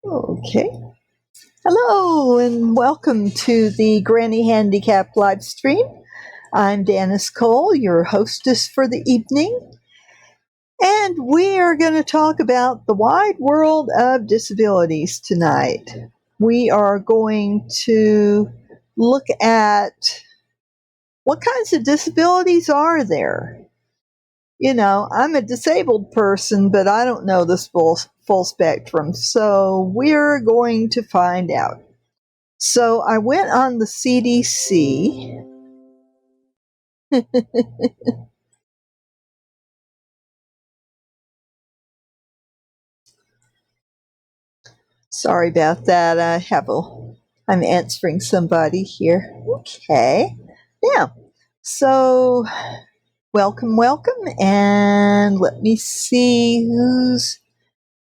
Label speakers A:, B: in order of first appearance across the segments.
A: Okay. Hello and welcome to the Granny Handicap live stream. I'm Dennis Cole, your hostess for the evening, and we are going to talk about the wide world of disabilities tonight. We are going to look at what kinds of disabilities are there. You know, I'm a disabled person, but I don't know this full spectrum, so we're going to find out. So I went on the CDC. Sorry about that. I'm answering somebody here. Okay. Yeah. So welcome, and let me see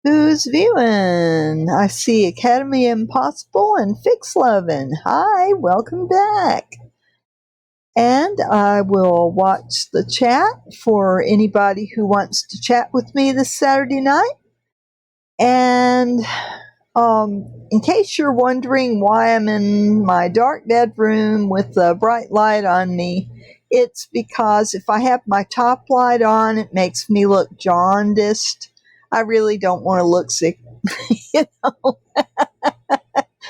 A: who's viewing. I see Academy Impossible and Fix Lovin'. Hi, welcome back. And I will watch the chat for anybody who wants to chat with me this Saturday night. And in case you're wondering why I'm in my dark bedroom with the bright light on me, it's because if I have my top light on, it makes me look jaundiced. I really don't want to look sick, you know.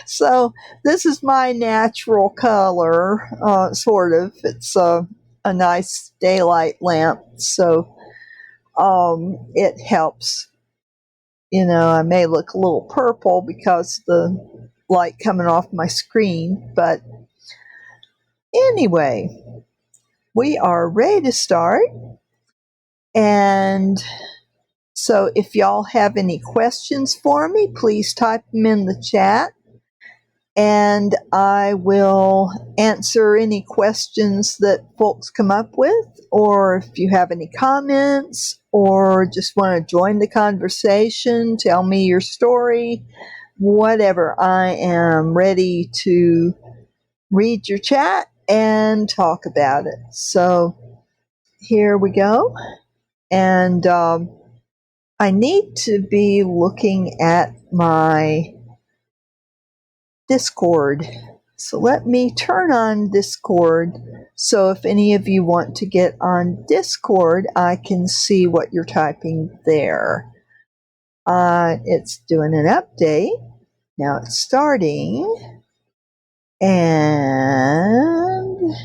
A: So this is my natural color, sort of. It's a nice daylight lamp, so it helps. You know, I may look a little purple because the light coming off my screen, but anyway, we are ready to start. And so if y'all have any questions for me, please type them in the chat. And I will answer any questions that folks come up with, or if you have any comments, or just want to join the conversation, tell me your story, whatever. I am ready to read your chat and talk about it. So here we go. And I need to be looking at my Discord. So let me turn on Discord, so if any of you want to get on Discord, I can see what you're typing there. It's doing an update. Now it's starting. And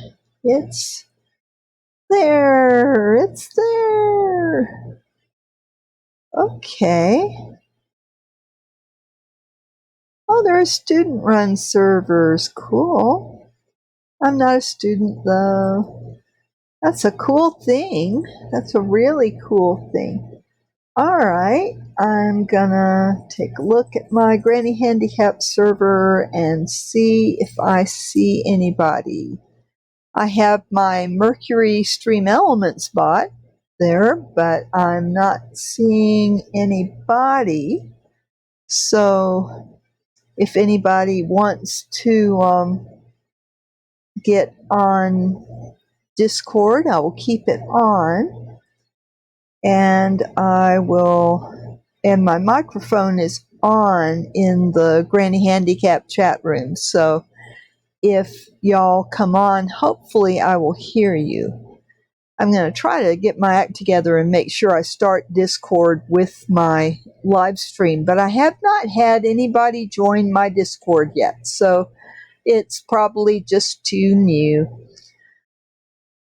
A: it's there. It's there. Okay. Oh, there are student-run servers. Cool. I'm not a student, though. That's a cool thing. That's a really cool thing. All right. I'm gonna take a look at my Granny Handicap server and see if I see anybody. I have my Mercury Stream Elements bot there, but I'm not seeing anybody. So if anybody wants to get on Discord, I will keep it on, and and my microphone is on in the Granny Handicap chat room. So if y'all come on, hopefully I will hear you. I'm going to try to get my act together and make sure I start Discord with my live stream, but I have not had anybody join my Discord yet, so it's probably just too new.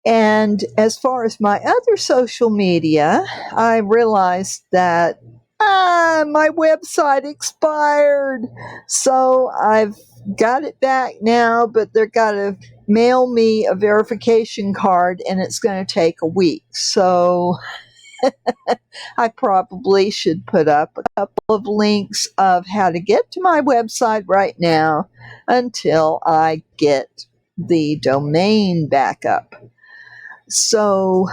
A: And as far as my other social media, I realized that my website expired. So I've got it back now, but they're got to mail me a verification card, and it's going to take a week. So I probably should put up a couple of links of how to get to my website right now until I get the domain back up. So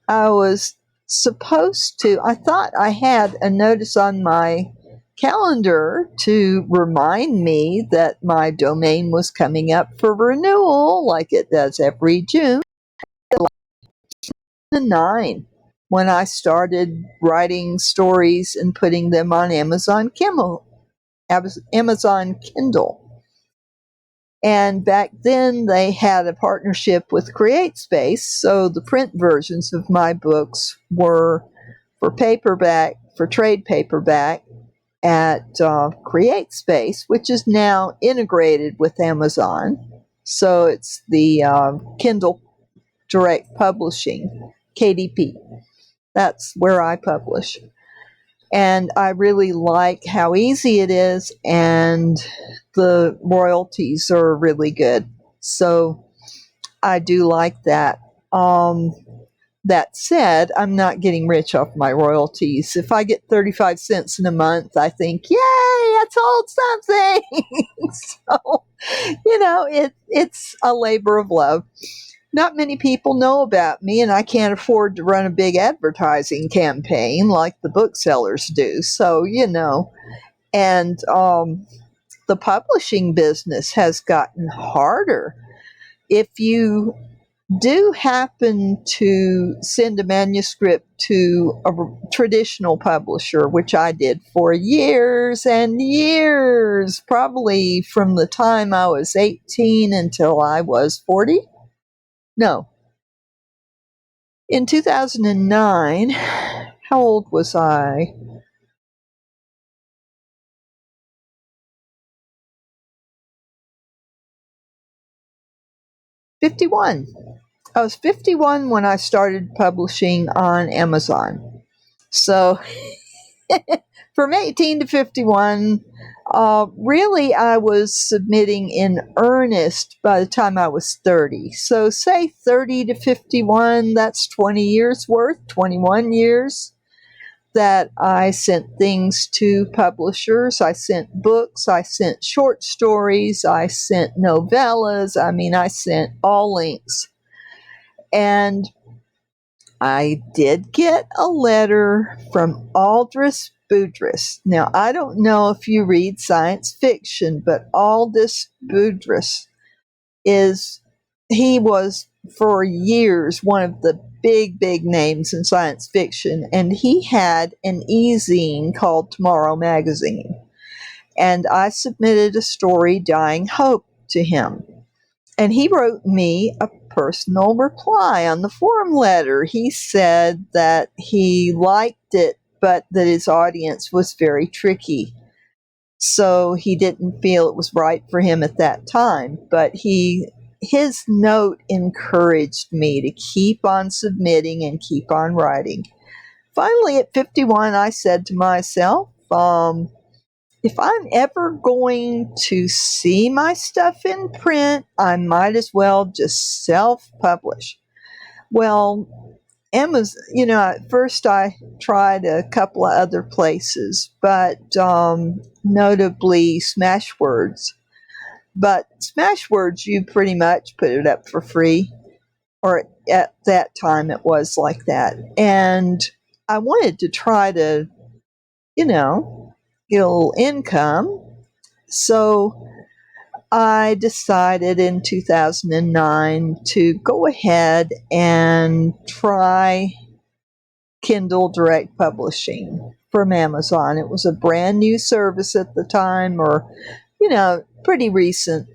A: I was I thought I had a notice on my calendar to remind me that my domain was coming up for renewal, like it does every June. 2009, when I started writing stories and putting them on Amazon Amazon Kindle. And back then they had a partnership with CreateSpace, so the print versions of my books were for paperback, for trade paperback at CreateSpace, which is now integrated with Amazon. So it's the Kindle Direct Publishing, KDP. That's where I publish. And I really like how easy it is, and the royalties are really good. So I do like that. That said, I'm not getting rich off my royalties. If I get 35 cents in a month, I think, yay, I sold something. So, it's a labor of love. Not many people know about me, and I can't afford to run a big advertising campaign like the booksellers do. So, and the publishing business has gotten harder. If you do happen to send a manuscript to a traditional publisher, which I did for years and years, probably from the time I was 18 until I was 40. No. In 2009, how old was I? '51. I was 51 when I started publishing on Amazon. So from 18 to 51, really I was submitting in earnest by the time I was 30. So say 30 to 51, that's 20 years worth, 21 years that I sent things to publishers. I sent books, I sent short stories, I sent novellas. I mean, I sent all links. And I did get a letter from Aldous Budrys. Now, I don't know if you read science fiction, but Aldous Budrys he was for years one of the big names in science fiction, and he had an e-zine called Tomorrow Magazine. And I submitted a story, Dying Hope, to him. And he wrote me a personal reply on the forum letter. He said that he liked it, but that his audience was very tricky. So he didn't feel it was right for him at that time. But his note encouraged me to keep on submitting and keep on writing. Finally, at 51, I said to myself, if I'm ever going to see my stuff in print, I might as well just self-publish. Well, Amazon, at first I tried a couple of other places, but notably Smashwords. But Smashwords, you pretty much put it up for free, or at that time it was like that. And I wanted to try to, get a little income. So I decided in 2009 to go ahead and try Kindle Direct Publishing from Amazon. It was a brand new service at the time, or, pretty recent.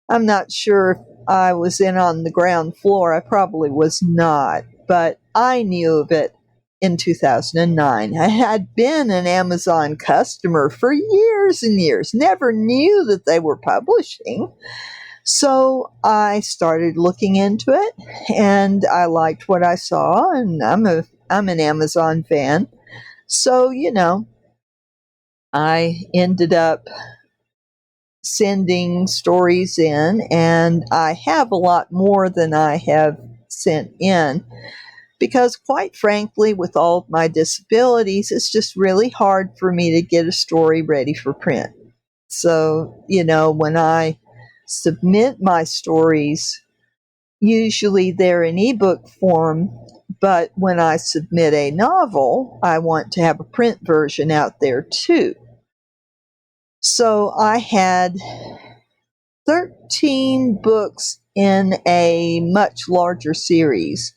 A: I'm not sure if I was in on the ground floor. I probably was not, but I knew of it in 2009. I had been an Amazon customer for years and years, never knew that they were publishing. So I started looking into it, and I liked what I saw, and I'm an Amazon fan. So, I ended up sending stories in, and I have a lot more than I have sent in, because quite frankly, with all of my disabilities, it's just really hard for me to get a story ready for print. So, when I submit my stories, usually they're in ebook form, but when I submit a novel, I want to have a print version out there too. So I had 13 books in a much larger series.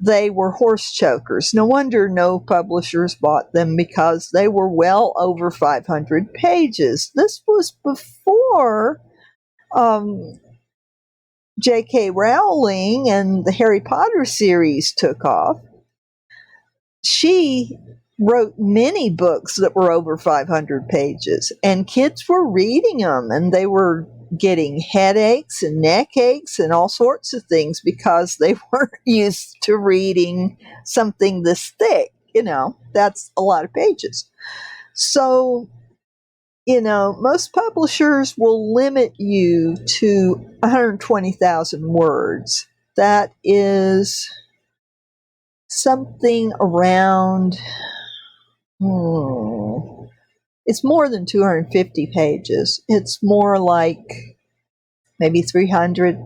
A: they were horse chokers. No wonder no publishers bought them, because they were well over 500 pages. This was before J.K. Rowling and the Harry Potter series took off. She wrote many books that were over 500 pages, and kids were reading them, and they were getting headaches and neck aches and all sorts of things because they weren't used to reading something this thick. That's a lot of pages. So, most publishers will limit you to 120,000 words. That is something around, it's more than 250 pages. It's more like maybe 300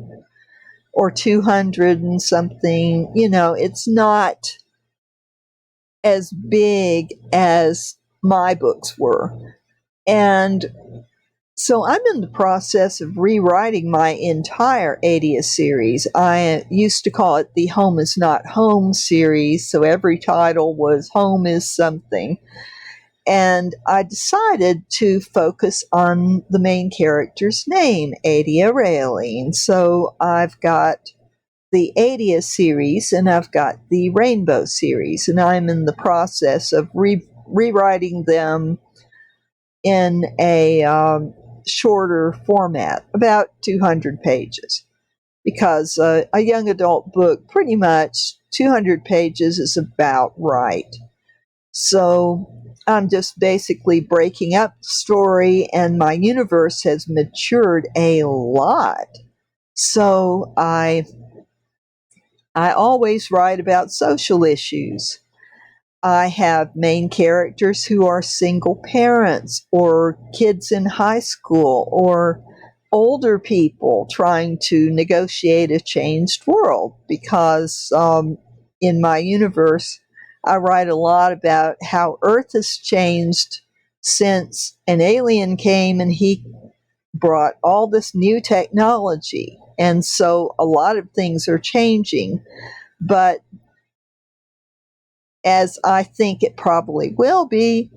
A: or 200 and something. It's not as big as my books were. And so I'm in the process of rewriting my entire 80th series. I used to call it the Home is Not Home series, so every title was Home is something. And I decided to focus on the main character's name, Adia Raylene. So I've got the 80th series and I've got the Rainbow series, and I'm in the process of rewriting them in a shorter format, about 200 pages, because a young adult book, pretty much 200 pages is about right. So I'm just basically breaking up the story, and my universe has matured a lot. So I always write about social issues. I have main characters who are single parents, or kids in high school, or older people trying to negotiate a changed world, because in my universe, I write a lot about how Earth has changed since an alien came and he brought all this new technology. And so a lot of things are changing, but as I think it probably will be,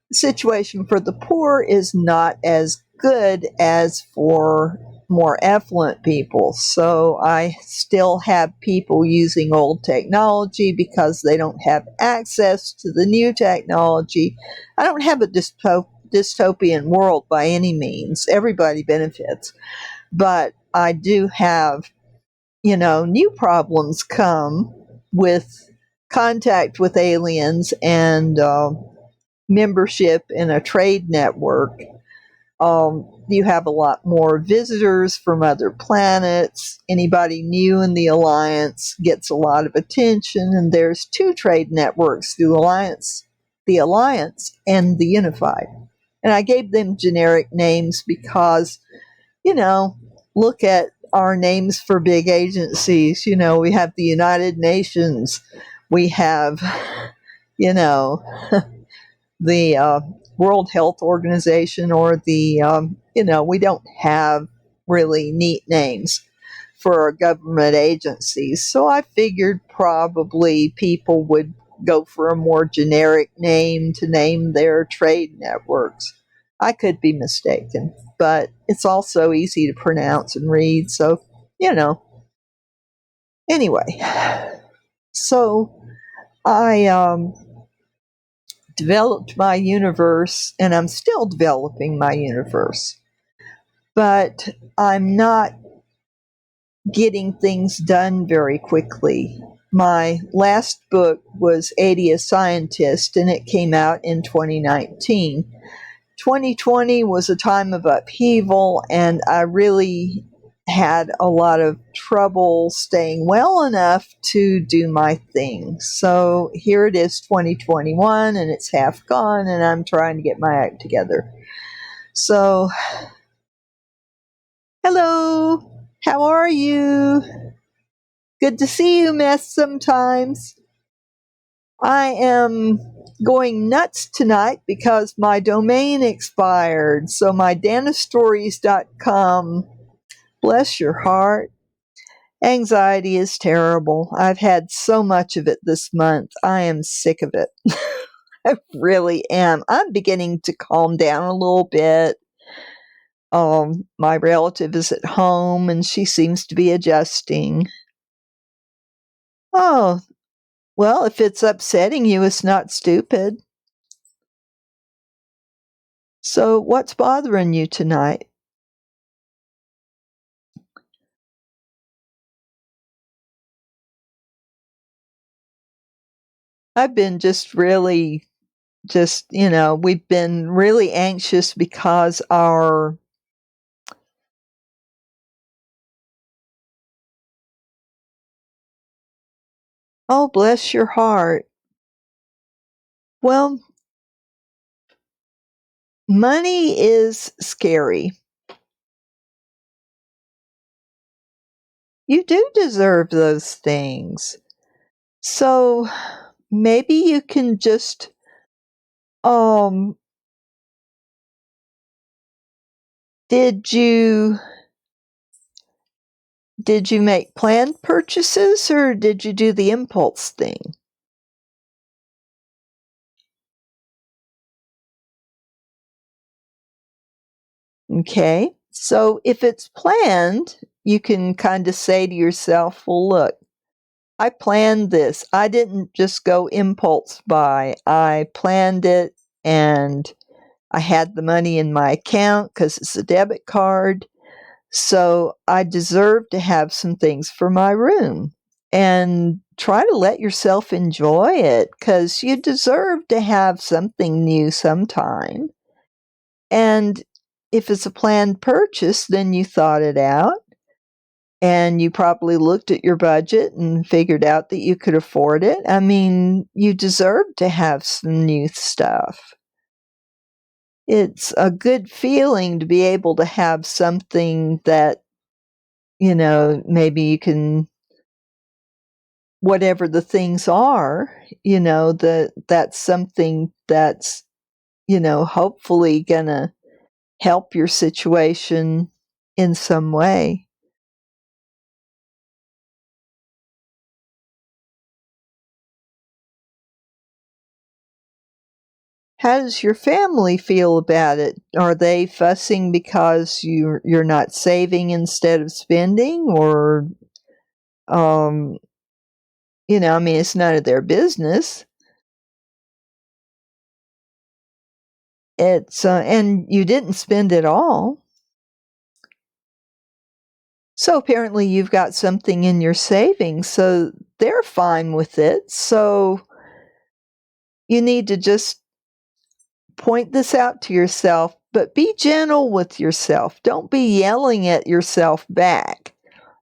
A: the situation for the poor is not as good as for more affluent people. So I still have people using old technology because they don't have access to the new technology. I don't have a dystopian world by any means. Everybody benefits. But I do have, new problems come with contact with aliens and membership in a trade network. You have a lot more visitors from other planets. Anybody new in the Alliance gets a lot of attention, and there's two trade networks, the Alliance and the Unified. And I gave them generic names because, look at our names for big agencies. We have the United Nations. We have, the World Health Organization, or the, we don't have really neat names for our government agencies. So I figured probably people would go for a more generic name to name their trade networks. I could be mistaken, but it's also easy to pronounce and read. So, anyway, so I developed my universe, and I'm still developing my universe, but I'm not getting things done very quickly. My last book was 80 Scientist, and it came out in 2019. 2020 was a time of upheaval, and I really had a lot of trouble staying well enough to do my thing. So here it is, 2021, and it's half gone, and I'm trying to get my act together. So, hello, how are you? Good to see you, mess sometimes. I am going nuts tonight because my domain expired. So my danastories.com, bless your heart, Anxiety is terrible. I've had so much of it this month. I am sick of it. I really am. I'm beginning to calm down a little bit. My relative is at home and she seems to be adjusting. Oh, well, if it's upsetting you, it's not stupid. So, what's bothering you tonight? I've been we've been really anxious because oh, bless your heart. Well, money is scary. You do deserve those things. So maybe you can just, um, did you make planned purchases or did you do the impulse thing? Okay. So if it's planned, you can kind of say to yourself, well, look, I planned this. I didn't just go impulse buy. I planned it and I had the money in my account because it's a debit card. So I deserve to have some things for my room. And try to let yourself enjoy it because you deserve to have something new sometime. And if it's a planned purchase, then you thought it out and you probably looked at your budget and figured out that you could afford it. I mean, you deserve to have some new stuff. It's a good feeling to be able to have something that, maybe you can, whatever the things are, that's something that's, hopefully gonna help your situation in some way. How does your family feel about it? Are they fussing because you're not saving instead of spending, or um, I mean, it's none of their business. It's and you didn't spend it all, so apparently you've got something in your savings, so they're fine with it. So you need to just point this out to yourself, but be gentle with yourself. Don't be yelling at yourself back.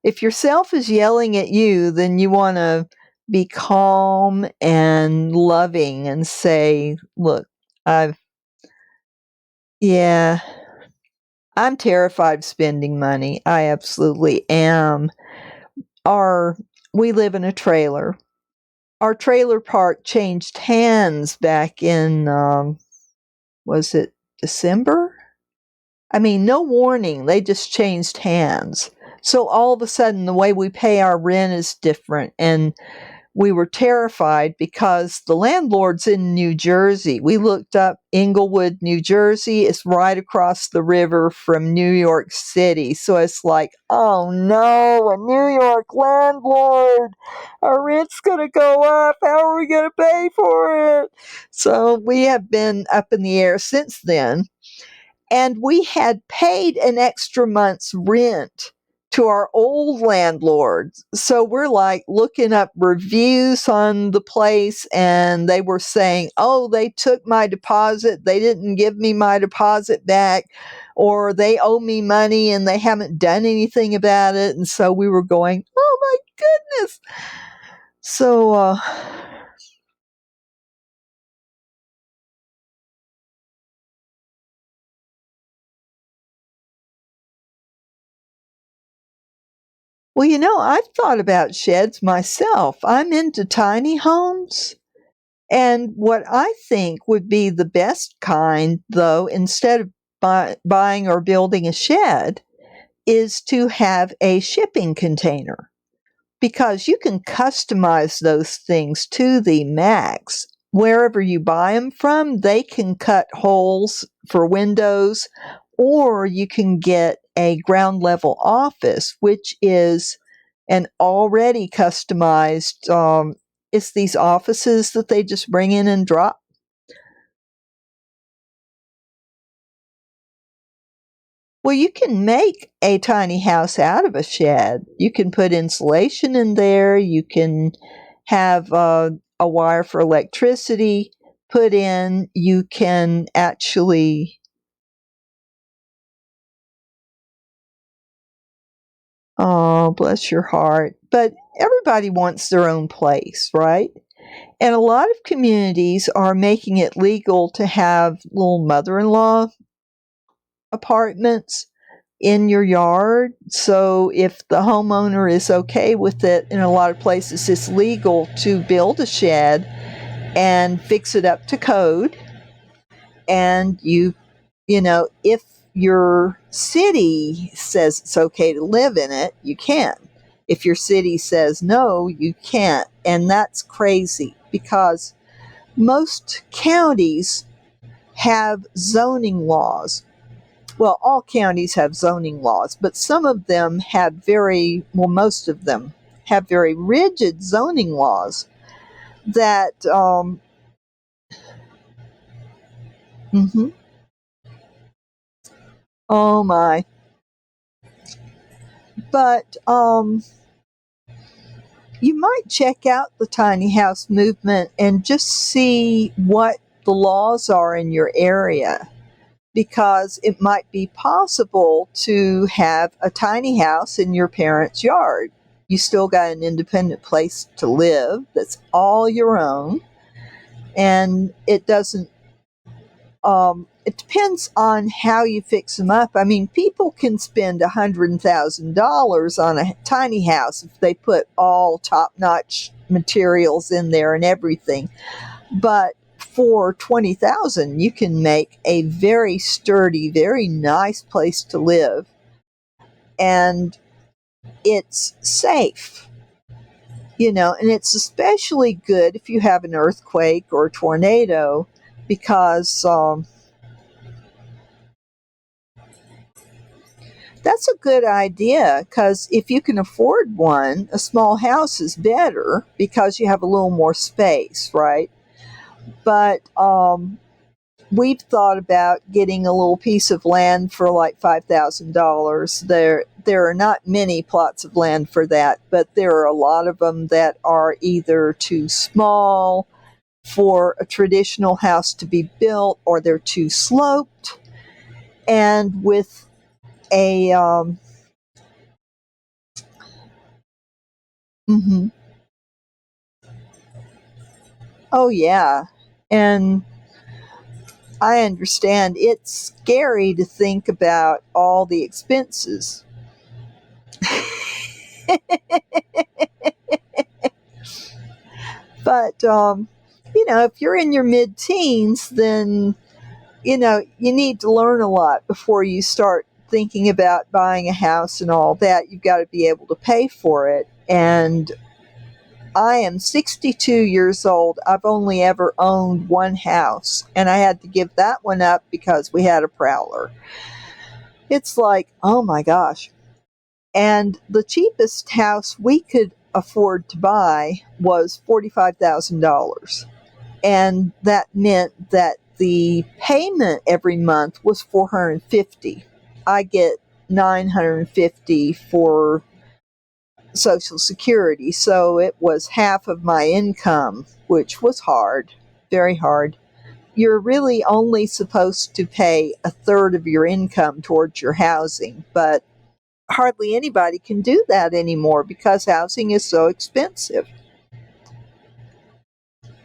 A: If yourself is yelling at you, then you want to be calm and loving and say, look, I've, yeah, I'm terrified of spending money. I absolutely am. Our, we live in a trailer. Our trailer park changed hands back in, was it December? I mean, no warning. They just changed hands. So all of a sudden, the way we pay our rent is different. And we were terrified because the landlord's in New Jersey. We looked up Englewood, New Jersey. It's right across the river from New York City. So it's like, oh no, a New York landlord. Our rent's going to go up. How are we going to pay for it? So we have been up in the air since then. And we had paid an extra month's rent to our old landlords. So we're like looking up reviews on the place, and they were saying, oh, they took my deposit. They didn't give me my deposit back, or they owe me money and they haven't done anything about it. And so we were going, oh my goodness. So, well, I've thought about sheds myself. I'm into tiny homes. And what I think would be the best kind, though, instead of buying or building a shed, is to have a shipping container. because you can customize those things to the max. Wherever you buy them from, they can cut holes for windows, or you can get a ground level office, which is an already customized, it's these offices that they just bring in and drop. Well, you can make a tiny house out of a shed. You can put insulation in there. You can have a wire for electricity put in. You can actually, oh, bless your heart. But everybody wants their own place, right? And a lot of communities are making it legal to have little mother in law apartments in your yard. So if the homeowner is okay with it, in a lot of places it's legal to build a shed and fix it up to code. And you know, if your city says it's okay to live in it, you can. If your city says no, you can't. And that's crazy because most counties have zoning laws. Well, all counties have zoning laws, but some of them have most of them have very rigid zoning laws that, mm-hmm, oh my. But you might check out the tiny house movement and just see what the laws are in your area, because it might be possible to have a tiny house in your parents' yard. You still got an independent place to live that's all your own, and it depends on how you fix them up. I mean, people can spend $100,000 on a tiny house if they put all top-notch materials in there and everything. But for $20,000, you can make a very sturdy, very nice place to live, and it's safe. You know, and it's especially good if you have an earthquake or a tornado, because that's a good idea, because if you can afford one, a small house is better because you have a little more space, right? But we've thought about getting a little piece of land for like $5,000. There are not many plots of land for that, but there are a lot of them that are either too small for a traditional house to be built, or they're too sloped. And with a mm-hmm. Oh yeah, and I understand it's scary to think about all the expenses. But you know, if you're in your mid-teens, then you know you need to learn a lot before you start thinking about buying a house and all that. You've got to be able to pay for it. And I am 62 years old. I've only ever owned one house, and I had to give that one up because we had a prowler. It's like, oh my gosh. And the cheapest house we could afford to buy was $45,000. And that meant that the payment every month was $450. I get $950 for Social Security, so it was half of my income, which was hard, very hard. You're really only supposed to pay a third of your income towards your housing, but hardly anybody can do that anymore because housing is so expensive.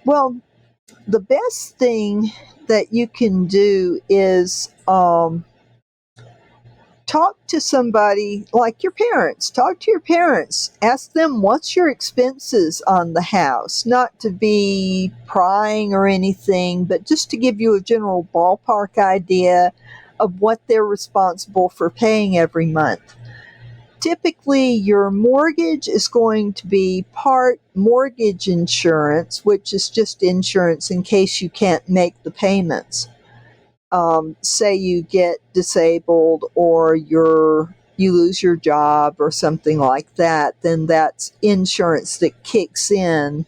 A: Well, the best thing that you can do is talk to somebody like your parents. Talk to your parents. Ask them what's your expenses on the house. Not to be prying or anything, but just to give you a general ballpark idea of what they're responsible for paying every month. typically your mortgage is going to be part mortgage insurance, which is just insurance in case you can't make the payments. Say you get disabled or you lose your job or something like that, then that's insurance that kicks in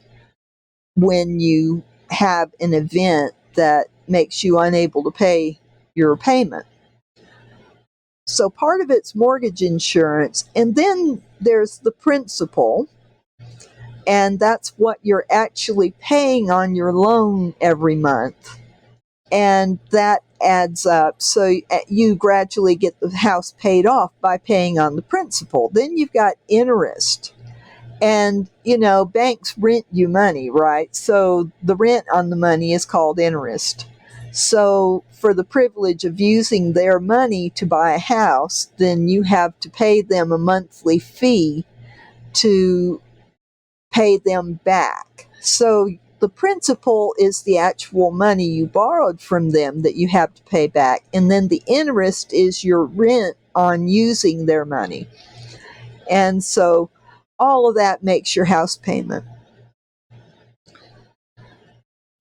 A: when you have an event that makes you unable to pay your payment. So part of it's mortgage insurance, and then there's the principal, and that's what you're actually paying on your loan every month. And that adds up. So you gradually get the house paid off by paying on the principal. Then you've got interest. And, banks rent you money, right? So the rent on the money is called interest. So for the privilege of using their money to buy a house, then you have to pay them a monthly fee to pay them back. So the principal is the actual money you borrowed from them that you have to pay back. And then the interest is your rent on using their money. And so all of that makes your house payment.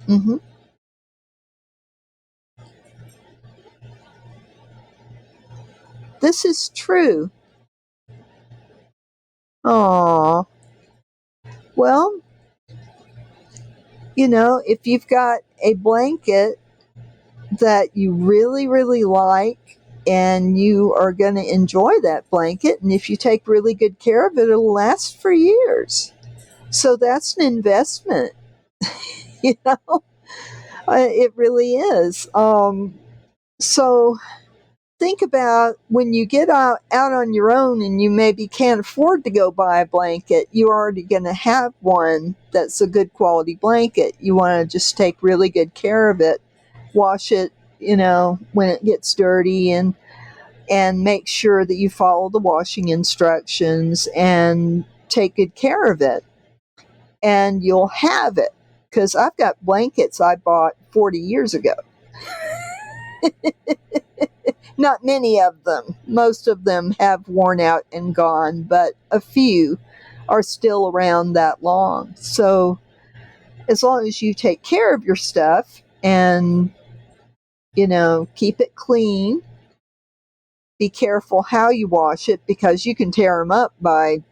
A: Mm-hmm. This is true. Aw. Well, if you've got a blanket that you really, really like and you are going to enjoy that blanket, and if you take really good care of it, it'll last for years. So that's an investment, you know? It really is. So think about when you get out on your own and you maybe can't afford to go buy a blanket, you're already going to have one that's a good quality blanket. You want to just take really good care of it, wash it, when it gets dirty, and make sure that you follow the washing instructions and take good care of it. And you'll have it. Because I've got blankets I bought 40 years ago. Not many of them. Most of them have worn out and gone, but a few are still around that long. So as long as you take care of your stuff and, keep it clean, be careful how you wash it because you can tear them up by,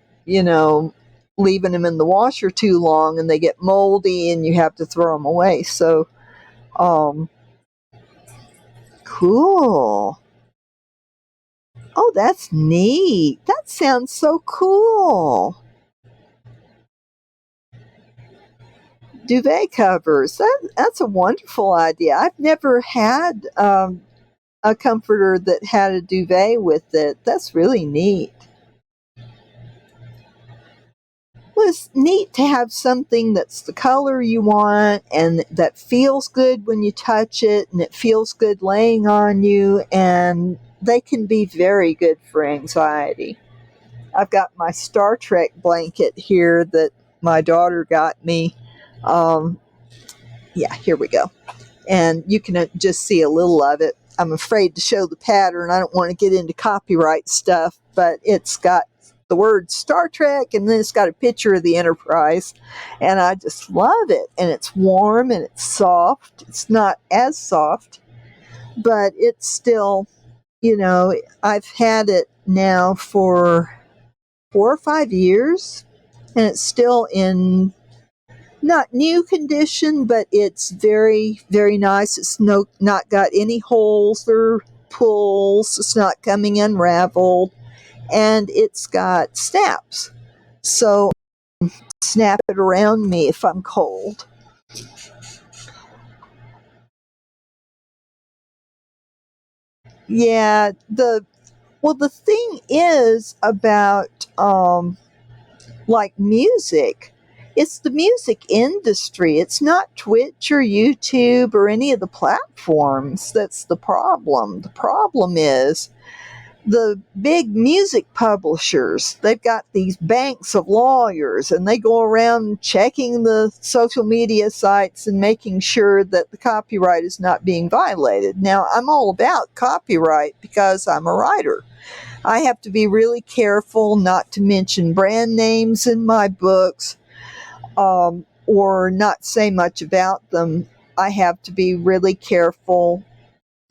A: leaving them in the washer too long and they get moldy and you have to throw them away. So, cool. Oh, that's neat. That sounds so cool. Duvet covers. That's a wonderful idea. I've never had a comforter that had a duvet with it. That's really neat. Well, it's neat to have something that's the color you want and that feels good when you touch it and it feels good laying on you, and they can be very good for anxiety. I've got my Star Trek blanket here that my daughter got me. Yeah, here we go. And you can just see a little of it. I'm afraid to show the pattern. I don't want to get into copyright stuff, but it's got the word Star Trek and then it's got a picture of the Enterprise. And I just love it. And it's warm and it's soft. It's not as soft, but it's still, I've had it now for 4 or 5 years and it's still in not new condition, but it's very, very nice. It's not got any holes or pulls. It's not coming unraveled. And it's got snaps. So snap it around me if I'm cold. Yeah, the thing is about like music. It's the music industry. It's not Twitch or YouTube or any of the platforms that's the problem. The problem is the big music publishers, they've got these banks of lawyers, and they go around checking the social media sites and making sure that the copyright is not being violated. Now, I'm all about copyright because I'm a writer. I have to be really careful not to mention brand names in my books, or not say much about them. I have to be really careful,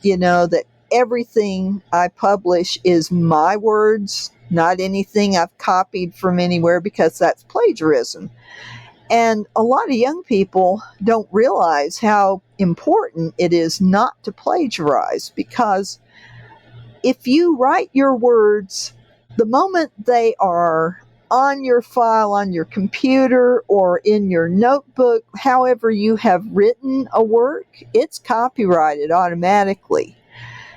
A: that everything I publish is my words, not anything I've copied from anywhere, because that's plagiarism. And a lot of young people don't realize how important it is not to plagiarize, because if you write your words, the moment they are on your file, on your computer, or in your notebook, however you have written a work, it's copyrighted automatically.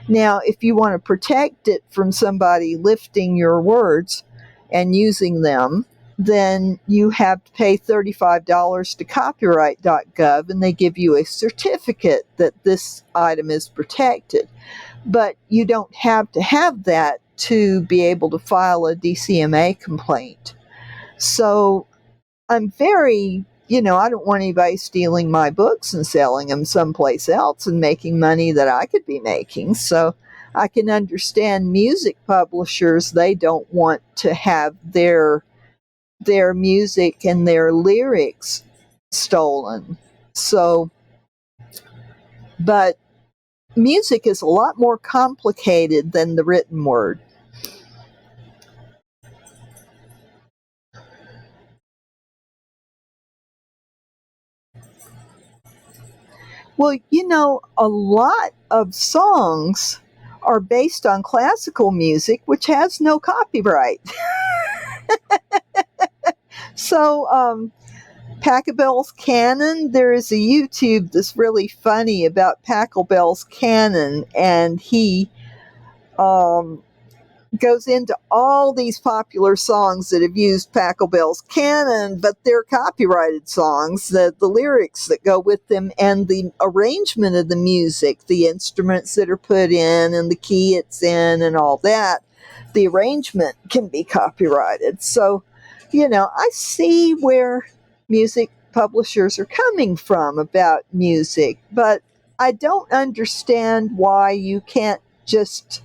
A: Now, if you want to protect it from somebody lifting your words and using them, then you have to pay $35 to copyright.gov, and they give you a certificate that this item is protected. But you don't have to have that to be able to file a DCMA complaint. So I'm very, I don't want anybody stealing my books and selling them someplace else and making money that I could be making. So I can understand music publishers, they don't want to have their music and their lyrics stolen. So, but music is a lot more complicated than the written word. Well, a lot of songs are based on classical music, which has no copyright. So, Pachelbel's canon, there is a YouTube that's really funny about Pachelbel's canon, and he goes into all these popular songs that have used Pachelbel's canon, but they're copyrighted songs, the lyrics that go with them and the arrangement of the music, the instruments that are put in and the key it's in and all that, the arrangement can be copyrighted. So, I see where music publishers are coming from about music, but I don't understand why you can't just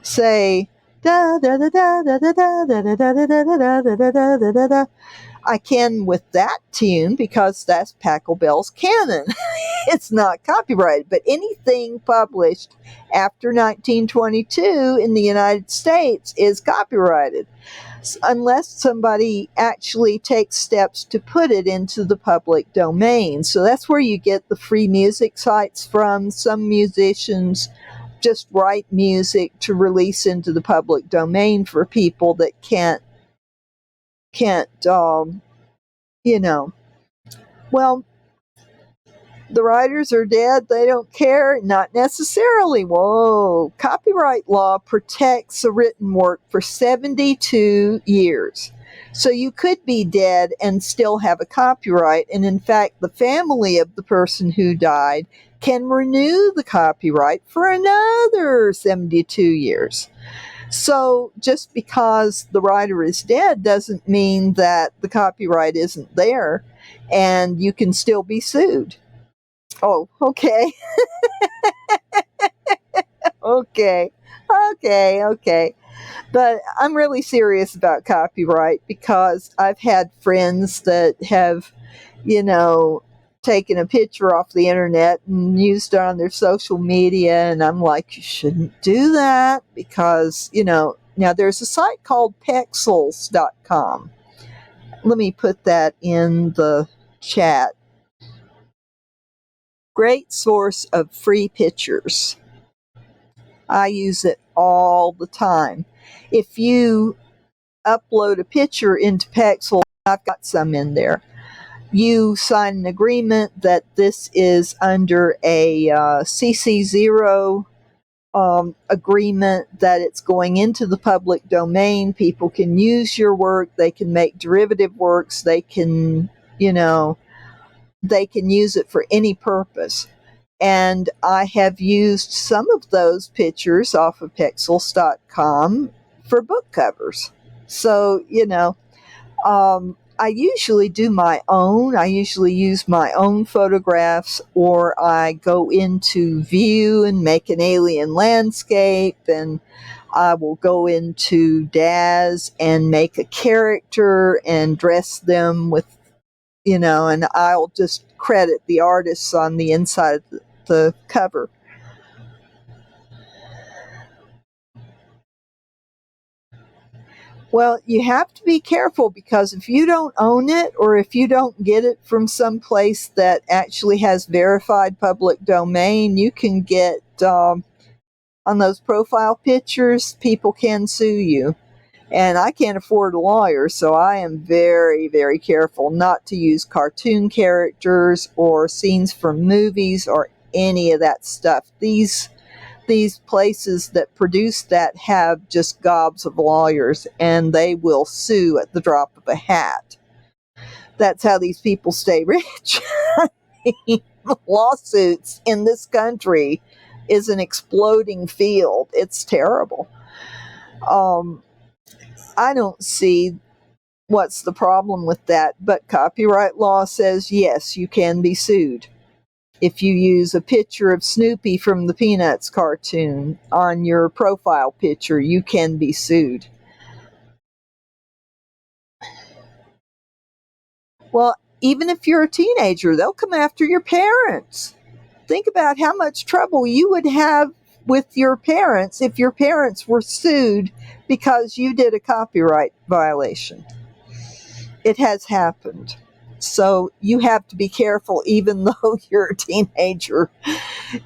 A: say da da da da da da da da da da da da da da da da da. I can with that tune because that's Pachelbel's canon. It's not copyrighted, but anything published after 1922 in the United States is copyrighted, unless somebody actually takes steps to put it into the public domain. So that's where you get the free music sites from. Some musicians just write music to release into the public domain for people that can't, well, the writers are dead, they don't care. Not necessarily. Whoa. Copyright law protects a written work for 72 years. So you could be dead and still have a copyright. And in fact, the family of the person who died can renew the copyright for another 72 years. So just because the writer is dead doesn't mean that the copyright isn't there and you can still be sued. Oh, okay. Okay. But I'm really serious about copyright because I've had friends that have, taken a picture off the internet and used it on their social media, and I'm like, you shouldn't do that because, now there's a site called pexels.com. Let me put that in the chat. Great source of free pictures. I use it all the time. If you upload a picture into Pexels, I've got some in there. You sign an agreement that this is under a CC0 agreement, that it's going into the public domain. People can use your work. They can make derivative works. They can, they can use it for any purpose. And I have used some of those pictures off of Pexels.com for book covers. So, I usually do my own. I usually use my own photographs, or I go into View and make an alien landscape, and I will go into Daz and make a character and dress them with, and I'll just credit the artists on the inside of the cover. Well, you have to be careful, because if you don't own it, or if you don't get it from some place that actually has verified public domain, you can get, on those profile pictures, people can sue you. And I can't afford a lawyer, so I am very, very careful not to use cartoon characters or scenes from movies or any of that stuff. These places that produce that have just gobs of lawyers, and they will sue at the drop of a hat. That's how these people stay rich. Lawsuits in this country is an exploding field. It's terrible. I don't see what's the problem with that, but copyright law says yes, you can be sued. If you use a picture of Snoopy from the Peanuts cartoon on your profile picture, you can be sued. Well, even if you're a teenager, they'll come after your parents. Think about how much trouble you would have with your parents if your parents were sued because you did a copyright violation. It has happened. So you have to be careful, even though you're a teenager.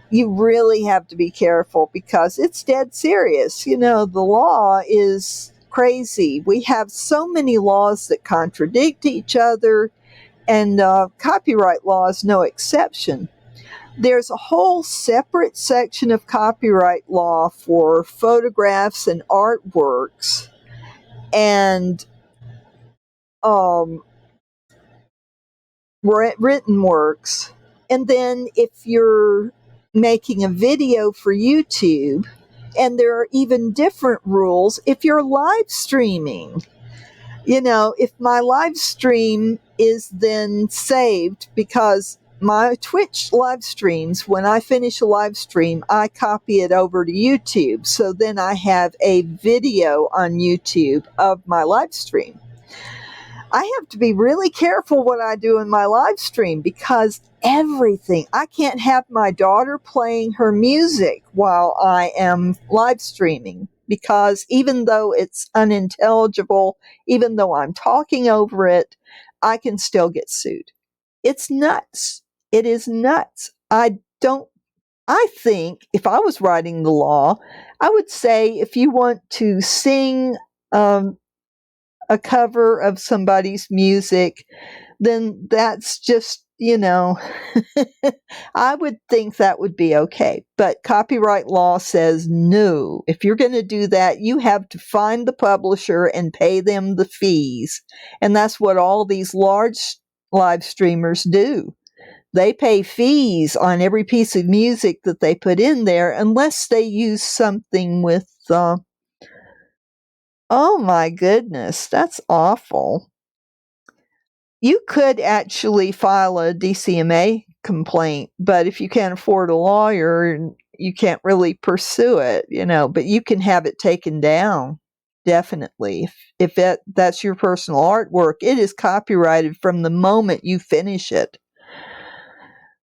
A: You really have to be careful, because it's dead serious. The law is crazy. We have so many laws that contradict each other, and copyright law is no exception. There's a whole separate section of copyright law for photographs and artworks, and written works. And then if you're making a video for YouTube, and there are even different rules if you're live streaming. If my live stream is then saved, because my Twitch live streams, when I finish a live stream, I copy it over to YouTube. So then I have a video on YouTube of my live stream. I have to be really careful what I do in my live stream, because everything, I can't have my daughter playing her music while I am live streaming, because even though it's unintelligible, even though I'm talking over it, I can still get sued. It's nuts. It is nuts. I think if I was writing the law, I would say if you want to sing, a cover of somebody's music, then that's just, I would think that would be okay. But copyright law says no. If you're going to do that, you have to find the publisher and pay them the fees. And that's what all these large live streamers do. They pay fees on every piece of music that they put in there, unless they use something with, oh my goodness, that's awful. You could actually file a DCMA complaint, but if you can't afford a lawyer, you can't really pursue it, but you can have it taken down. Definitely. If that's your personal artwork, it is copyrighted from the moment you finish it.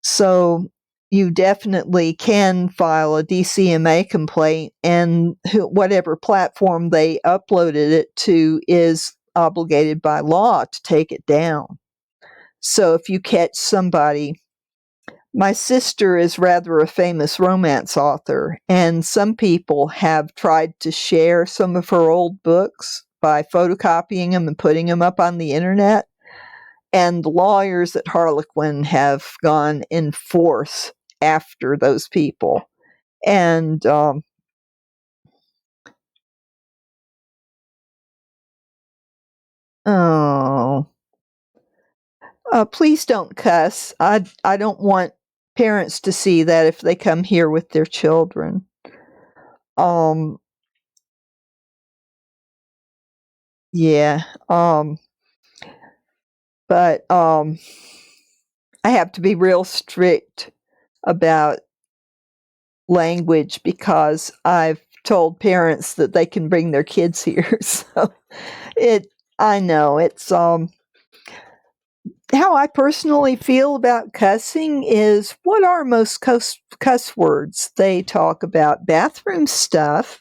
A: So you definitely can file a DCMA complaint, and whatever platform they uploaded it to is obligated by law to take it down. So if you catch somebody, my sister is rather a famous romance author, and some people have tried to share some of her old books by photocopying them and putting them up on the internet. And the lawyers at Harlequin have gone in force after those people. And oh, please don't cuss. I don't want parents to see that if they come here with their children. Yeah. But I have to be real strict about language because I've told parents that they can bring their kids here. So I know it's how I personally feel about cussing is, what are most cuss words? They talk about bathroom stuff,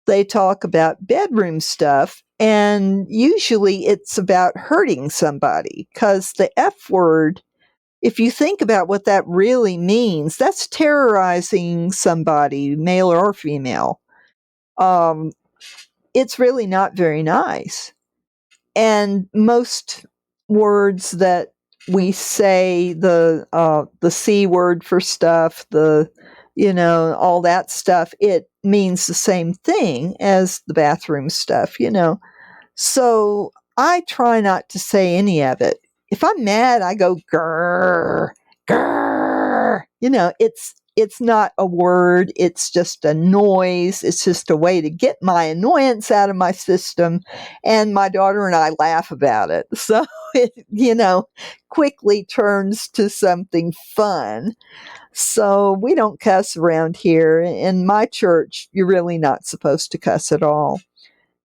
A: they talk about bedroom stuff, and usually it's about hurting somebody, because the F word, if you think about what that really means, that's terrorizing somebody, male or female. It's really not very nice. And most words that we say, the C word for stuff, all that stuff, it means the same thing as the bathroom stuff, So I try not to say any of it. If I'm mad, I go grrr, grrr. It's not a word. It's just a noise. It's just a way to get my annoyance out of my system. And my daughter and I laugh about it. So it, quickly turns to something fun. So we don't cuss around here. In my church, you're really not supposed to cuss at all.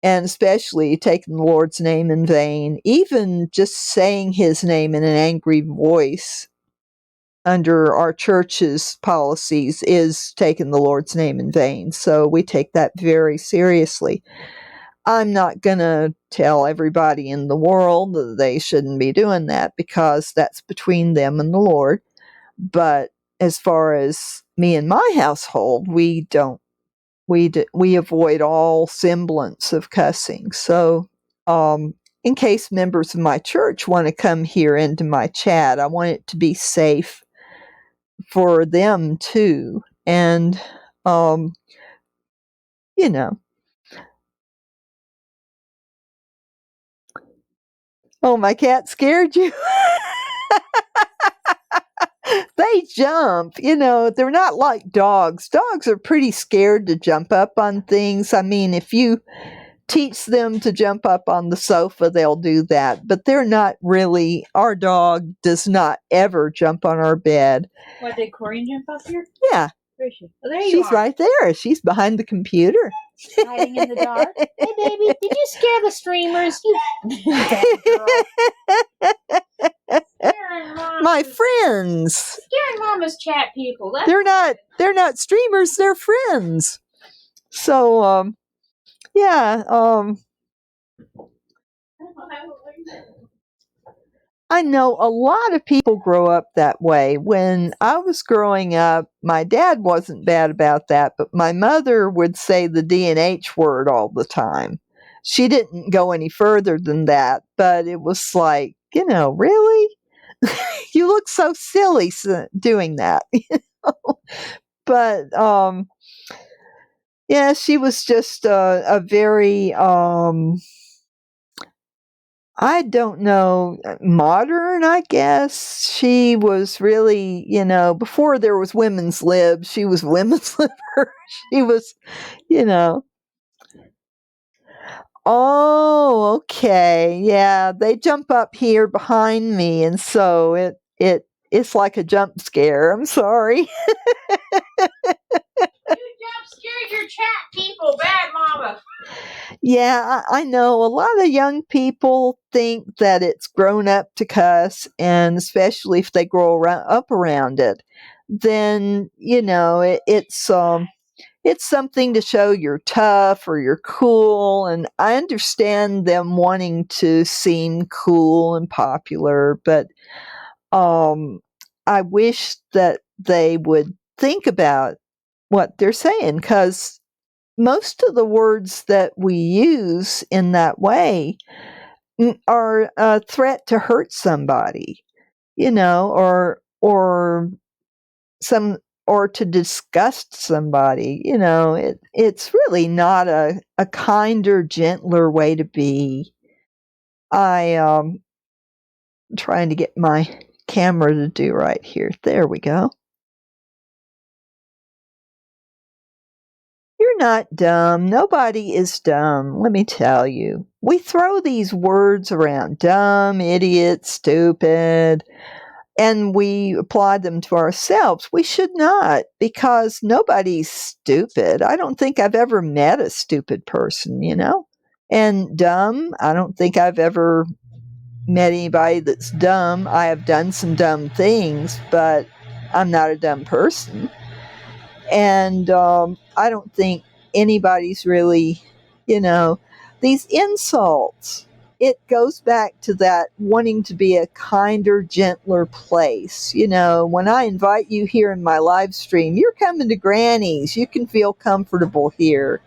A: And especially taking the Lord's name in vain, even just saying his name in an angry voice under our church's policies is taking the Lord's name in vain. So we take that very seriously. I'm not going to tell everybody in the world that they shouldn't be doing that, because that's between them and the Lord. But as far as me and my household, we don't. We avoid all semblance of cussing. So, in case members of my church want to come here into my chat, I want it to be safe for them too. And, you know. Oh, my cat scared you? They jump, they're not like dogs. Dogs are pretty scared to jump up on things. I mean, if you teach them to jump up on the sofa, they'll do that. But they're not really, our dog does not ever jump on our bed.
B: What, did Corian jump up here?
A: Yeah.
B: Where is she? Oh, there you are.
A: She's right there. She's behind the computer.
B: Hiding in the dark. Hey, baby, did you scare the streamers? You bad girl.
A: My friends.
B: Scaring Mama's chat people.
A: They're not streamers, they're friends. So, yeah, I know a lot of people grow up that way. When I was growing up, my dad wasn't bad about that, but my mother would say the D and H word all the time. She didn't go any further than that, but it was like, really? You look so silly doing that. But, yeah, she was just a very, I don't know, modern, I guess. She was really, before there was women's lib, she was women's libber. She was, you know. Oh, okay. Yeah, they jump up here behind me, and so it's like a jump scare. I'm sorry.
B: You jump scared your chat people, bad mama.
A: Yeah, I know a lot of young people think that it's grown up to cuss, and especially if they grow up around it, then it's something to show you're tough or you're cool. And I understand them wanting to seem cool and popular, but I wish that they would think about what they're saying, because most of the words that we use in that way are a threat to hurt somebody, or some, or to disgust somebody. It's really not a kinder, gentler way to be. I'm trying to get my camera to do right here. There we go. You're not dumb. Nobody is dumb, let me tell you. We throw these words around, dumb, idiot, stupid, and we apply them to ourselves. We should not, because nobody's stupid. I don't think I've ever met a stupid person, you know? And dumb, I don't think I've ever met anybody that's dumb. I have done some dumb things, but I'm not a dumb person. And I don't think anybody's really, you know, these insults. It goes back to that wanting to be a kinder, gentler place. You know, when I invite you here in my live stream, you're coming to Granny's. You can feel comfortable here.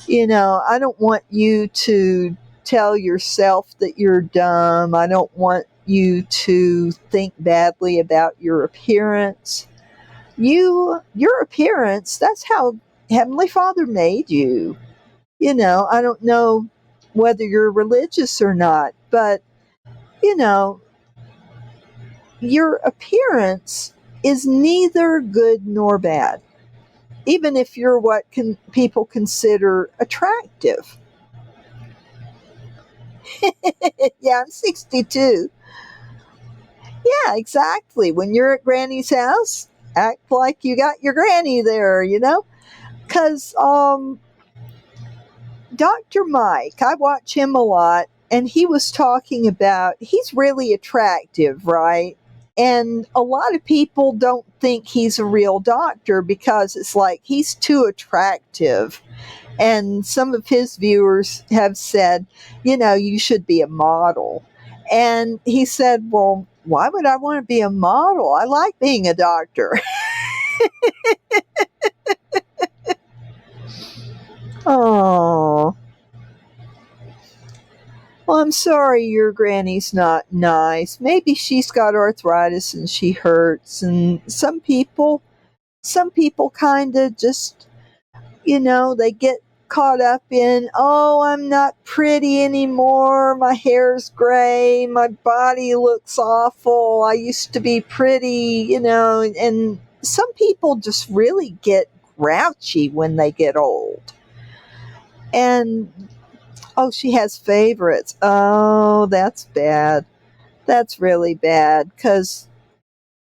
A: You know, I don't want you to tell yourself that you're dumb. I don't want you to think badly about your appearance. Your appearance, that's how Heavenly Father made you. You know, I don't know whether you're religious or not, but, you know, your appearance is neither good nor bad, even if you're what people consider attractive. Yeah, I'm 62. Yeah, exactly. When you're at Granny's house, act like you got your granny there, you know? Because Dr. Mike, I watch him a lot, and he was talking about he's really attractive, right? And a lot of people don't think he's a real doctor because it's like he's too attractive. And some of his viewers have said, you know, you should be a model. And he said, well, why would I want to be a model? I like being a doctor. Oh. Well, I'm sorry your granny's not nice. Maybe she's got arthritis and she hurts. And some people kind of just, you know, they get caught up in, oh, I'm not pretty anymore. My hair's gray. My body looks awful. I used to be pretty, you know. And some people just really get grouchy when they get old. And oh, she has favorites. Oh, that's bad. That's really bad because,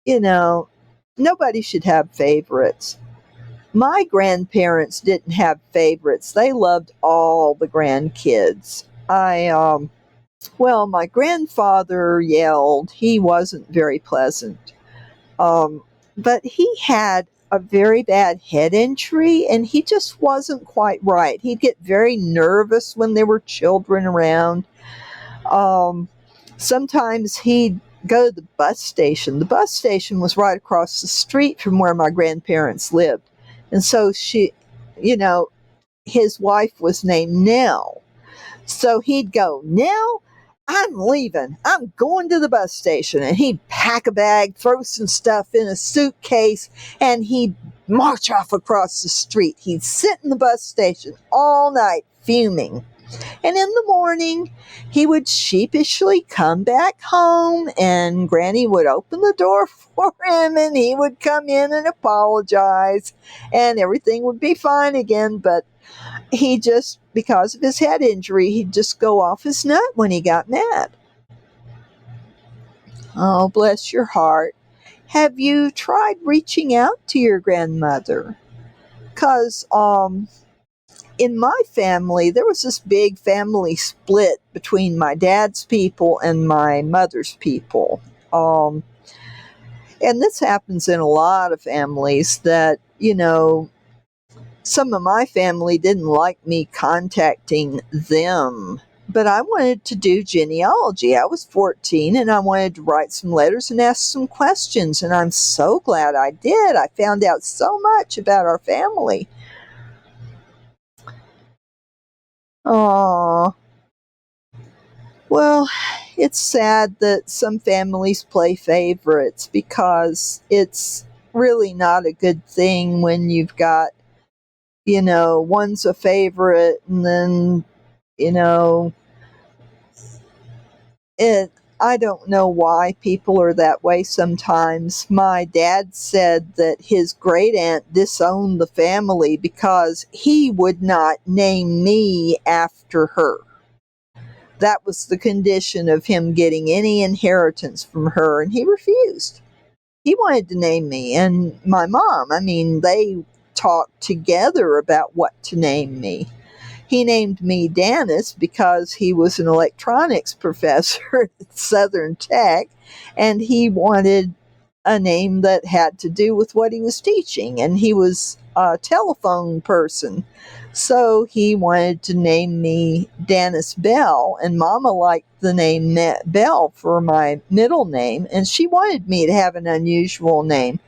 A: you know, nobody should have favorites. My grandparents didn't have favorites. They loved all the grandkids. Well, my grandfather yelled. He wasn't very pleasant. But he had a very bad head injury and he just wasn't quite right. He'd get very nervous when there were children around. Sometimes he'd go to the bus station. The bus station was right across the street from where my grandparents lived. And so you know, his wife was named Nell. So he'd go, Nell, I'm leaving. I'm going to the bus station. And he'd pack a bag, throw some stuff in a suitcase, and he'd march off across the street. He'd sit in the bus station all night, fuming. And in the morning, he would sheepishly come back home, and Granny would open the door for him, and he would come in and apologize, and everything would be fine again. But he just, because of his head injury, he'd just go off his nut when he got mad. Oh, bless your heart. Have you tried reaching out to your grandmother? Because, in my family, there was this big family split between my dad's people and my mother's people. And this happens in a lot of families that, you know, some of my family didn't like me contacting them. But I wanted to do genealogy. I was 14 and I wanted to write some letters and ask some questions. And I'm so glad I did. I found out so much about our family. Aww. Well, it's sad that some families play favorites because it's really not a good thing when you've got, you know, one's a favorite and then, you know, I don't know why people are that way sometimes. My dad said that his great aunt disowned the family because he would not name me after her. That was the condition of him getting any inheritance from her, and he refused. He wanted to name me, and my mom, I mean, they talked together about what to name me. He named me Dennis because he was an electronics professor at Southern Tech, and he wanted a name that had to do with what he was teaching, and he was a telephone person. So he wanted to name me Dennis Bell, and Mama liked the name Bell for my middle name, and she wanted me to have an unusual name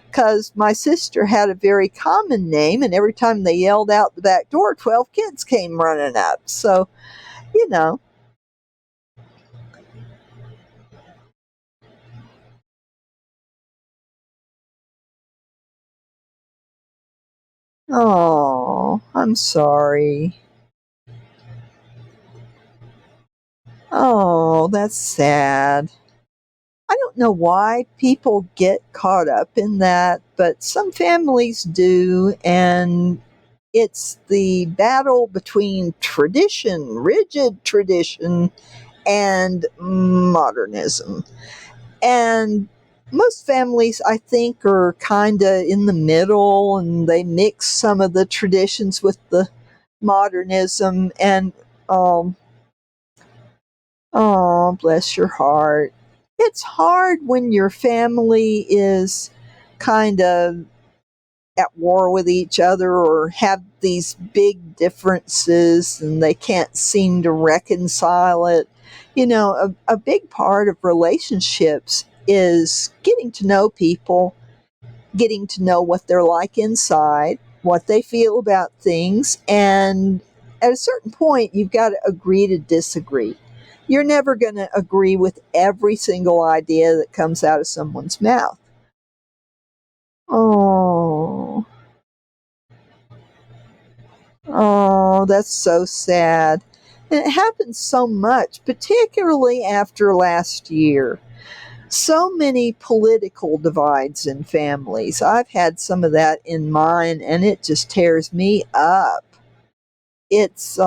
A: because my sister had a very common name, and every time they yelled out the back door, 12 kids came running up. So, you know. Oh, I'm sorry. Oh, that's sad. I don't know why people get caught up in that, but some families do, and it's the battle between tradition, rigid tradition, and modernism. And most families, I think, are kind of in the middle, and they mix some of the traditions with the modernism. And oh, bless your heart. It's hard when your family is kind of at war with each other or have these big differences and they can't seem to reconcile it. You know, a big part of relationships is getting to know people, getting to know what they're like inside, what they feel about things, and at a certain point, you've got to agree to disagree. You're never going to agree with every single idea that comes out of someone's mouth. Oh, oh, that's so sad. And it happens so much, particularly after last year. So many political divides in families. I've had some of that in mine, and it just tears me up. It's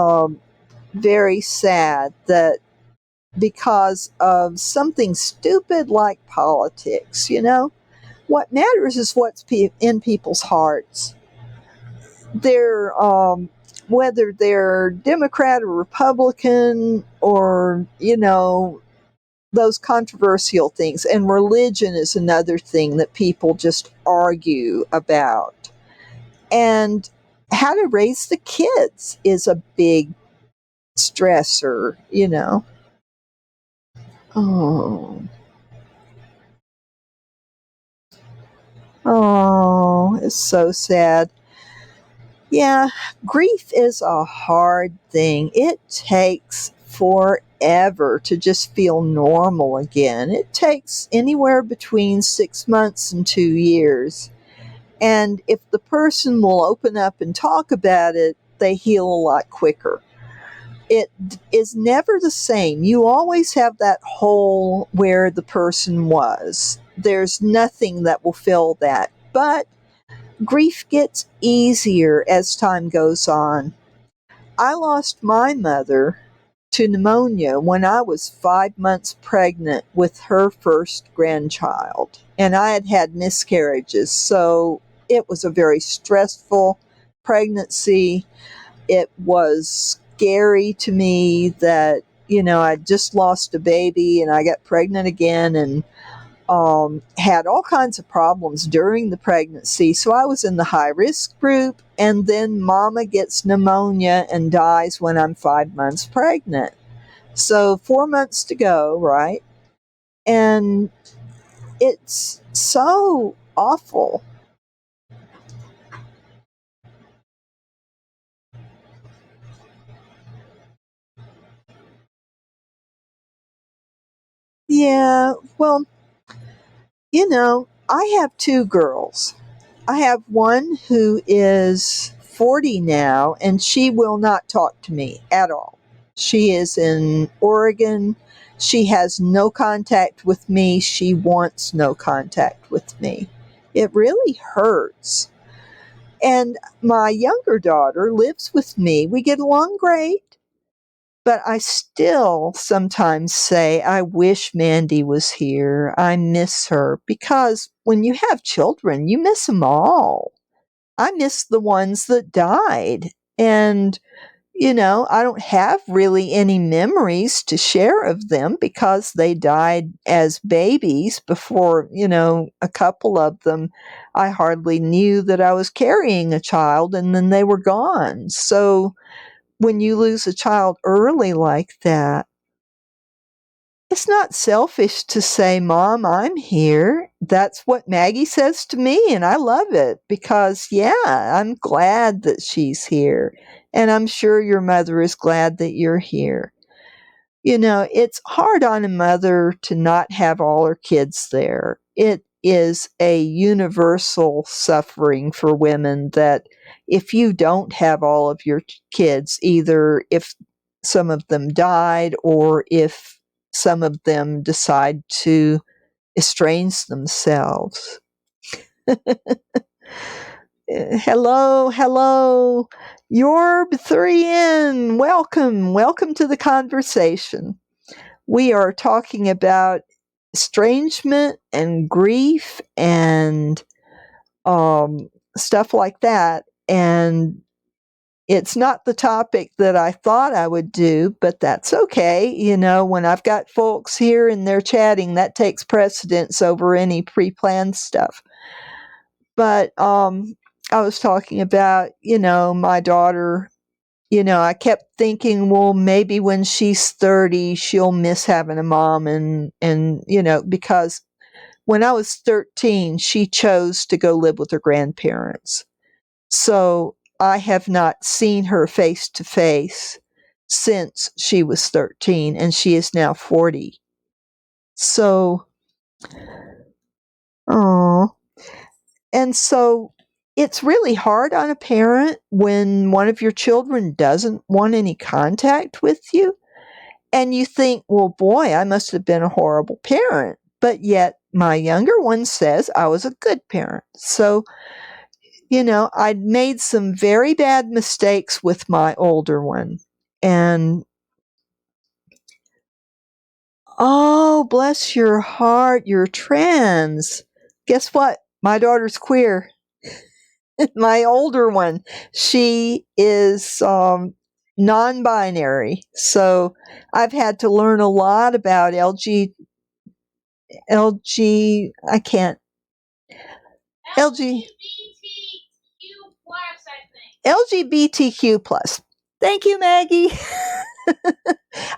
A: very sad that because of something stupid like politics, what matters is what's in people's hearts. They're whether they're Democrat or Republican or those controversial things. And religion is another thing that people just argue about. And how to raise the kids is a big stressor. Oh, oh, it's so sad. Yeah, grief is a hard thing. It takes forever to just feel normal again. It takes anywhere between 6 months and 2 years. And if the person will open up and talk about it, they heal a lot quicker. It is never the same. You always have that hole where the person was. There's nothing that will fill that. But grief gets easier as time goes on. I lost my mother to pneumonia when I was 5 months pregnant with her first grandchild. And I had had miscarriages, so it was a very stressful pregnancy. It was scary to me that, I just lost a baby and I got pregnant again and had all kinds of problems during the pregnancy. So I was in the high risk group, and then mama gets pneumonia and dies when I'm 5 months pregnant. So 4 months to go, right? And it's so awful. Yeah, well, I have two girls. I have one who is 40 now, and she will not talk to me at all. She is in Oregon. She has no contact with me. She wants no contact with me. It really hurts. And my younger daughter lives with me. We get along great. But I still sometimes say, I wish Mandy was here. I miss her. Because when you have children, you miss them all. I miss the ones that died. And, I don't have really any memories to share of them because they died as babies before, a couple of them. I hardly knew that I was carrying a child and then they were gone. So when you lose a child early like that, it's not selfish to say, Mom, I'm here. That's what Maggie says to me, and I love it because, I'm glad that she's here. And I'm sure your mother is glad that you're here. It's hard on a mother to not have all her kids there. It is a universal suffering for women that if you don't have all of your kids, either if some of them died or if some of them decide to estrange themselves. Hello, hello. Yorb 3N, welcome to the conversation. We are talking about estrangement and grief and stuff like that. And it's not the topic that I thought I would do, but that's okay. When I've got folks here and they're chatting, that takes precedence over any pre-planned stuff. But I was talking about, my daughter. I kept thinking, well, maybe when she's 30, she'll miss having a mom. And because when I was 13, she chose to go live with her grandparents. So I have not seen her face to face since she was 13, and she is now 40. So, oh, and so it's really hard on a parent when one of your children doesn't want any contact with you. And you think, well, boy, I must have been a horrible parent. But yet my younger one says I was a good parent. So, I'd made some very bad mistakes with my older one. And, oh, bless your heart, you're trans. Guess what? My daughter's queer. My older one, she is non-binary. So I've had to learn a lot about I can't, LG, LGBTQ plus. Thank you, Maggie.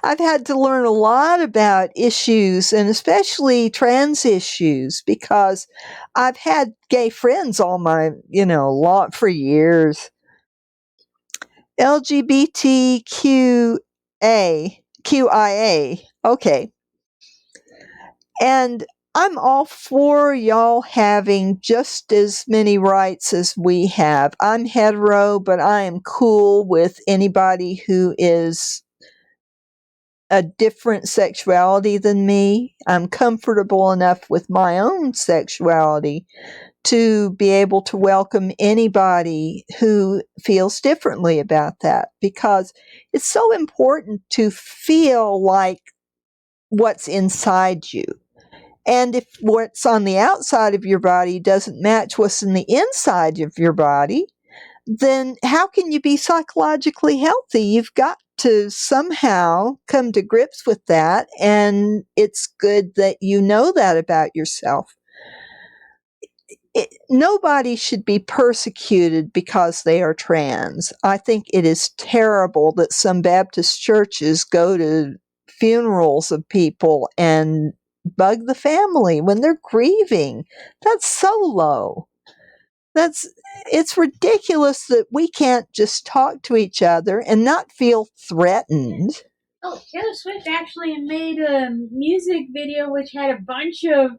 A: I've had to learn a lot about issues and especially trans issues because I've had gay friends all my, lot for years. QIA. Okay. And I'm all for y'all having just as many rights as we have. I'm hetero, but I am cool with anybody who is a different sexuality than me. I'm comfortable enough with my own sexuality to be able to welcome anybody who feels differently about that because it's so important to feel like what's inside you. And if what's on the outside of your body doesn't match what's in the inside of your body, then how can you be psychologically healthy? You've got to somehow come to grips with that. And it's good that you know that about yourself. Nobody should be persecuted because they are trans. I think it is terrible that some Baptist churches go to funerals of people and bug the family when they're grieving. That's so low. It's ridiculous that we can't just talk to each other and not feel threatened.
B: Oh, Taylor Swift actually made a music video which had a bunch of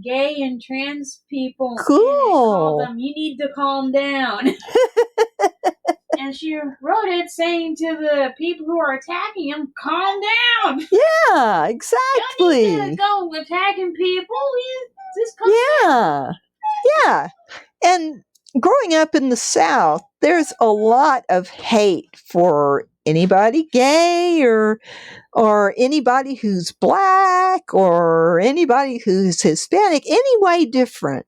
B: gay and trans people
A: Cool.
B: in it called "You Need to Calm Down." and she wrote it saying to the people who are attacking him, calm down.
A: Yeah,
B: You
A: exactly.
B: don't need to go attacking people. Just calm down.
A: Yeah. And growing up in the South, there's a lot of hate for anybody gay or anybody who's black or anybody who's Hispanic, any way different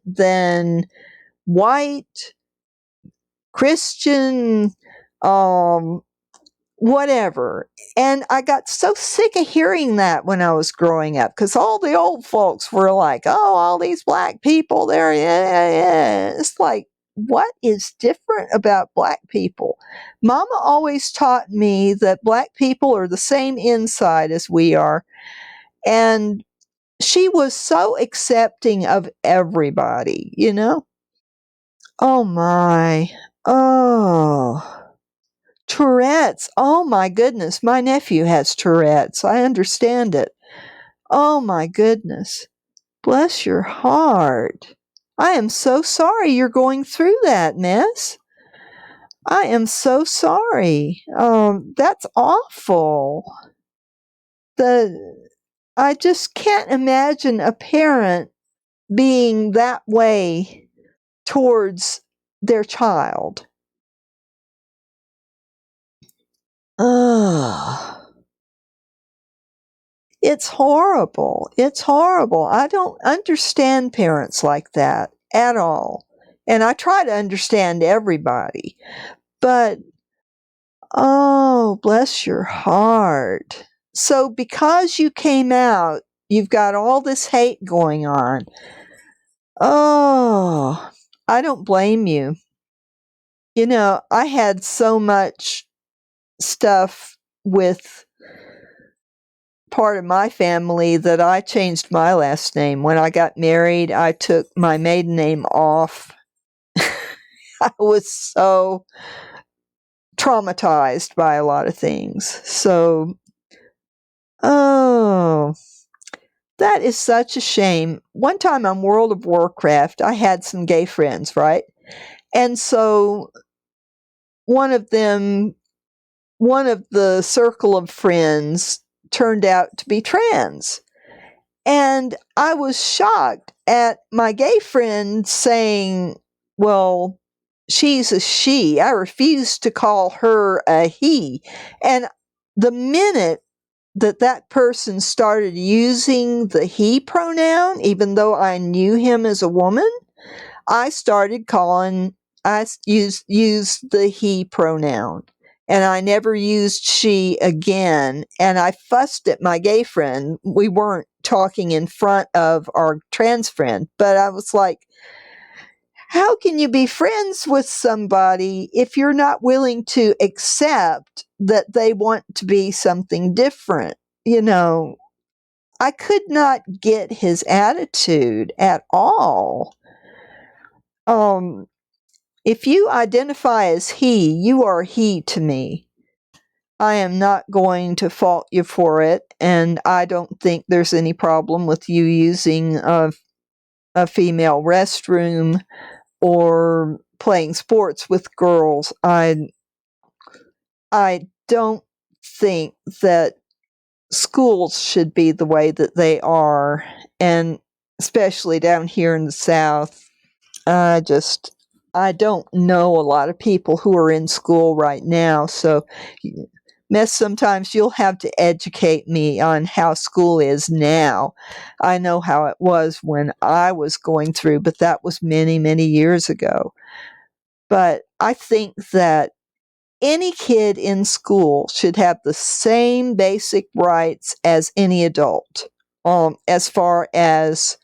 A: than white, Christian, whatever. And I got so sick of hearing that when I was growing up because all the old folks were like, oh, all these black people, they're, yeah. It's like, what is different about black people? Mama always taught me that black people are the same inside as we are. And she was so accepting of everybody, you know? Oh my. Oh. Tourette's. Oh my goodness. My nephew has Tourette's. I understand it. Oh my goodness. Bless your heart. I am so sorry you're going through that, miss. I am so sorry. That's awful. I just can't imagine a parent being that way towards their child. Ugh. It's horrible. It's horrible. I don't understand parents like that at all. And I try to understand everybody. But, oh, bless your heart. So, because you came out, you've got all this hate going on. Oh, I don't blame you. You know, I had so much stuff with part of my family that I changed my last name. When I got married, I took my maiden name off. I was so traumatized by a lot of things. So, oh, that is such a shame. One time on World of Warcraft, I had some gay friends, right? And so one of them, one of the circle of friends turned out to be trans. And I was shocked at my gay friend saying, well, she's a she. I refuse to call her a he. And the minute that person started using the he pronoun, even though I knew him as a woman, I started calling, I used the he pronoun. And I never used she again. And I fussed at my gay friend. We weren't talking in front of our trans friend, but I was like, how can you be friends with somebody if you're not willing to accept that they want to be something different? You know, I could not get his attitude at all. If you identify as he, you are he to me. I am not going to fault you for it, and I don't think there's any problem with you using a female restroom or playing sports with girls. I don't think that schools should be the way that they are, and especially down here in the South. I don't know a lot of people who are in school right now, so Miss, sometimes you'll have to educate me on how school is now. I know how it was when I was going through, but that was many, many years ago. But I think that any kid in school should have the same basic rights as any adult, as far as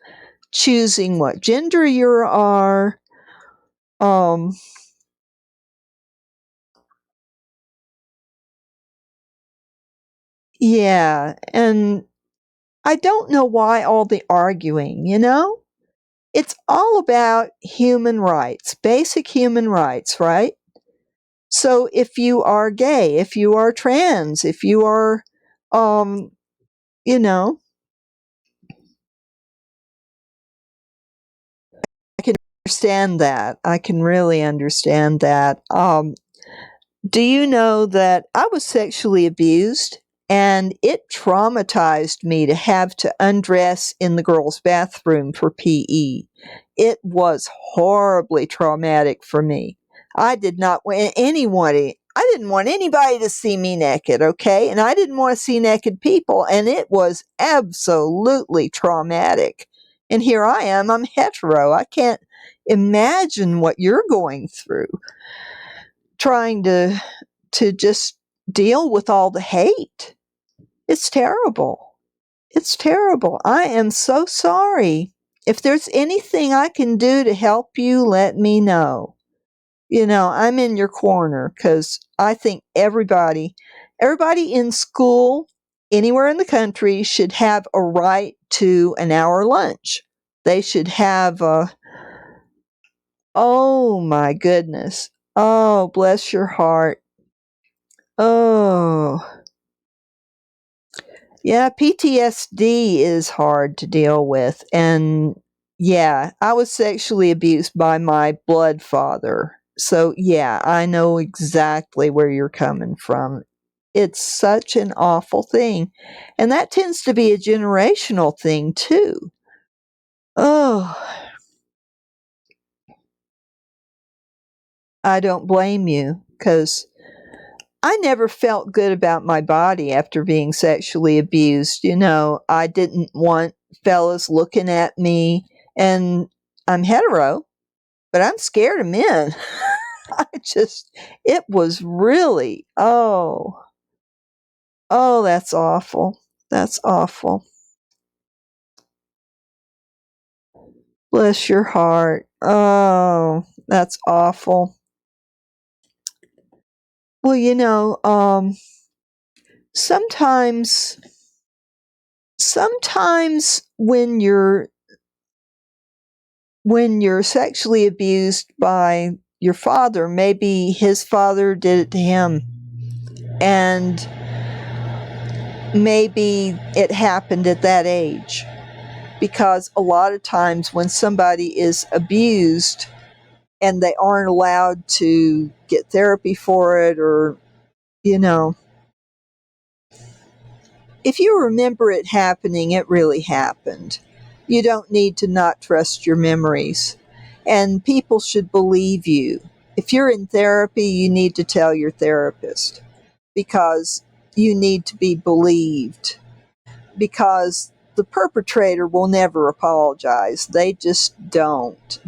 A: choosing what gender you are. Yeah, and I don't know why all the arguing, you know? It's all about human rights, basic human rights, right? So if you are gay, if you are trans, if you are, you know, I can understand that. I can really understand that. Do you know that I was sexually abused and it traumatized me to have to undress in the girls' bathroom for PE? It was horribly traumatic for me. I did not want anybody. I didn't want anybody to see me naked, okay? And I didn't want to see naked people, and it was absolutely traumatic. And here I am, I'm hetero. I can't imagine what you're going through trying to just deal with all the hate. It's terrible. It's terrible. I am so sorry. If there's anything I can do to help you, let me know. You know, I'm in your corner because I think everybody in school, anywhere in the country, should have a right to an hour lunch. They should have a, oh my goodness. Oh, bless your heart. Oh, yeah, PTSD is hard to deal with. And yeah, I was sexually abused by my blood father. So yeah, I know exactly where you're coming from. It's such an awful thing. And that tends to be a generational thing too. Oh, I don't blame you because I never felt good about my body after being sexually abused. You know, I didn't want fellas looking at me, and I'm hetero, but I'm scared of men. It was really, oh, that's awful. That's awful. Bless your heart. Oh, that's awful. Well, sometimes, sometimes when you're sexually abused by your father, maybe his father did it to him. And maybe it happened at that age. Because a lot of times when somebody is abused and they aren't allowed to get therapy for it, or, you know, if you remember it happening, it really happened. You don't need to not trust your memories. And people should believe you. If you're in therapy, you need to tell your therapist because you need to be believed. Because the perpetrator will never apologize. They just don't.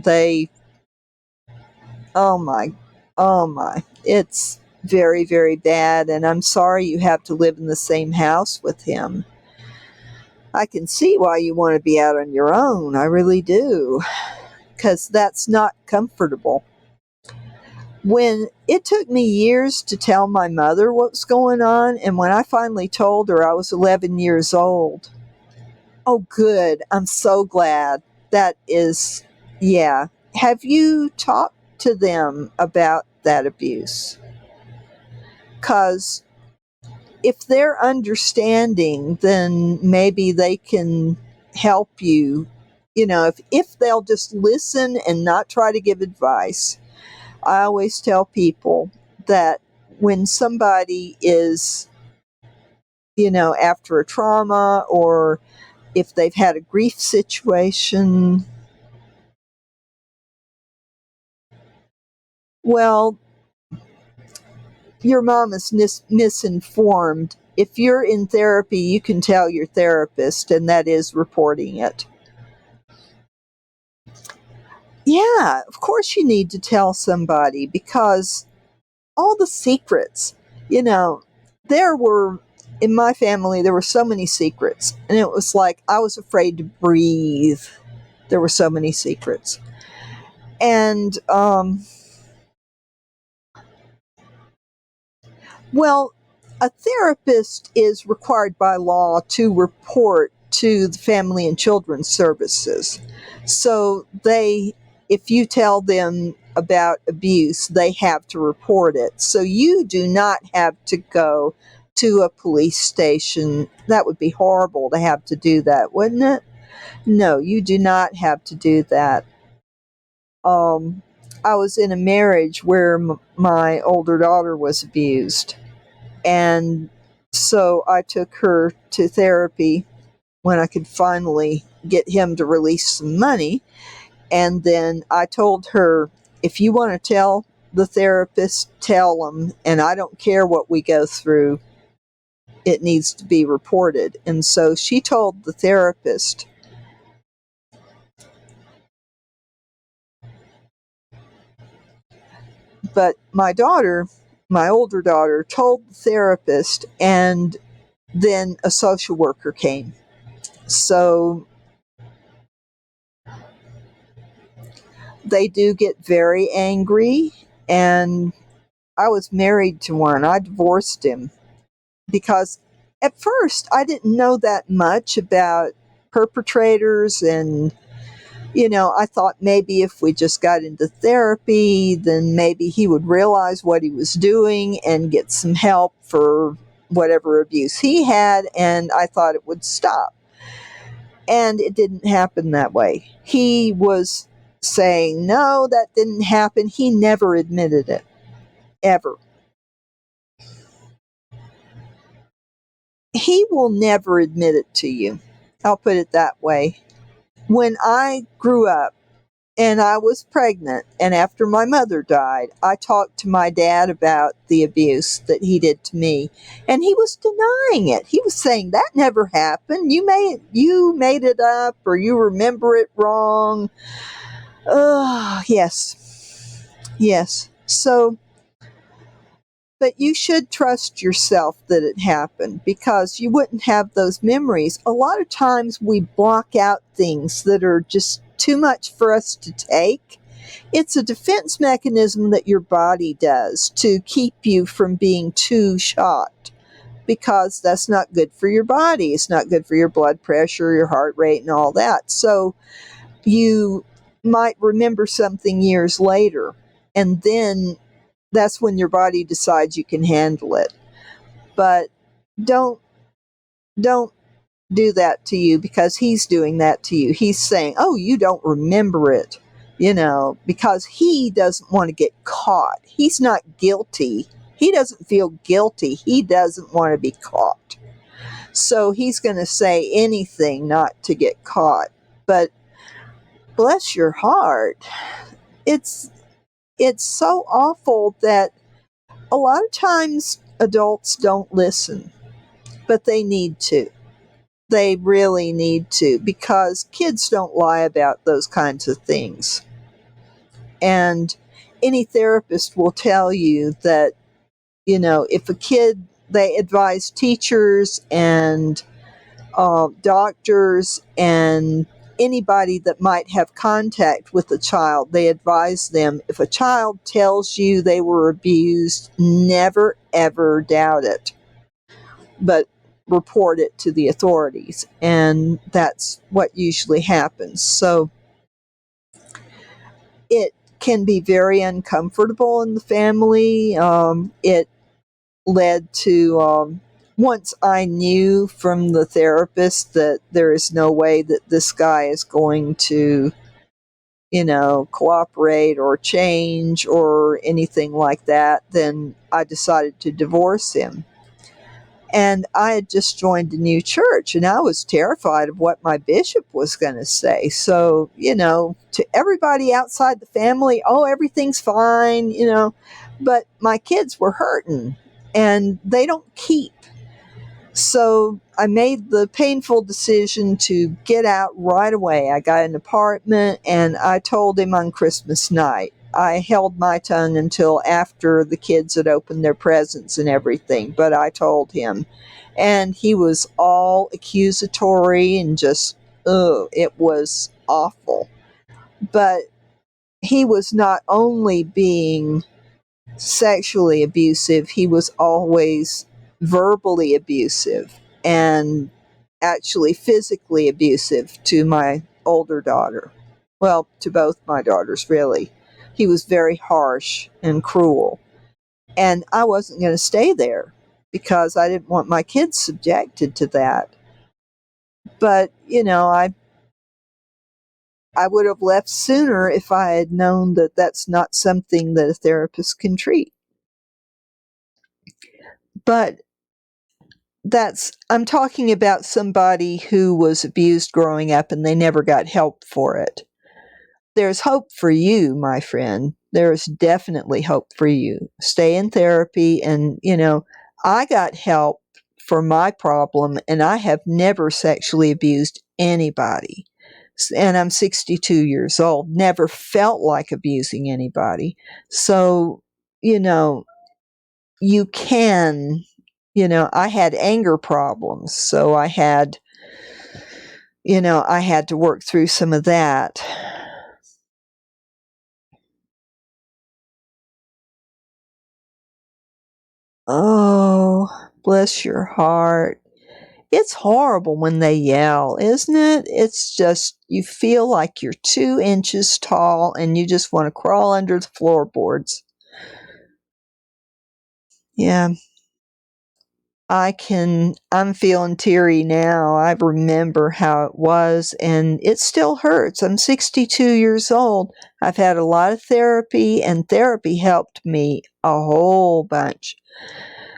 A: Oh my, oh my. It's very, very bad. And I'm sorry you have to live in the same house with him. I can see why you want to be out on your own. I really do. Because that's not comfortable. When it took me years to tell my mother what was going on, and when I finally told her, I was 11 years old. Oh, good. I'm so glad. That is, yeah. Have you talked to them about that abuse? Because if they're understanding, then maybe they can help you. You know, if they'll just listen and not try to give advice. I always tell people that when somebody is, after a trauma, or if they've had a grief situation, well, your mom is misinformed. If you're in therapy, you can tell your therapist, and that is reporting it. Yeah, of course you need to tell somebody because all the secrets, you know, there were, in my family, there were so many secrets. And it was like I was afraid to breathe. There were so many secrets. And, well, a therapist is required by law to report to the Family and Children's Services. So if you tell them about abuse, they have to report it. So you do not have to go to a police station. That would be horrible to have to do that, wouldn't it? No, you do not have to do that. I was in a marriage where my older daughter was abused. And so I took her to therapy when I could finally get him to release some money. And then I told her, if you want to tell the therapist, tell them. And I don't care what we go through, it needs to be reported. And so she told the therapist. But my daughter, my older daughter, told the therapist, and then a social worker came. So they do get very angry. And I was married to one. I divorced him because at first I didn't know that much about perpetrators. And I thought maybe if we just got into therapy, then maybe he would realize what he was doing and get some help for whatever abuse he had, and I thought it would stop. And it didn't happen that way. He was saying, no, that didn't happen. He never admitted it, ever. He will never admit it to you. I'll put it that way. When I grew up, and I was pregnant, and after my mother died, I talked to my dad about the abuse that he did to me, and he was denying it. He was saying that never happened. You made it up, or you remember it wrong. Yes. So, but you should trust yourself that it happened, because you wouldn't have those memories. A lot of times we block out things that are just too much for us to take. It's a defense mechanism that your body does to keep you from being too shocked, because that's not good for your body. It's not good for your blood pressure, your heart rate, and all that. So you might remember something years later, and then that's when your body decides you can handle it. But don't don't do that to you, because he's doing that to you. He's saying, oh, you don't remember it, because he doesn't want to get caught. He's not guilty. He doesn't feel guilty. He doesn't want to be caught. So he's going to say anything not to get caught. But bless your heart, it's so awful that a lot of times adults don't listen, but they need to. They really need to, because kids don't lie about those kinds of things. And any therapist will tell you that, if a kid, they advise teachers and doctors and anybody that might have contact with a child, they advise them, if a child tells you they were abused, never ever doubt it, but report it to the authorities. And that's what usually happens. So it can be very uncomfortable in the family. It led to, once I knew from the therapist that there is no way that this guy is going to, cooperate or change or anything like that, then I decided to divorce him. And I had just joined a new church, and I was terrified of what my bishop was going to say. So, to everybody outside the family, oh, everything's fine, but my kids were hurting, and they don't keep. So I made the painful decision to get out right away. I got an apartment, and I told him on Christmas night. I held my tongue until after the kids had opened their presents and everything, but I told him. And he was all accusatory and just, it was awful. But he was not only being sexually abusive, he was always verbally abusive and actually physically abusive to my older daughter. Well, to both my daughters, really. He was very harsh and cruel. And I wasn't going to stay there because I didn't want my kids subjected to that. But, I would have left sooner if I had known that that's not something that a therapist can treat. But I'm talking about somebody who was abused growing up and they never got help for it. There's hope for you, my friend. There's definitely hope for you. Stay in therapy, and, I got help for my problem, and I have never sexually abused anybody. And I'm 62 years old, never felt like abusing anybody. So, you can, I had anger problems, so I had to work through some of that. Oh, bless your heart. It's horrible when they yell, isn't it? It's just, you feel like you're 2 inches tall and you just want to crawl under the floorboards. Yeah. I'm feeling teary now. I remember how it was, and it still hurts. I'm 62 years old. I've had a lot of therapy, and therapy helped me a whole bunch.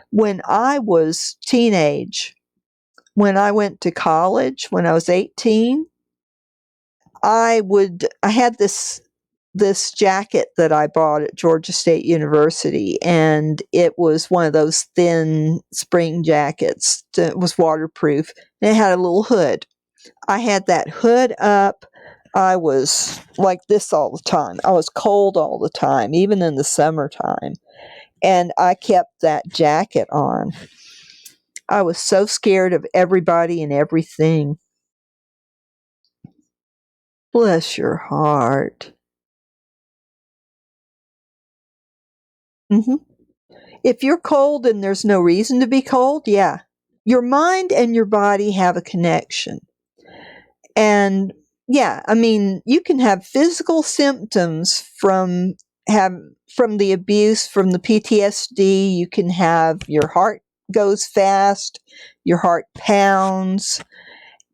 A: When I was when I went to college, when I was 18, I had this jacket that I bought at Georgia State University, and it was one of those thin spring jackets that was waterproof, and it had a little hood. I had that hood up. I was like this all the time. I was cold all the time, even in the summertime, and I kept that jacket on. I was so scared of everybody and everything. Bless your heart. Hmm. If you're cold and there's no reason to be cold, yeah. Your mind and your body have a connection. And yeah, I mean, you can have physical symptoms from the abuse, from the PTSD. You can have your heart goes fast, your heart pounds,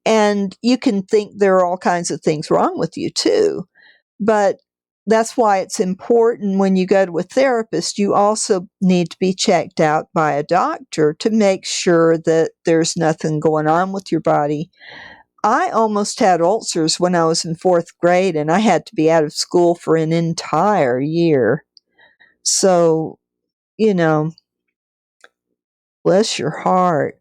A: and you can think there are all kinds of things wrong with you too. But that's why it's important when you go to a therapist, you also need to be checked out by a doctor to make sure that there's nothing going on with your body. I almost had ulcers when I was in 4th grade, and I had to be out of school for an entire year. So, you know, bless your heart.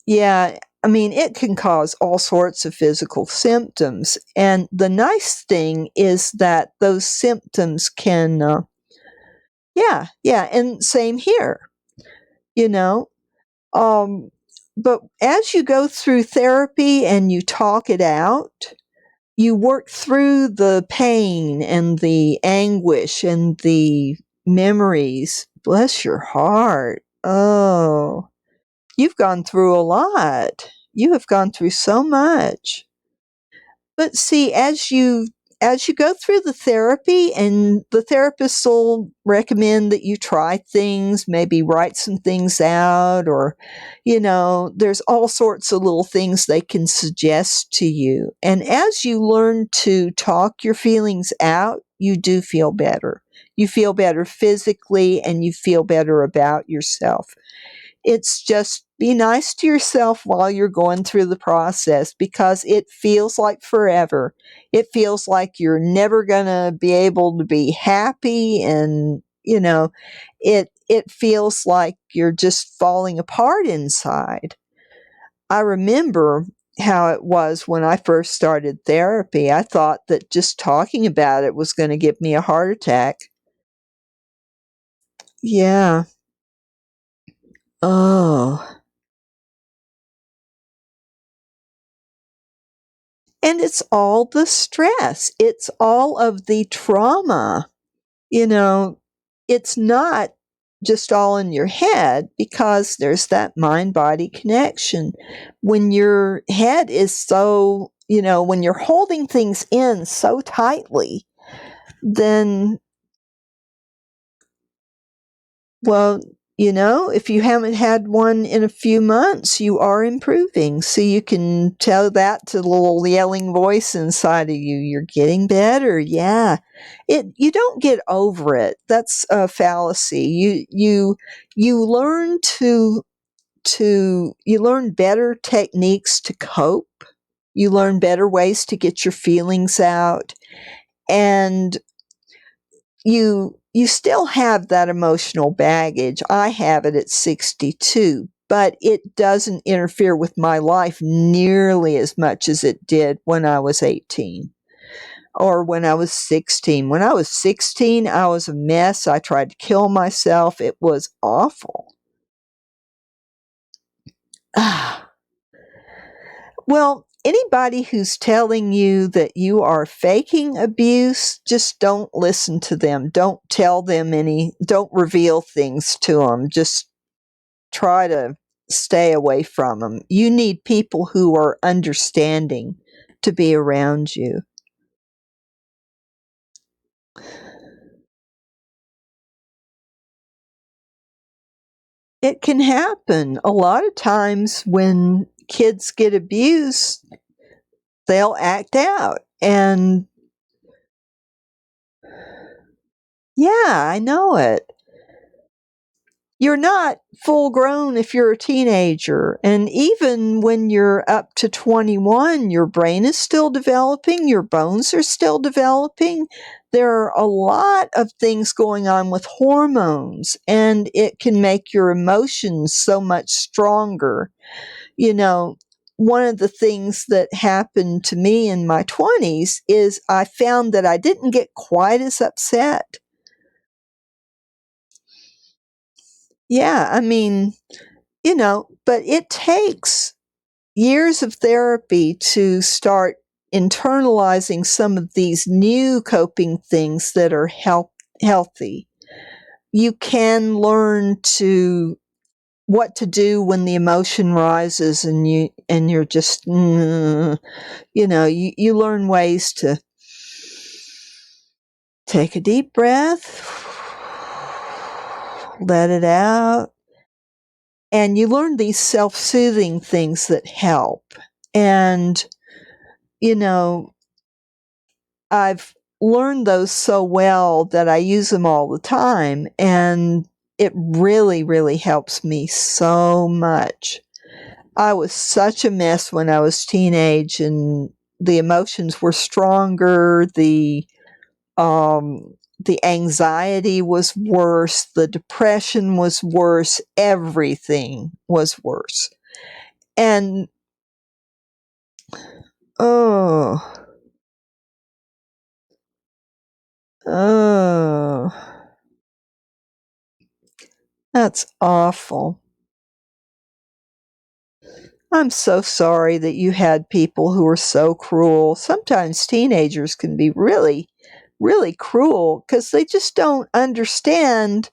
A: Yeah, I mean, it can cause all sorts of physical symptoms. And the nice thing is that those symptoms can, yeah, and same here, you know. Um, but as you go through therapy and you talk it out, you work through the pain and the anguish and the memories. Bless your heart. Oh, you've gone through a lot. You have gone through so much. But see, as you go through the therapy, and the therapist will recommend that you try things, maybe write some things out, or there's all sorts of little things they can suggest to you. And as you learn to talk your feelings out, you do feel better. You feel better physically, and you feel better about yourself. It's just, be nice to yourself while you're going through the process, because it feels like forever. It feels like you're never going to be able to be happy, and it feels like you're just falling apart inside. I remember how it was when I first started therapy. I thought that just talking about it was going to give me a heart attack. Yeah. Oh. And it's all the stress. It's all of the trauma. You know, it's not just all in your head, because there's that mind body connection. When your head is so, when you're holding things in so tightly, then, well, if you haven't had one in a few months, you are improving. So you can tell that to the little yelling voice inside of you. You're getting better. Yeah. You don't get over it. That's a fallacy. You learn you learn better techniques to cope. You learn better ways to get your feelings out. And you still have that emotional baggage. I have it at 62, but it doesn't interfere with my life nearly as much as it did when I was 18 or when I was 16. When I was 16, I was a mess. I tried to kill myself. It was awful. Well, anybody who's telling you that you are faking abuse, just don't listen to them. Don't tell them don't reveal things to them. Just try to stay away from them. You need people who are understanding to be around you. It can happen. A lot of times when kids get abused, they'll act out. And yeah, I know it. You're not full grown if you're a teenager. And even when you're up to 21, your brain is still developing, your bones are still developing. There are a lot of things going on with hormones, and it can make your emotions so much stronger. One of the things that happened to me in my 20s is I found that I didn't get quite as upset. Yeah, I mean, but it takes years of therapy to start internalizing some of these new coping things that are healthy. You can learn what to do when the emotion rises and you're just you learn ways to take a deep breath, let it out. And you learn these self-soothing things that help. And, I've learned those so well that I use them all the time. And it really, really helps me so much. I was such a mess when I was teenage, and the emotions were stronger. The anxiety was worse. The depression was worse. Everything was worse. And oh, oh, that's awful. I'm so sorry that you had people who were so cruel. Sometimes teenagers can be really, really cruel because they just don't understand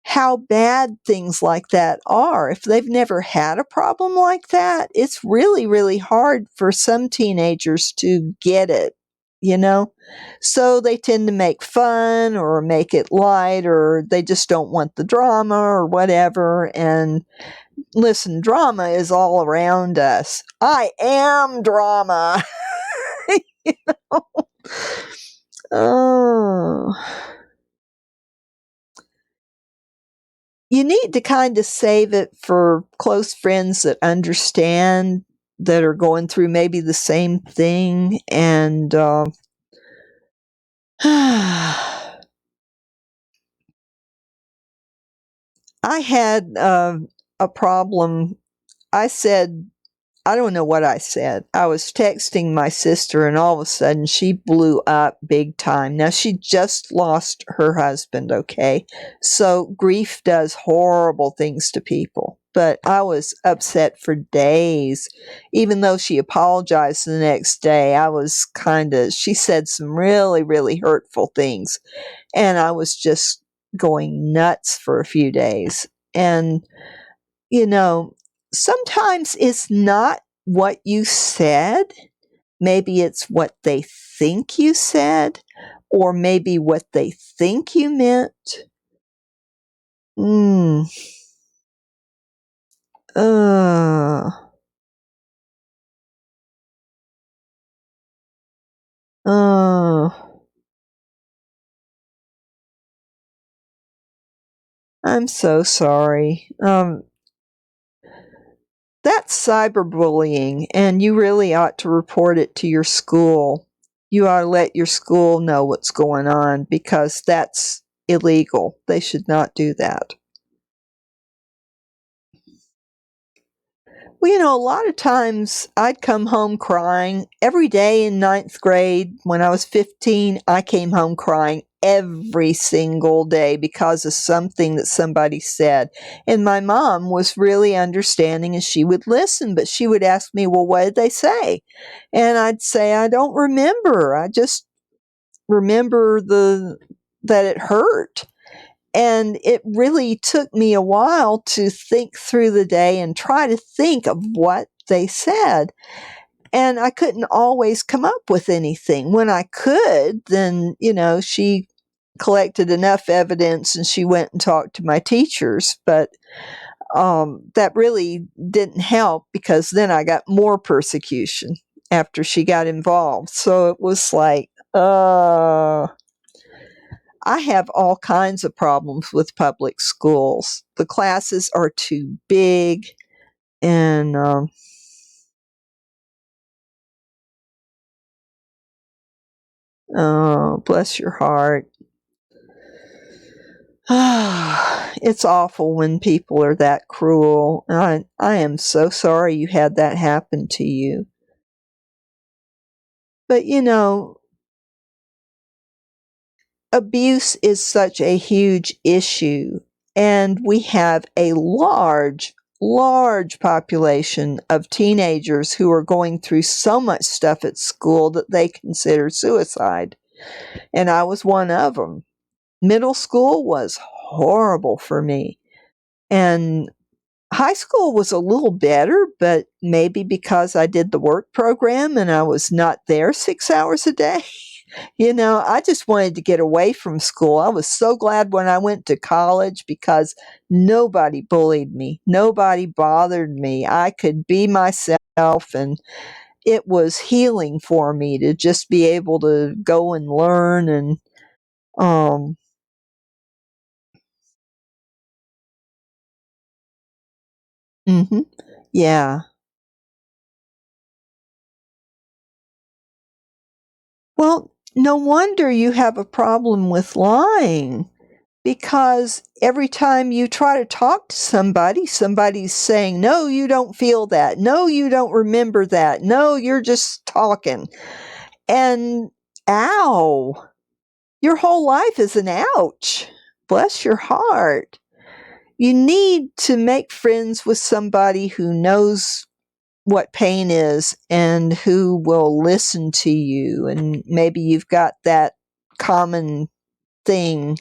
A: how bad things like that are. If they've never had a problem like that, it's really, really hard for some teenagers to get it, you know? So they tend to make fun or make it light, or they just don't want the drama or whatever. And listen, drama is all around us. I am drama. You know? Oh. You need to kind of save it for close friends that understand, that are going through maybe the same thing. And I had a problem. I said, I don't know what I said. I was texting my sister, and all of a sudden she blew up big time. Now, she just lost her husband, okay? So grief does horrible things to people. But I was upset for days. Even though she apologized the next day, she said some really, really hurtful things. And I was just going nuts for a few days. And you know, sometimes it's not what you said. Maybe it's what they think you said, or maybe what they think you meant. Mm. Uh. Uh. I'm so sorry. That's cyberbullying, and you really ought to report it to your school. You ought to let your school know what's going on because that's illegal. They should not do that. Well, a lot of times I'd come home crying. Every day in ninth grade, when I was 15, I came home crying every single day because of something that somebody said. And my mom was really understanding and she would listen, but she would ask me, well, what did they say? And I'd say, I don't remember. I just remember that it hurt. And it really took me a while to think through the day and try to think of what they said. And I couldn't always come up with anything. When I could, then, she collected enough evidence and she went and talked to my teachers. But that really didn't help because then I got more persecution after she got involved. So it was like, I have all kinds of problems with public schools. The classes are too big, and oh, bless your heart. It's awful when people are that cruel. I am so sorry you had that happen to you. But abuse is such a huge issue, and we have a large population of teenagers who are going through so much stuff at school that they consider suicide. And I was one of them. Middle school was horrible for me. And high school was a little better, but maybe because I did the work program and I was not there 6 hours a day. I just wanted to get away from school. I was so glad when I went to college because nobody bullied me. Nobody bothered me. I could be myself, and it was healing for me to just be able to go and learn and um mhm. Yeah. Well, no wonder you have a problem with lying. Because every time you try to talk to somebody, somebody's saying, no, you don't feel that. No, you don't remember that. No, you're just talking. And ow, your whole life is an ouch. Bless your heart. You need to make friends with somebody who knows what pain is and who will listen to you. And maybe you've got that common thing.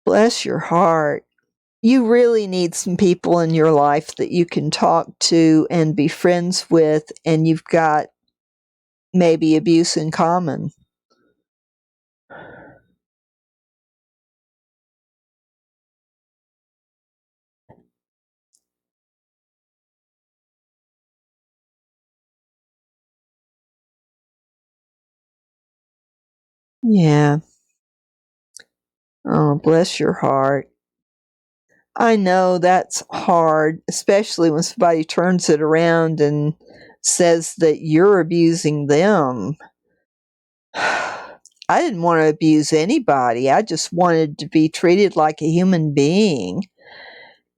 A: Bless your heart. You really need some people in your life that you can talk to and be friends with, and you've got maybe abuse in common. Yeah. Oh, bless your heart. I know that's hard, especially when somebody turns it around and says that you're abusing them. I didn't want to abuse anybody. I just wanted to be treated like a human being.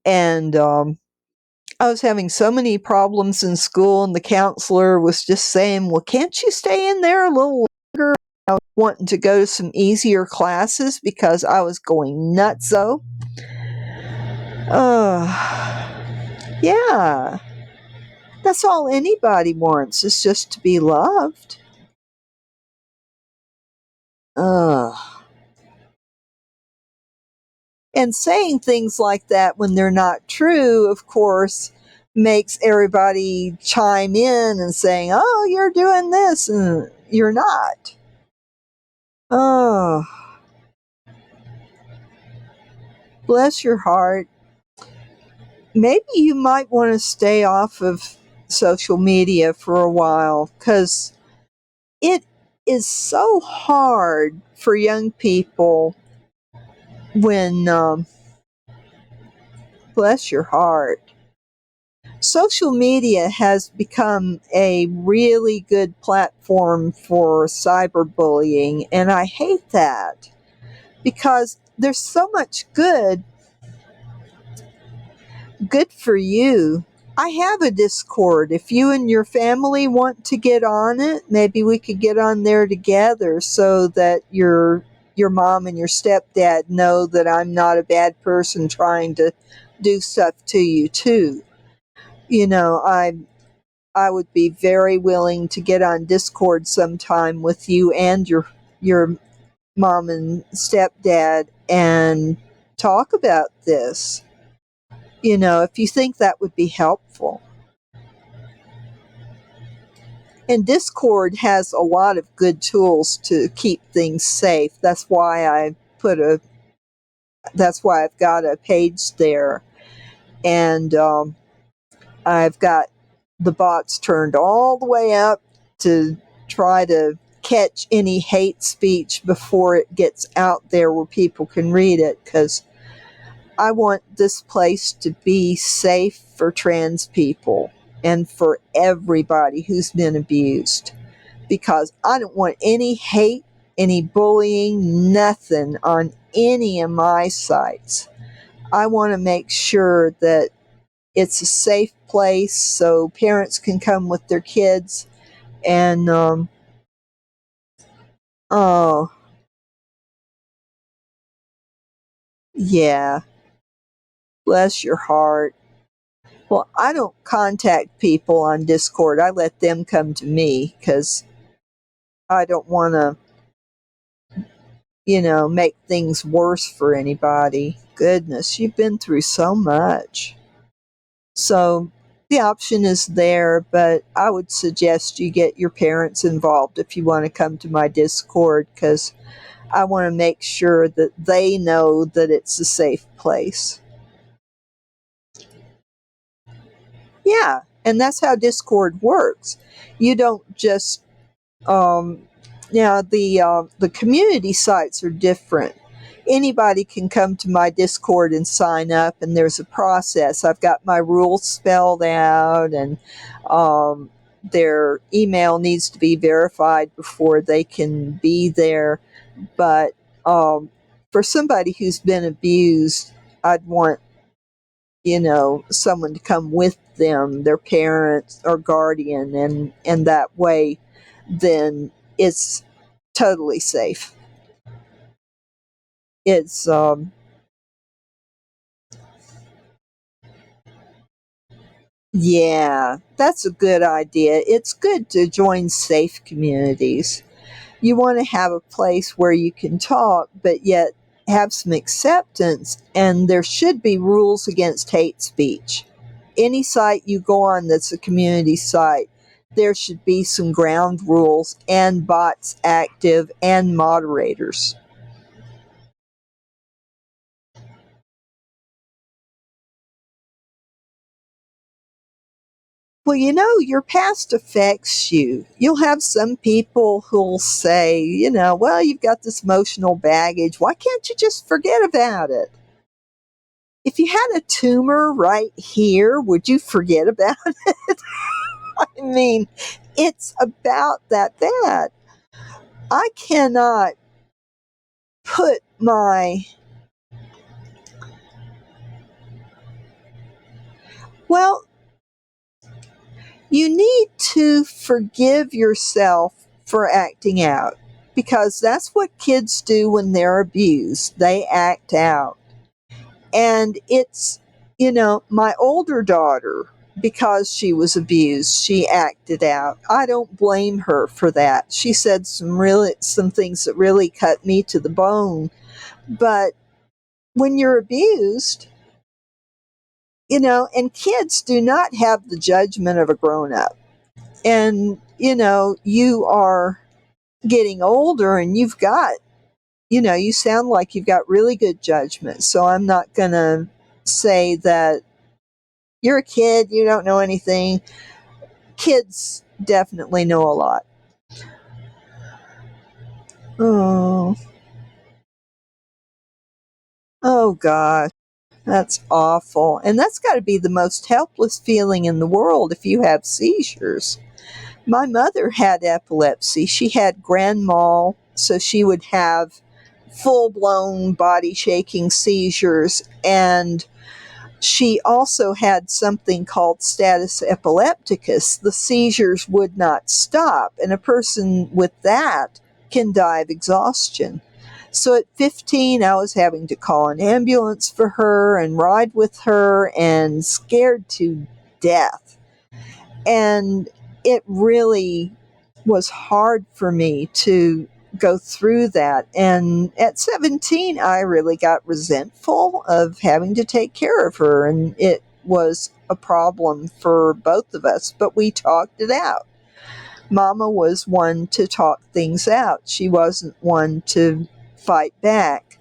A: And I was having so many problems in school, and the counselor was just saying, well, can't you stay in there a little longer? I was wanting to go to some easier classes because I was going nutso. Yeah, that's all anybody wants is just to be loved. Uh, and saying things like that when they're not true, of course, makes everybody chime in and saying, oh, you're doing this, and you're not. Oh. Bless your heart. Maybe you might want to stay off of social media for a while, because it is so hard for young people when, bless your heart. Social media has become a really good platform for cyberbullying, and I hate that because there's so much good for you. I have a Discord. If you and your family want to get on it, maybe we could get on there together so that your mom and your stepdad know that I'm not a bad person trying to do stuff to you too. You know, I would be very willing to get on Discord sometime with you and your mom and stepdad and talk about this. You know, if you think that would be helpful. And Discord has a lot of good tools to keep things safe. That's why I've got a page there, and I've got the bots turned all the way up to try to catch any hate speech before it gets out there where people can read it, because I want this place to be safe for trans people and for everybody who's been abused, because I don't want any hate, any bullying, nothing on any of my sites. I want to make sure that it's a safe place so parents can come with their kids and, oh, yeah, bless your heart. Well, I don't contact people on Discord. I let them come to me because I don't want to, make things worse for anybody. Goodness, you've been through so much. So the option is there, but I would suggest you get your parents involved if you want to come to my Discord, because I want to make sure that they know that it's a safe place. Yeah, and that's how Discord works. You don't just now the community sites are different. Anybody can come to my Discord and sign up, and there's a process. I've got my rules spelled out, and their email needs to be verified before they can be there. But for somebody who's been abused, I'd want someone to come with them, their parents or guardian, and that way then it's totally safe. It's yeah, that's a good idea. It's good to join safe communities. You want to have a place where you can talk but yet have some acceptance, and there should be rules against hate speech. Any site you go on that's a community site, there should be some ground rules and bots active and moderators. Well, your past affects you. You'll have some people who'll say, well, you've got this emotional baggage. Why can't you just forget about it? If you had a tumor right here, would you forget about it? I mean, it's about that bad. I cannot put my, well, you need to forgive yourself for acting out, because that's what kids do when they're abused. They act out. And it's, my older daughter, because she was abused, she acted out. I don't blame her for that. She said some things that really cut me to the bone. But when you're abused, and kids do not have the judgment of a grown up. And, you are getting older and you've got you sound like you've got really good judgment. So I'm not going to say that you're a kid, you don't know anything. Kids definitely know a lot. Oh, oh gosh, that's awful. And that's got to be the most helpless feeling in the world if you have seizures. My mother had epilepsy. She had grand mal, so she would have full blown body shaking seizures, and she also had something called status epilepticus. The seizures would not stop, and a person with that can die of exhaustion. So at 15, I was having to call an ambulance for her and ride with her and scared to death. And it really was hard for me to go through that. And at 17, I really got resentful of having to take care of her. And it was a problem for both of us, but we talked it out. Mama was one to talk things out. She wasn't one to fight back.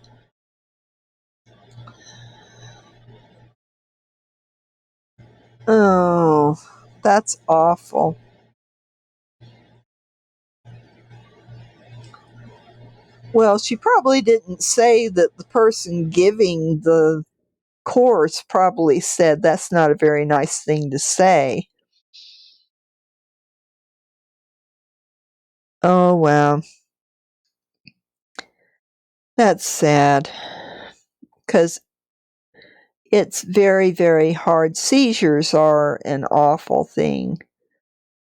A: Oh, that's awful. Well, she probably didn't say that the person giving the course probably said that's not a very nice thing to say. Oh, wow. That's sad because it's very, very hard. Seizures are an awful thing.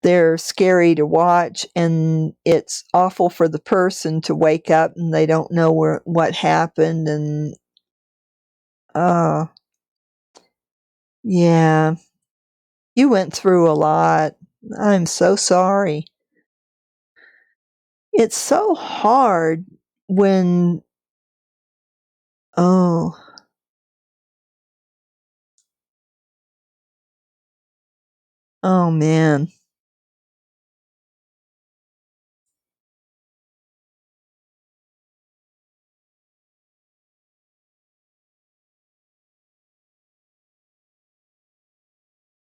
A: They're scary to watch, and it's awful for the person to wake up and they don't know what happened. And, yeah, you went through a lot. I'm so sorry. It's so hard when, oh, oh man.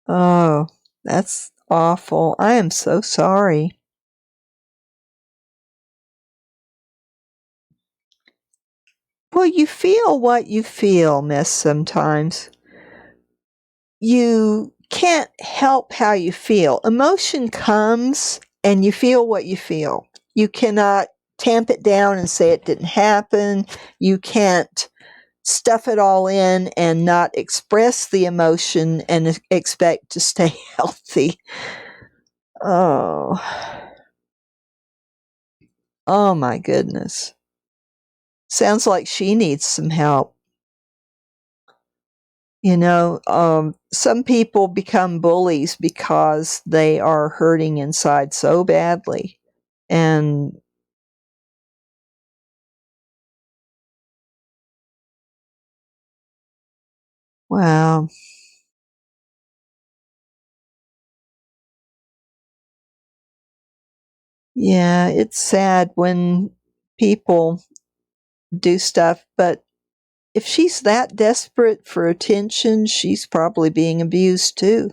A: Oh, that's awful. I am so sorry. Well, you feel what you feel, miss, sometimes. You can't help how you feel. Emotion comes and you feel what you feel. You cannot tamp it down and say it didn't happen. You can't stuff it all in and not express the emotion and expect to stay healthy. Oh. Oh my goodness. Sounds like she needs some help. Some people become bullies because they are hurting inside so badly. And wow, yeah, it's sad when people do stuff, but if she's that desperate for attention, she's probably being abused too.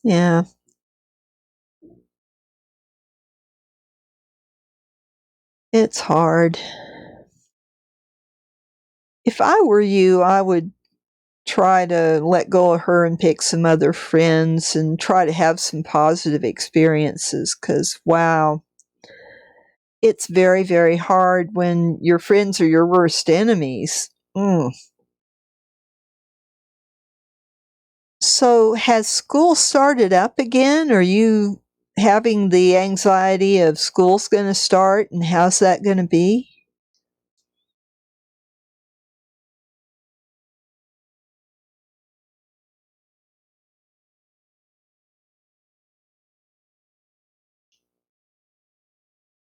A: Yeah, it's hard. If I were you, I would try to let go of her and pick some other friends and try to have some positive experiences, because wow, it's very, very hard when your friends are your worst enemies. So has school started up again? Are you having the anxiety of school's going to start and how's that going to be?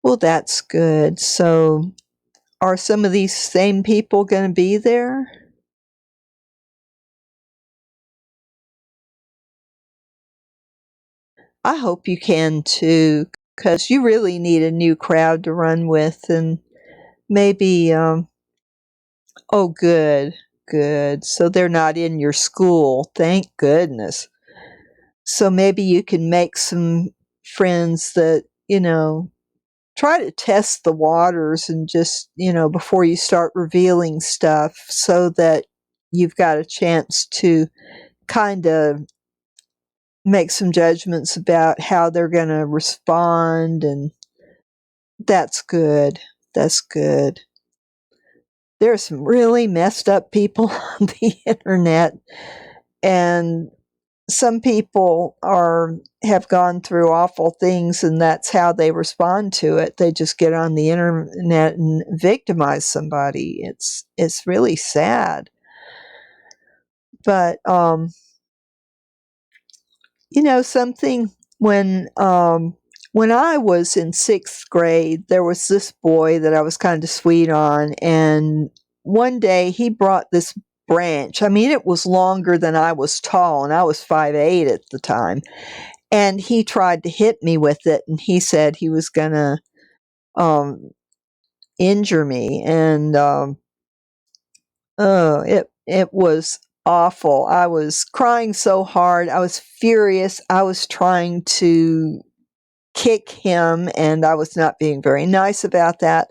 A: Well, that's good. So are some of these same people going to be there? I hope you can too, because you really need a new crowd to run with, and maybe, oh, good, good. So they're not in your school. Thank goodness. So maybe you can make some friends that, try to test the waters and just, before you start revealing stuff so that you've got a chance to kind of make some judgments about how they're going to respond. And that's good. That's good. There are some really messed up people on the internet, and some people have gone through awful things, and that's how they respond to it. They just get on the internet and victimize somebody. It's really sad. But something, when I was in 6th grade, there was this boy that I was kind of sweet on, and one day he brought this branch. I mean, it was longer than I was tall, and I was 5'8" at the time. And he tried to hit me with it, and he said he was gonna injure me. And it was awful. I was crying so hard. I was furious. I was trying to kick him, and I was not being very nice about that.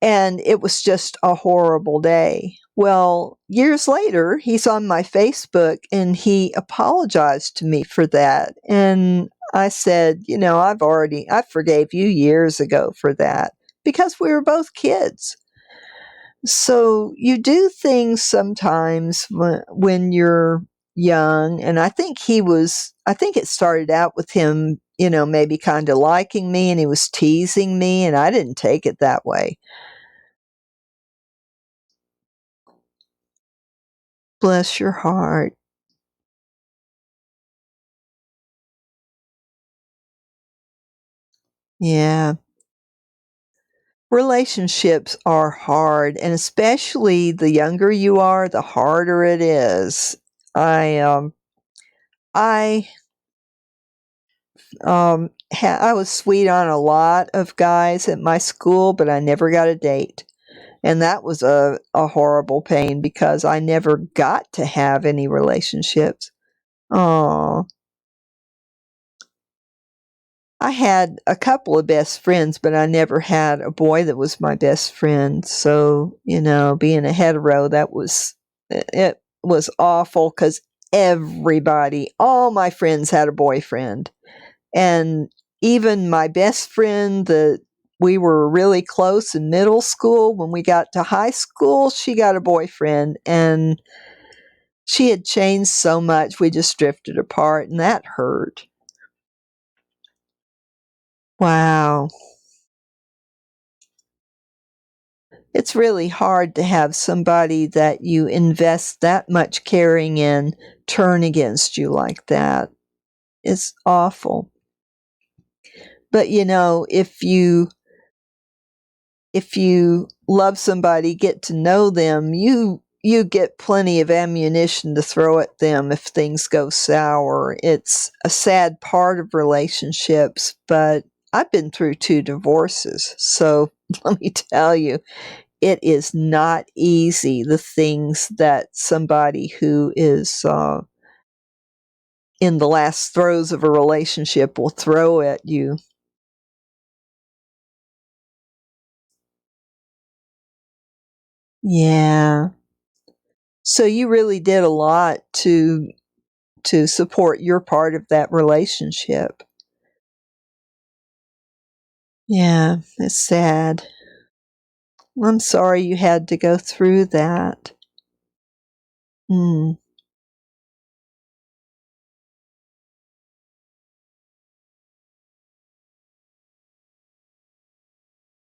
A: And it was just a horrible day. Well, years later, he's on my Facebook, and he apologized to me for that. And I said, I forgave you years ago for that, because we were both kids. So you do things sometimes when you're young. And I think it started out with him, maybe kind of liking me, and he was teasing me, and I didn't take it that way. Bless your heart. Yeah. Relationships are hard, and especially the younger you are, the harder it is. I I was sweet on a lot of guys at my school, but I never got a date. And that was a horrible pain, because I never got to have any relationships. Oh, I had a couple of best friends, but I never had a boy that was my best friend. So, being a hetero, it was awful, because all my friends had a boyfriend. And even my best friend that we were really close in middle school, when we got to high school, she got a boyfriend, and she had changed so much, we just drifted apart, and that hurt. Wow. It's really hard to have somebody that you invest that much caring in turn against you like that. It's awful. But if you love somebody, get to know them, you get plenty of ammunition to throw at them if things go sour. It's a sad part of relationships, but I've been through 2 divorces, so let me tell you, it is not easy, the things that somebody who is in the last throes of a relationship will throw at you. Yeah. So you really did a lot to support your part of that relationship. Yeah, it's sad. I'm sorry you had to go through that. Mm.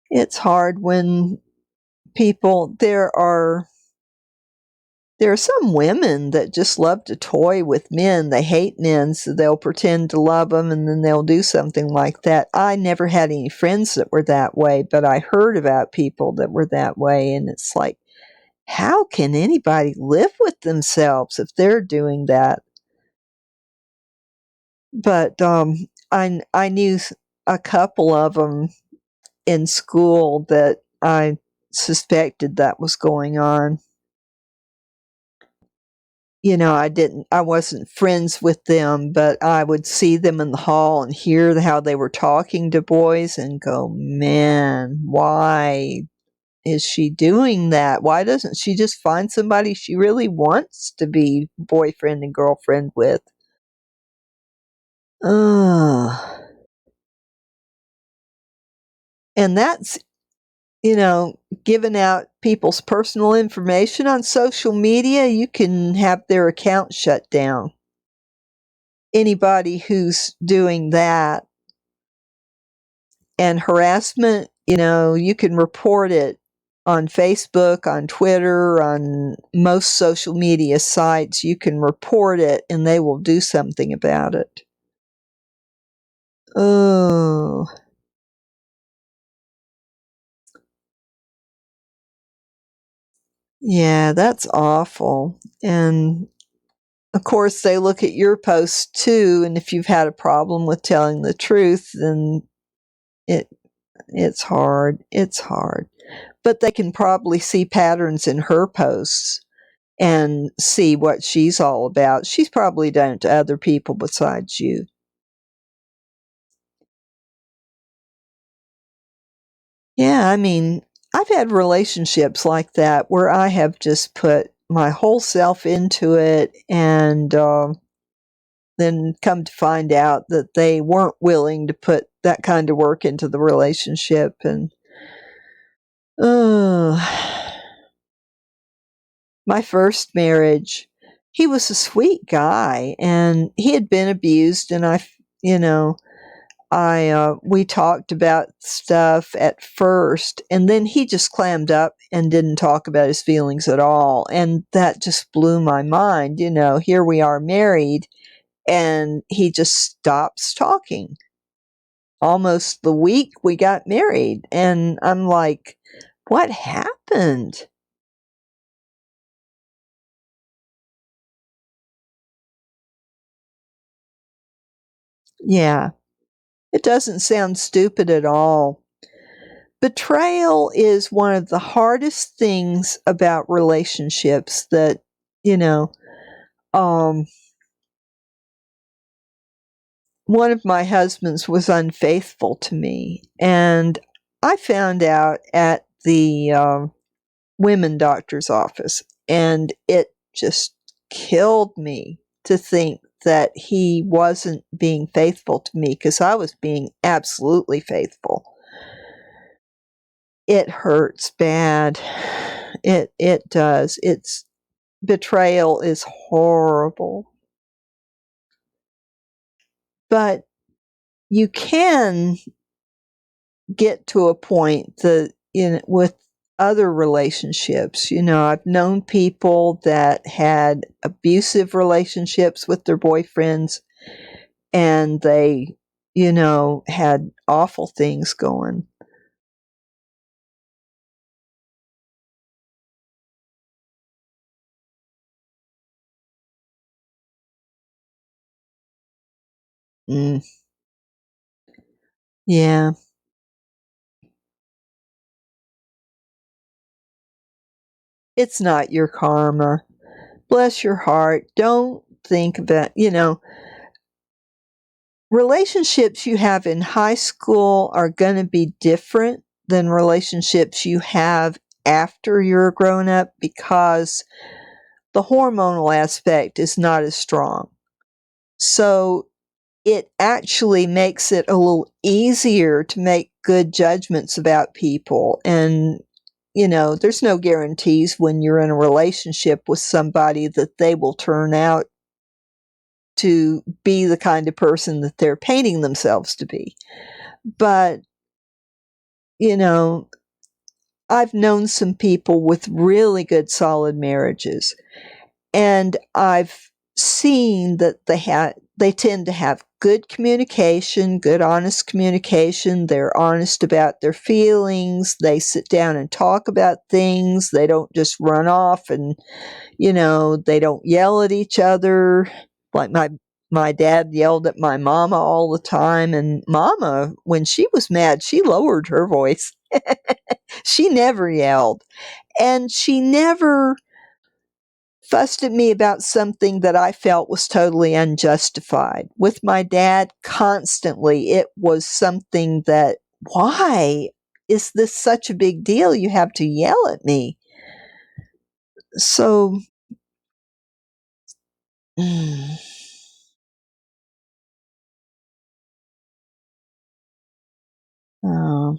A: It's hard when there are some women that just love to toy with men. They hate men, so they'll pretend to love them, and then they'll do something like that. I never had any friends that were that way, but I heard about people that were that way, and it's like, how can anybody live with themselves if they're doing that? But I knew a couple of them in school that I suspected that was going on. I wasn't friends with them, but I would see them in the hall and hear how they were talking to boys and go, man, why is she doing that? Why doesn't she just find somebody she really wants to be boyfriend and girlfriend with? Ugh. And that's, giving out people's personal information on social media. You can have their account shut down. Anybody who's doing that. And harassment, you can report it on Facebook, on Twitter, on most social media sites. You can report it and they will do something about it. Oh. Yeah, that's awful. And of course, they look at your posts too, and if you've had a problem with telling the truth, then it's hard. It's hard. But they can probably see patterns in her posts and see what she's all about. She's probably done it to other people besides you. Yeah, I mean, I've had relationships like that where I have just put my whole self into it and then come to find out that they weren't willing to put that kind of work into the relationship. And my first marriage, he was a sweet guy and he had been abused, and you know, we talked about stuff at first, and then he just clammed up and didn't talk about his feelings at all, and that just blew my mind. Here we are married, and he just stops talking. Almost the week we got married, and I'm like, what happened? Yeah, it doesn't sound stupid at all. Betrayal is one of the hardest things about relationships that, you know, um, one of my husbands was unfaithful to me, and I found out at the women doctor's office, and it just killed me to think that he wasn't being faithful to me because I was being absolutely faithful. It hurts bad. It does. It's betrayal is horrible. But you can get to a point that with other relationships, I've known people that had abusive relationships with their boyfriends, and they, had awful things going. Mm, yeah. It's not your karma. Bless your heart. Don't think about, relationships you have in high school are going to be different than relationships you have after you're grown up because the hormonal aspect is not as strong. So it actually makes it a little easier to make good judgments about people. And, there's no guarantees when you're in a relationship with somebody that they will turn out to be the kind of person that they're painting themselves to be. But, you know, I've known some people with really good solid marriages, and I've seen that they tend to have good communication, good honest communication. They're honest about their feelings. They sit down and talk about things. They don't just run off and, they don't yell at each other. Like my dad yelled at my mama all the time, and mama, when she was mad, she lowered her voice. She never yelled, and she never fussed at me about something that I felt was totally unjustified. With my dad, constantly, it was something that, why is this such a big deal? You have to yell at me. So, oh,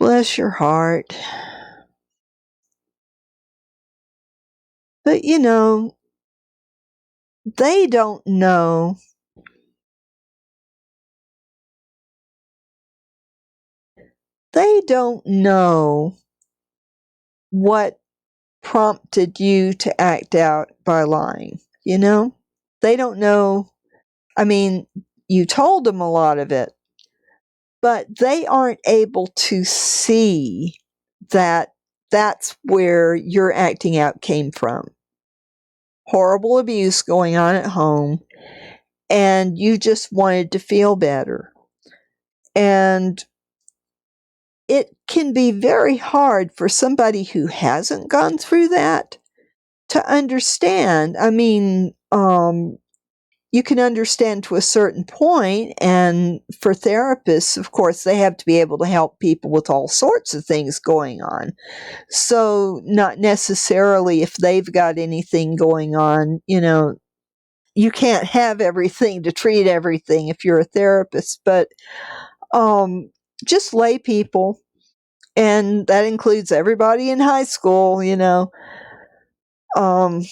A: bless your heart. But they don't know. They don't know what prompted you to act out by lying. They don't know. I mean, you told them a lot of it, but they aren't able to see that that's where your acting out came from. Horrible abuse going on at home, and you just wanted to feel better. And it can be very hard for somebody who hasn't gone through that to understand. I mean, you can understand to a certain point, and for therapists, of course, they have to be able to help people with all sorts of things going on. So, not necessarily if they've got anything going on, you can't have everything to treat everything if you're a therapist, but just lay people, and that includes everybody in high school, um,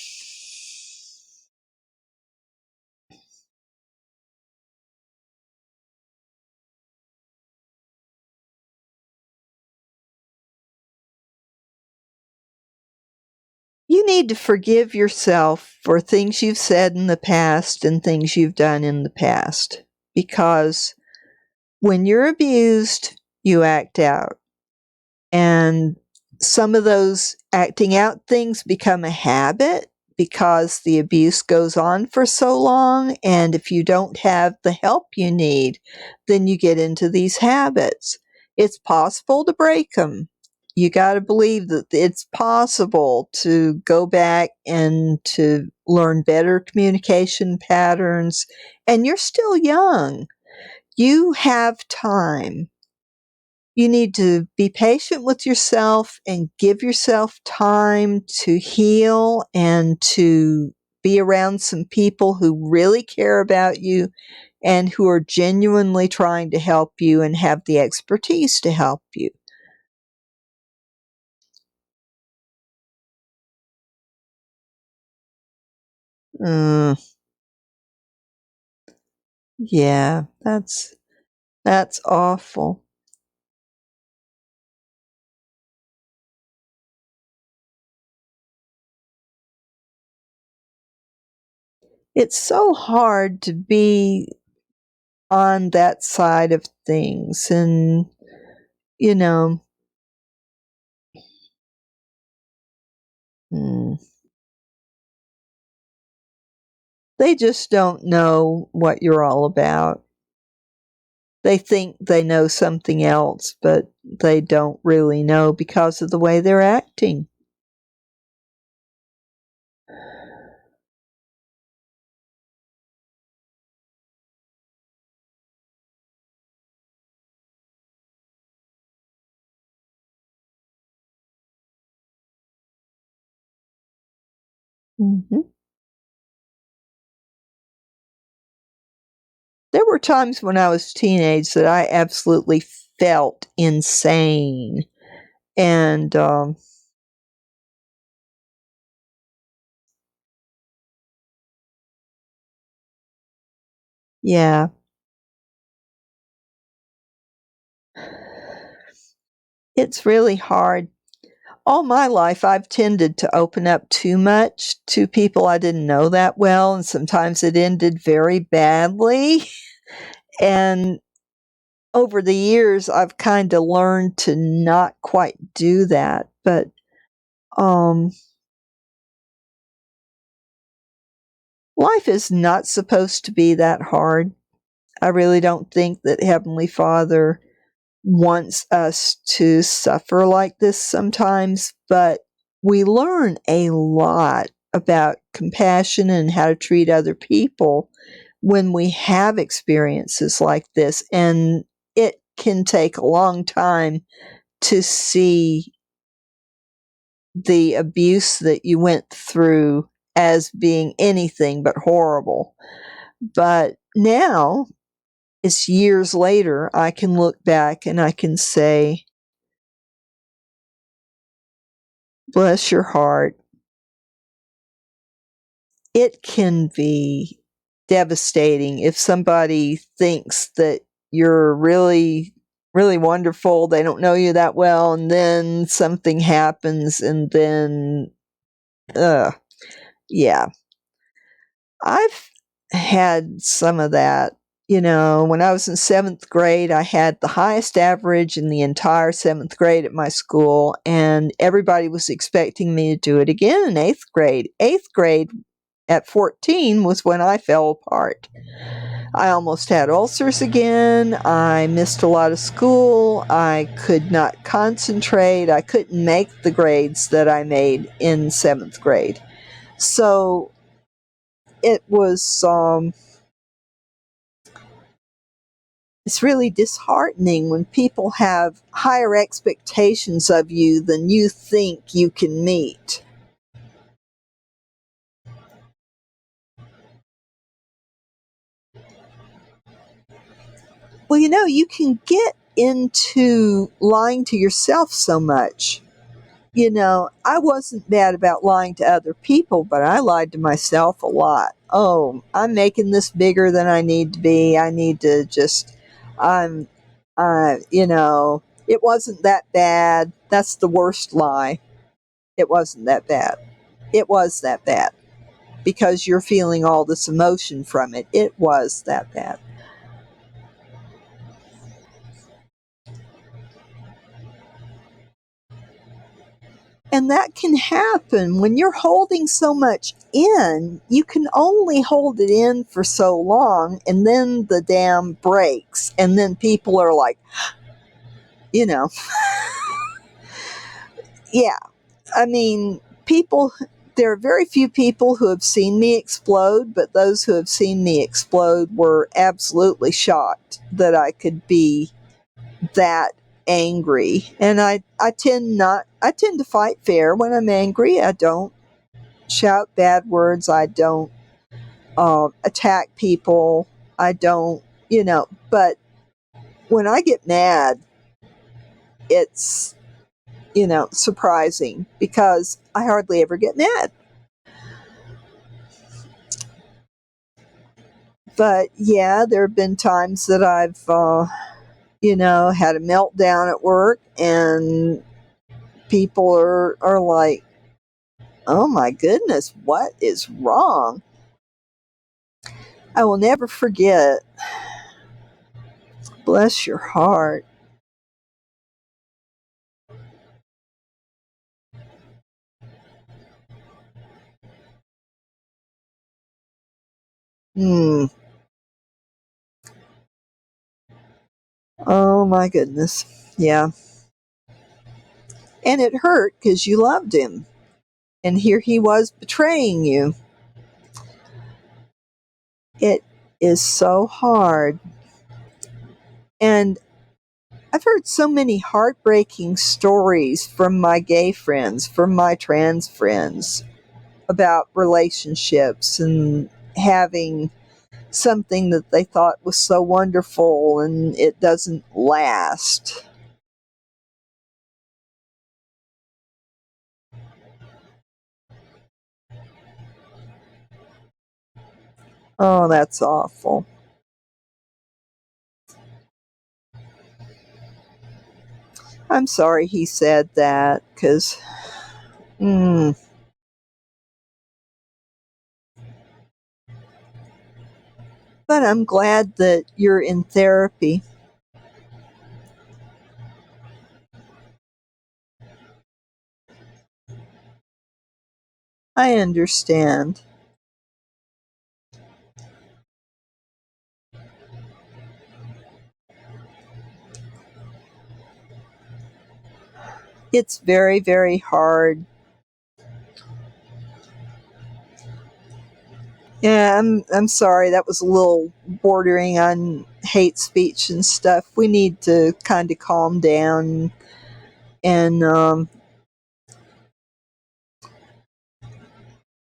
A: you need to forgive yourself for things you've said in the past and things you've done in the past, because when you're abused, you act out. And some of those acting out things become a habit because the abuse goes on for so long. And if you don't have the help you need, then you get into these habits. It's possible to break them. You got to believe that it's possible to go back and to learn better communication patterns. And you're still young. You have time. You need to be patient with yourself and give yourself time to heal and to be around some people who really care about you and who are genuinely trying to help you and have the expertise to help you. Mm, yeah, that's awful. It's so hard to be on that side of things, and you know, mm, they just don't know what you're all about. They think they know something else, but they don't really know because of the way they're acting. Mhm. There were times when I was a teenage that I absolutely felt insane, and, yeah. It's really hard. All my life, I've tended to open up too much to people I didn't know that well, and sometimes it ended very badly, and over the years, I've kinda learned to not quite do that, but, um, Life is not supposed to be that hard. I really don't think that Heavenly Father wants us to suffer like this sometimes, but we learn a lot about compassion and how to treat other people when we have experiences like this. And it can take a long time to see the abuse that you went through as being anything but horrible. But now, it's years later, I can look back and I can say, bless your heart. It can be devastating if somebody thinks that you're really, really wonderful. They don't know you that well, and then something happens, and then, yeah. I've had some of that. You know, when I was in seventh grade, I had the highest average in the entire seventh grade at my school, and everybody was expecting me to do it again in eighth grade. Eighth grade at 14 was when I fell apart. I almost had ulcers again. I missed a lot of school. I could not concentrate. I couldn't make the grades that I made in seventh grade. So it was, it's really disheartening when people have higher expectations of you than you think you can meet. Well, you know, you can get into lying to yourself so much. You know, I wasn't bad about lying to other people, but I lied to myself a lot. Oh, I'm making this bigger than I need to be. I need to just, I'm, you know, it wasn't that bad. That's the worst lie. It wasn't that bad. It was that bad because you're feeling all this emotion from it. It was that bad. And that can happen when you're holding so much in. You can only hold it in for so long, and then the dam breaks, and then people are like, you know, yeah. I mean, people, there are very few people who have seen me explode, but those who have seen me explode were absolutely shocked that I could be that angry. And I tend to fight fair when I'm angry. I don't shout bad words. I don't attack people. I don't, you know, but when I get mad, it's, you know, surprising because I hardly ever get mad. But yeah, there have been times that I've, you know, had a meltdown at work, and people are like, oh my goodness, what is wrong? I will never forget, bless your heart. Hmm. Oh my goodness. Yeah. And it hurt because you loved him. And here he was betraying you. It is so hard. And I've heard so many heartbreaking stories from my gay friends, from my trans friends, about relationships and having something that they thought was so wonderful and it doesn't last. Oh, that's awful. I'm sorry he said that, because, but I'm glad that you're in therapy. I understand. It's very, very hard. Yeah, I'm sorry. That was a little bordering on hate speech and stuff. We need to kind of calm down and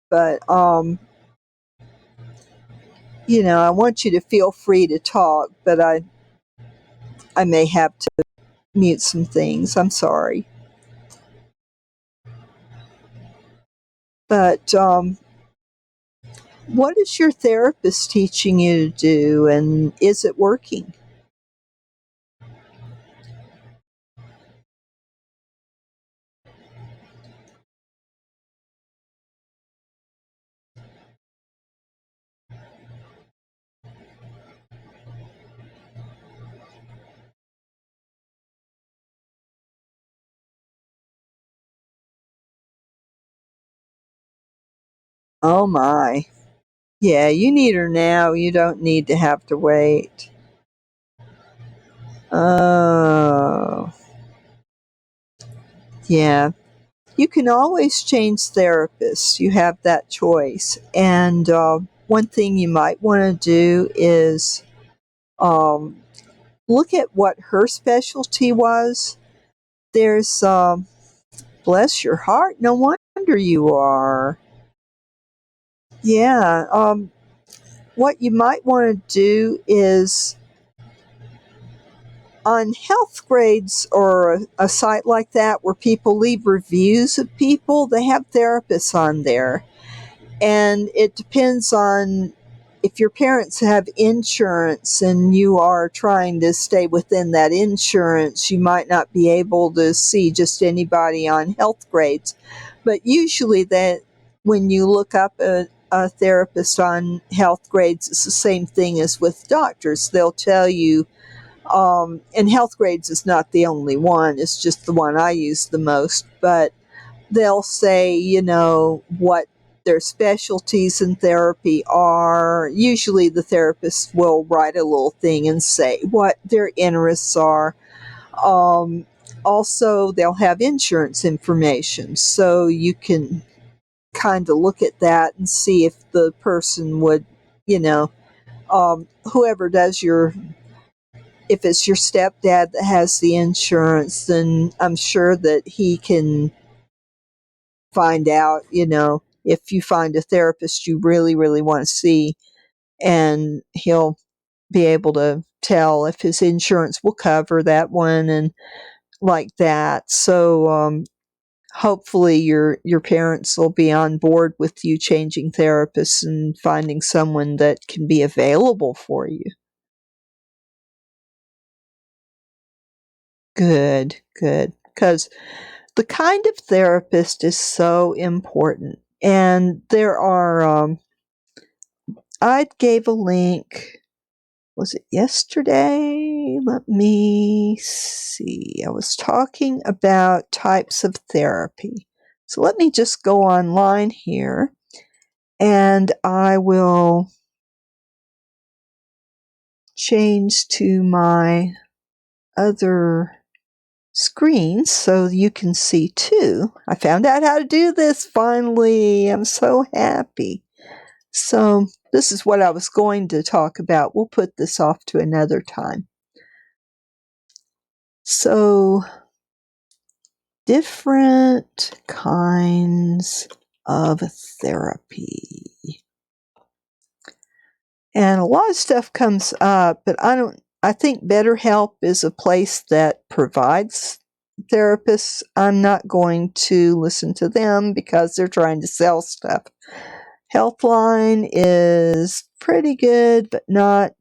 A: but I want you to feel free to talk, but I may have to mute some things. I'm sorry. But what is your therapist teaching you to do, and is it working? Oh my. Yeah, you need her now. You don't need to have to wait. Oh. Yeah. You can always change therapists. You have that choice. And one thing you might want to do is um, look at what her specialty was. There's, bless your heart, no wonder you are. Yeah. What you might want to do is on health grades or a site like that where people leave reviews of people, they have therapists on there. And it depends on if your parents have insurance and you are trying to stay within that insurance, you might not be able to see just anybody on health grades. But usually that when you look up a therapist on health grades, it's the same thing as with doctors. They'll tell you, and health grades is not the only one, it's just the one I use the most, but they'll say, what their specialties in therapy are. Usually the therapist will write a little thing and say what their interests are. Also, they'll have insurance information, so you can kind of look at that and see if the person would, whoever does if it's your stepdad that has the insurance, then I'm sure that he can find out, if you find a therapist you really, really want to see, and he'll be able to tell if his insurance will cover that one and like that. So hopefully your parents will be on board with you changing therapists and finding someone that can be available for you. Good, good. Because the kind of therapist is so important. And there are, I gave a link, was it yesterday? Let me see. I was talking about types of therapy. So let me just go online here and I will change to my other screen so you can see too. I found out how to do this finally. I'm so happy. So this is what I was going to talk about. We'll put this off to another time. So different kinds of therapy. And a lot of stuff comes up, but I think BetterHelp is a place that provides therapists. I'm not going to listen to them because they're trying to sell stuff. Healthline is pretty good, but not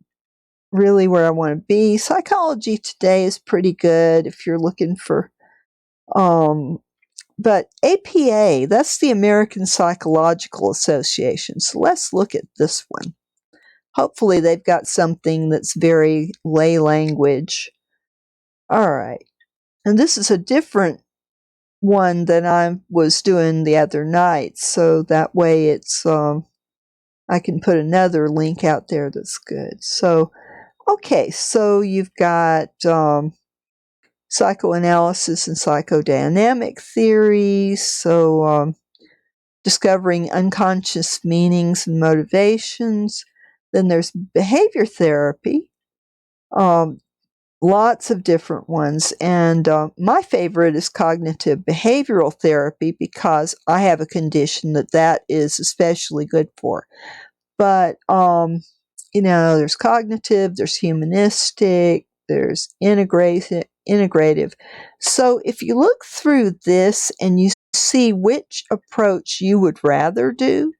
A: really where I want to be. Psychology Today is pretty good if you're looking for, but APA, that's the American Psychological Association. So let's look at this one. Hopefully they've got something that's very lay language. All right. And this is a different one than I was doing the other night. So that way it's, I can put another link out there that's good. So, okay. So you've got, psychoanalysis and psychodynamic theories. So, discovering unconscious meanings and motivations. Then there's behavior therapy, lots of different ones. And my favorite is cognitive behavioral therapy because I have a condition that is especially good for. But, there's cognitive, there's humanistic, there's integrative. So if you look through this and you see which approach you would rather do,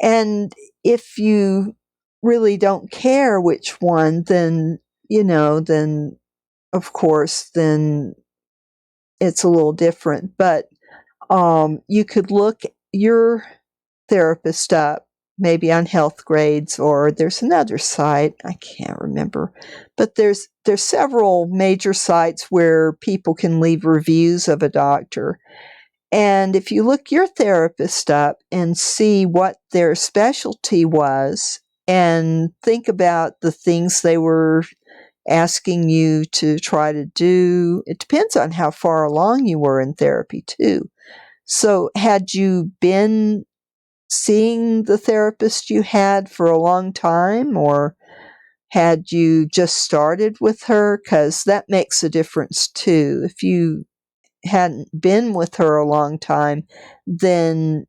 A: and if you really don't care which one, then, then of course, then it's a little different. But you could look your therapist up, maybe on Health Grades, or there's another site, I can't remember, but there's several major sites where people can leave reviews of a doctor. And if you look your therapist up and see what their specialty was and think about the things they were asking you to try to do, it depends on how far along you were in therapy too. So had you been seeing the therapist you had for a long time, or had you just started with her? Because that makes a difference too. If you hadn't been with her a long time, then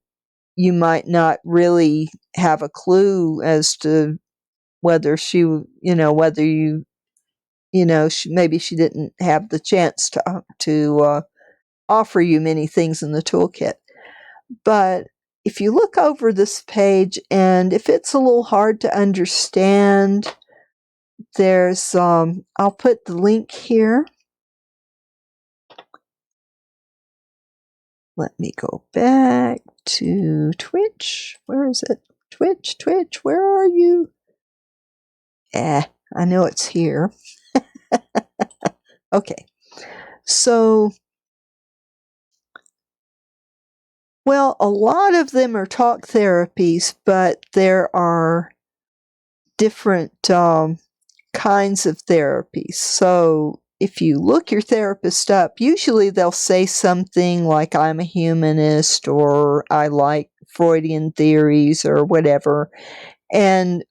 A: you might not really have a clue as to whether maybe she didn't have the chance to offer you many things in the toolkit. But if you look over this page, and if it's a little hard to understand, there's I'll put the link here. Let me go back to Twitch. Where is it? Twitch, where are you? I know it's here. Okay. So, well, a lot of them are talk therapies, but there are different kinds of therapies. So, if you look your therapist up, usually they'll say something like, I'm a humanist, or I like Freudian theories, or whatever. And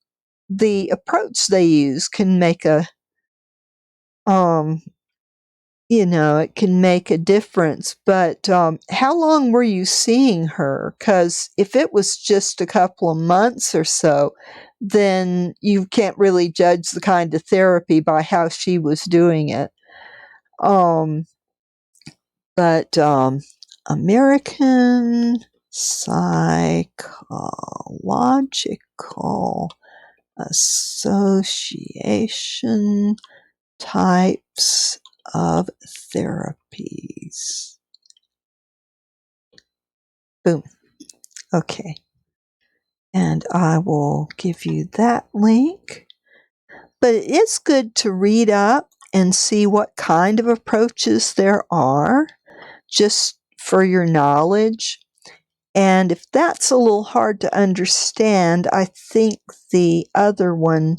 A: the approach they use can make it can make a difference. But how long were you seeing her? Because if it was just a couple of months or so, then you can't really judge the kind of therapy by how she was doing it. But American Psychological Association types of therapies. Boom. Okay. And I will give you that link. But it is good to read up and see what kind of approaches there are, just for your knowledge. And if that's a little hard to understand, I think the other one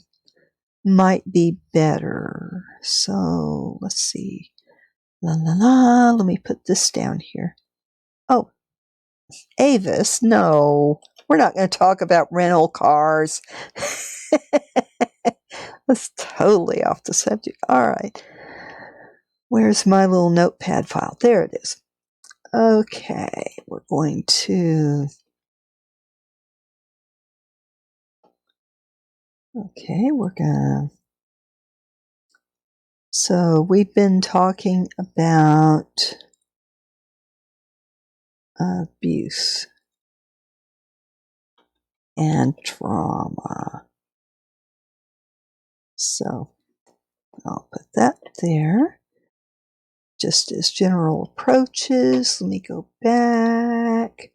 A: might be better. So let's see. Let me put this down here. Oh, Avis, no. We're not going to talk about rental cars. That's totally off the subject. All right. Where's my little notepad file? There it is. Okay, we're going to... Okay, we're going to... So we've been talking about abuse and trauma. So I'll put that there. Just as general approaches, let me go back.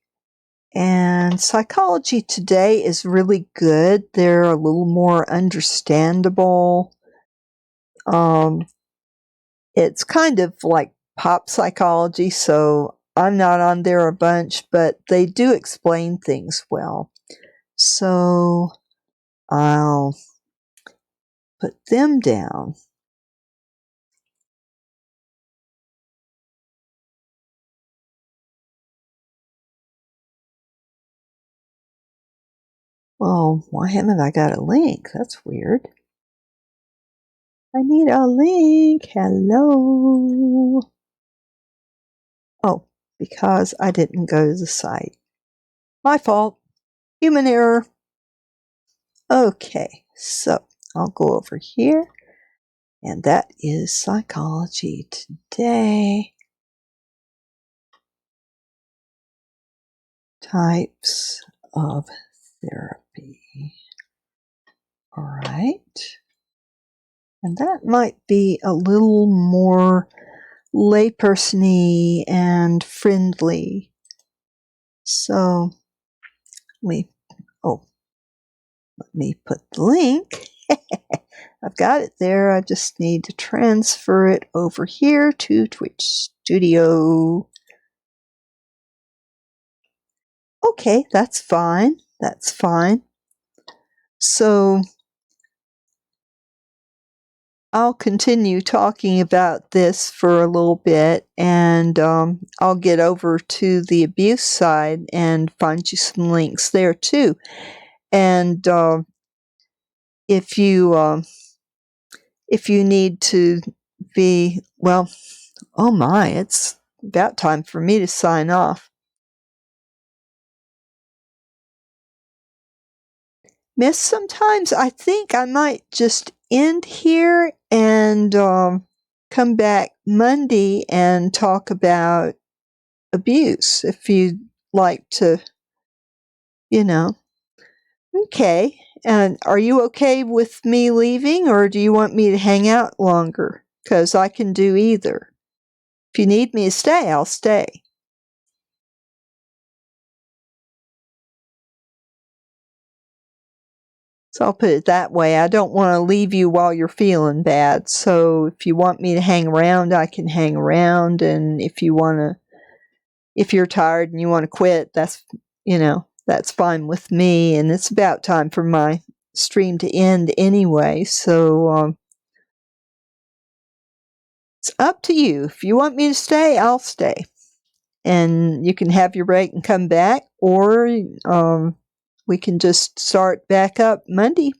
A: And Psychology Today is really good. They're a little more understandable. It's kind of like pop psychology, so I'm not on there a bunch, but they do explain things well. So I'll put them down. Well, why haven't I got a link? That's weird. I need a link. Hello. Oh, because I didn't go to the site. My fault. Human error. Okay, so I'll go over here. And that is Psychology Today. Types of therapy. All right. And that might be a little more layperson-y and friendly. So let me put the link. I've got it there. I just need to transfer it over here to Twitch Studio. Okay, that's fine. That's fine. So I'll continue talking about this for a little bit, and I'll get over to the abuse side and find you some links there too. And if you need to be, well, oh my, it's about time for me to sign off. Miss, sometimes I think I might just end here and come back Monday and talk about abuse, if you'd like to, Okay. And are you okay with me leaving, or do you want me to hang out longer? Because I can do either. If you need me to stay, I'll stay. So I'll put it that way. I don't want to leave you while you're feeling bad. So if you want me to hang around, I can hang around. And if you're tired and you want to quit, that's fine with me. And it's about time for my stream to end anyway. So it's up to you. If you want me to stay, I'll stay. And you can have your break and come back, or we can just start back up Monday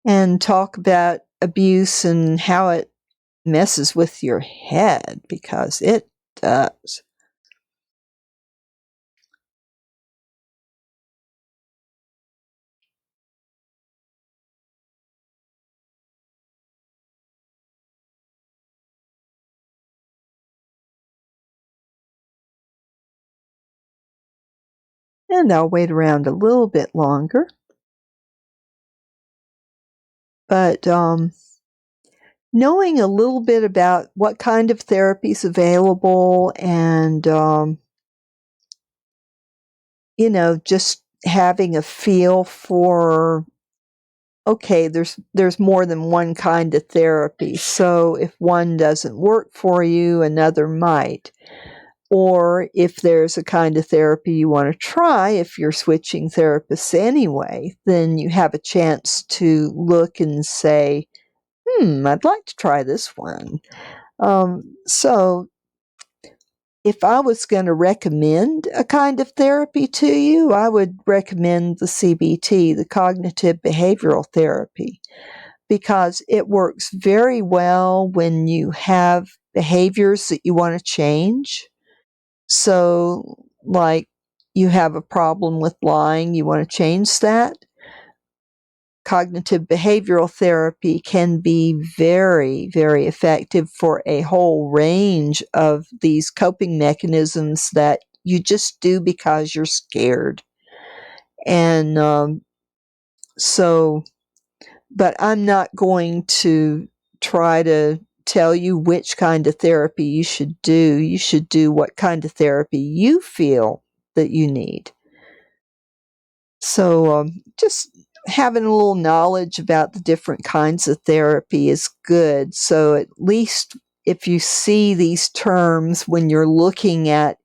A: and talk about abuse and how it messes with your head, because it does. And I'll wait around a little bit longer. But knowing a little bit about what kind of therapy is available, and just having a feel for, okay, there's more than one kind of therapy. So if one doesn't work for you, another might. Or if there's a kind of therapy you want to try, if you're switching therapists anyway, then you have a chance to look and say, I'd like to try this one. So if I was going to recommend a kind of therapy to you, I would recommend the CBT, the cognitive behavioral therapy, because it works very well when you have behaviors that you want to change. So, like, you have a problem with lying, you want to change that. Cognitive behavioral therapy can be very, very effective for a whole range of these coping mechanisms that you just do because you're scared. And but I'm not going to try to tell you which kind of therapy you should do. You should do what kind of therapy you feel that you need. So just having a little knowledge about the different kinds of therapy is good. So at least if you see these terms when you're looking at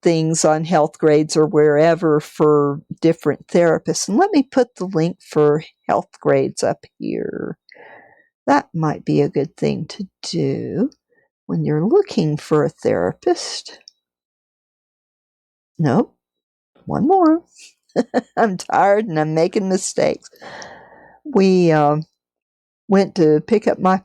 A: things on health grades or wherever for different therapists. And let me put the link for health grades up here. That might be a good thing to do when you're looking for a therapist. Nope. One more. I'm tired and I'm making mistakes. We went to pick up my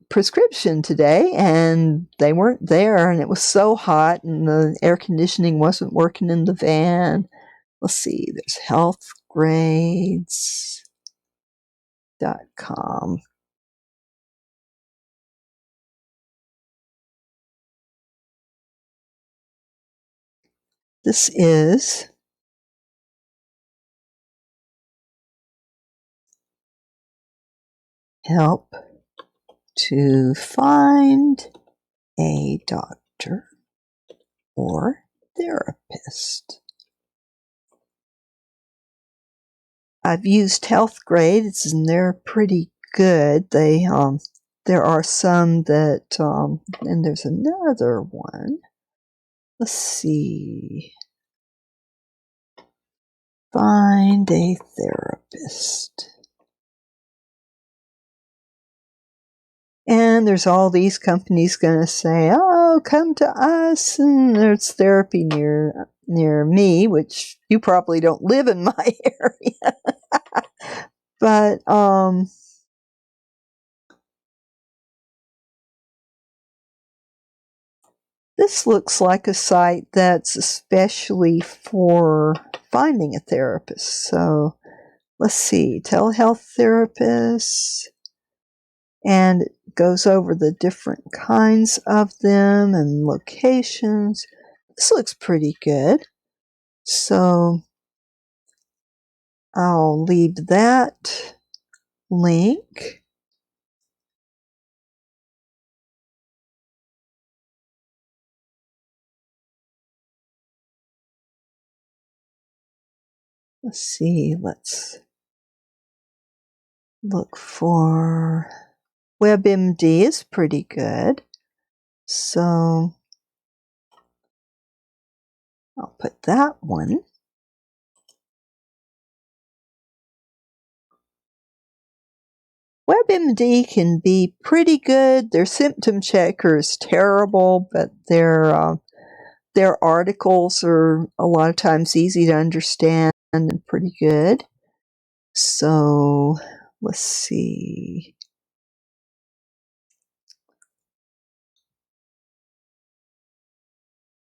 A: prescription today, and they weren't there, and it was so hot, and the air conditioning wasn't working in the van. Let's see, there's healthgrades.com. This is help to find a doctor or therapist. I've used Healthgrades, and they're pretty good. There are some that, and there's another one. Let's see. Find a therapist. And there's all these companies going to say, "Oh, come to us," and there's therapy near me, which you probably don't live in my area. But this looks like a site that's especially for finding a therapist. So let's see, telehealth therapists, and it goes over the different kinds of them and locations. This looks pretty good. So I'll leave that link. Let's see, let's look for WebMD is pretty good. So I'll put that one. WebMD can be pretty good. Their symptom checker is terrible, but their articles are a lot of times easy to understand and pretty good. So let's see.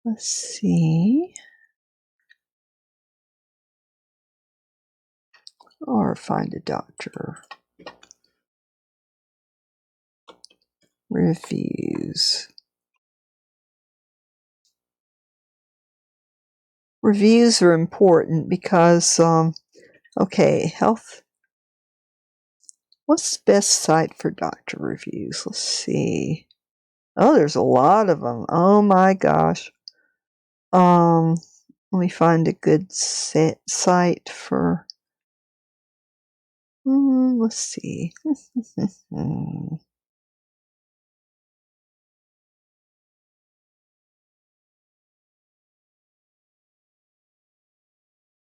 A: Let's see. Or find a doctor. Reviews. Reviews are important because, okay, health. What's the best site for doctor reviews? Let's see. Oh, there's a lot of them. Oh my gosh. Let me find a good site for. Let's see.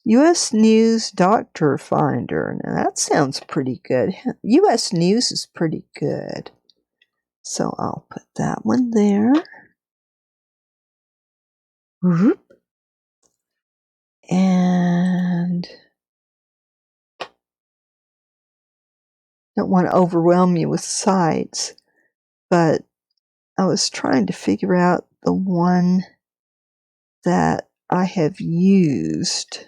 A: U.S. News Doctor Finder. Now that sounds pretty good. U.S. News is pretty good. So I'll put that one there. And don't want to overwhelm you with sites, but I was trying to figure out the one that I have used.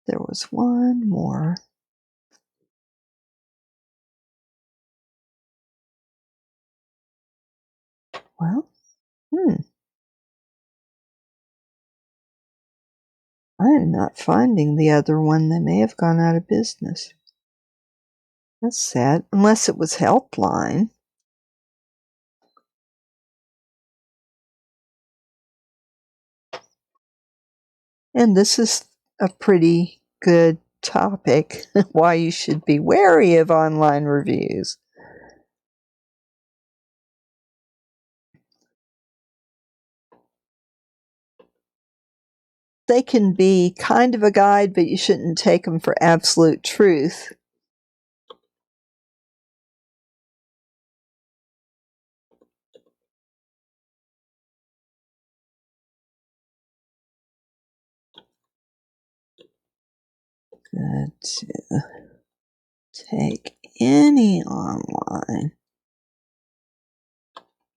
A: There was one more. Well, I am not finding the other one. They may have gone out of business. That's sad, unless it was Helpline. And this is a pretty good topic, why you should be wary of online reviews. They can be kind of a guide, but you shouldn't take them for absolute truth. good to take any online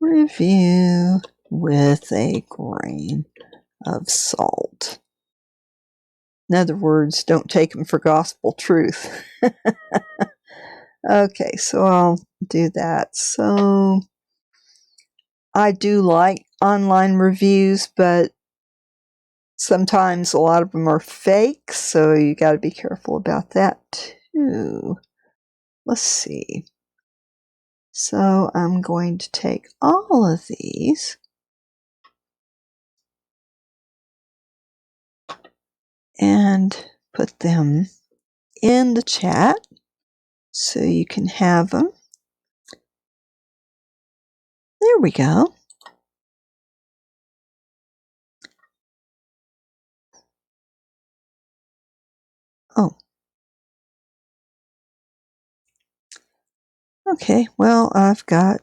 A: review with a grain of salt. In other words, don't take them for gospel truth. Okay, so I'll do that. So I do like online reviews, but sometimes a lot of them are fake, so you got to be careful about that too. Let's see. So I'm going to take all of these and put them in the chat so you can have them. There we go. Oh. Okay, well, I've got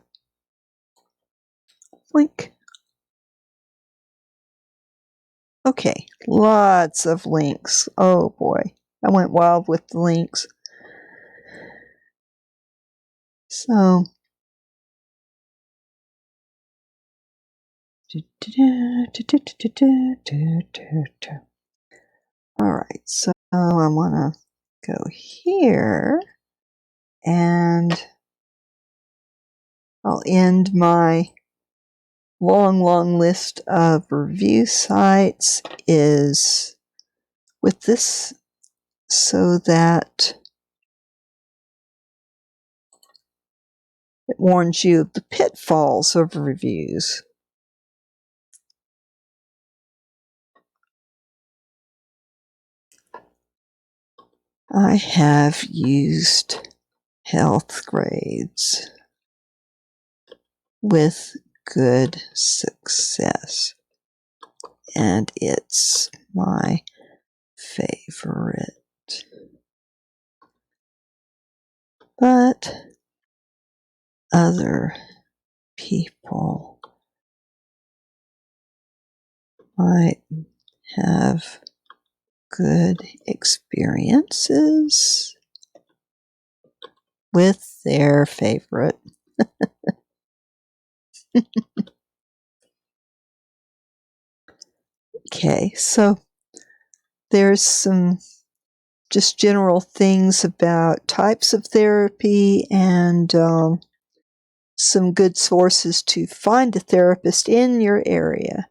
A: link. Okay, lots of links. Oh boy, I went wild with the links. So, alright, so I want to go here and I'll end my long list of review sites is with this so that it warns you of the pitfalls of reviews. I have used health grades with good success, and it's my favorite. But other people might have good experiences with their favorite. Okay, so there's some just general things about types of therapy and some good sources to find a therapist in your area.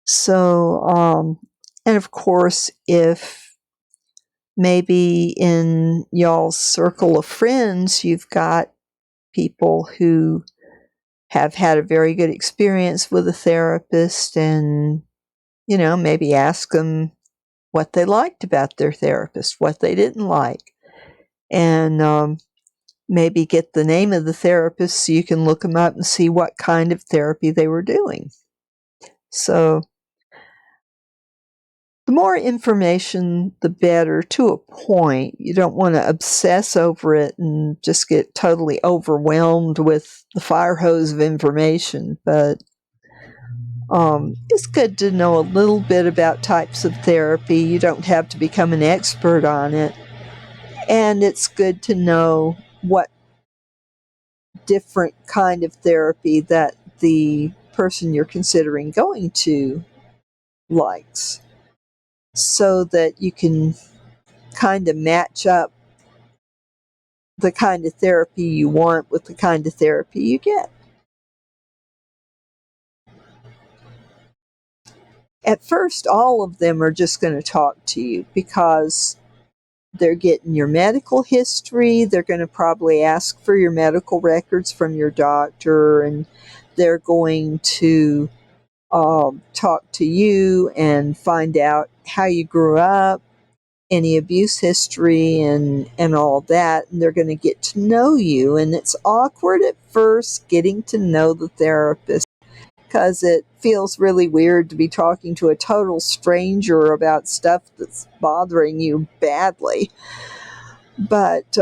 A: So, and of course, if maybe in y'all's circle of friends you've got people who have had a very good experience with a therapist, and maybe ask them what they liked about their therapist, what they didn't like, and maybe get the name of the therapist so you can look them up and see what kind of therapy they were doing. So the more information, the better, to a point. You don't want to obsess over it and just get totally overwhelmed with the fire hose of information, but it's good to know a little bit about types of therapy. You don't have to become an expert on it. And it's good to know what different kind of therapy that the person you're considering going to likes, so that you can kind of match up the kind of therapy you want with the kind of therapy you get. At first, all of them are just going to talk to you because they're getting your medical history. They're going to probably ask for your medical records from your doctor, and they're going to talk to you and find out how you grew up, any abuse history, and all that. And they're going to get to know you. And it's awkward at first getting to know the therapist because it feels really weird to be talking to a total stranger about stuff that's bothering you badly. But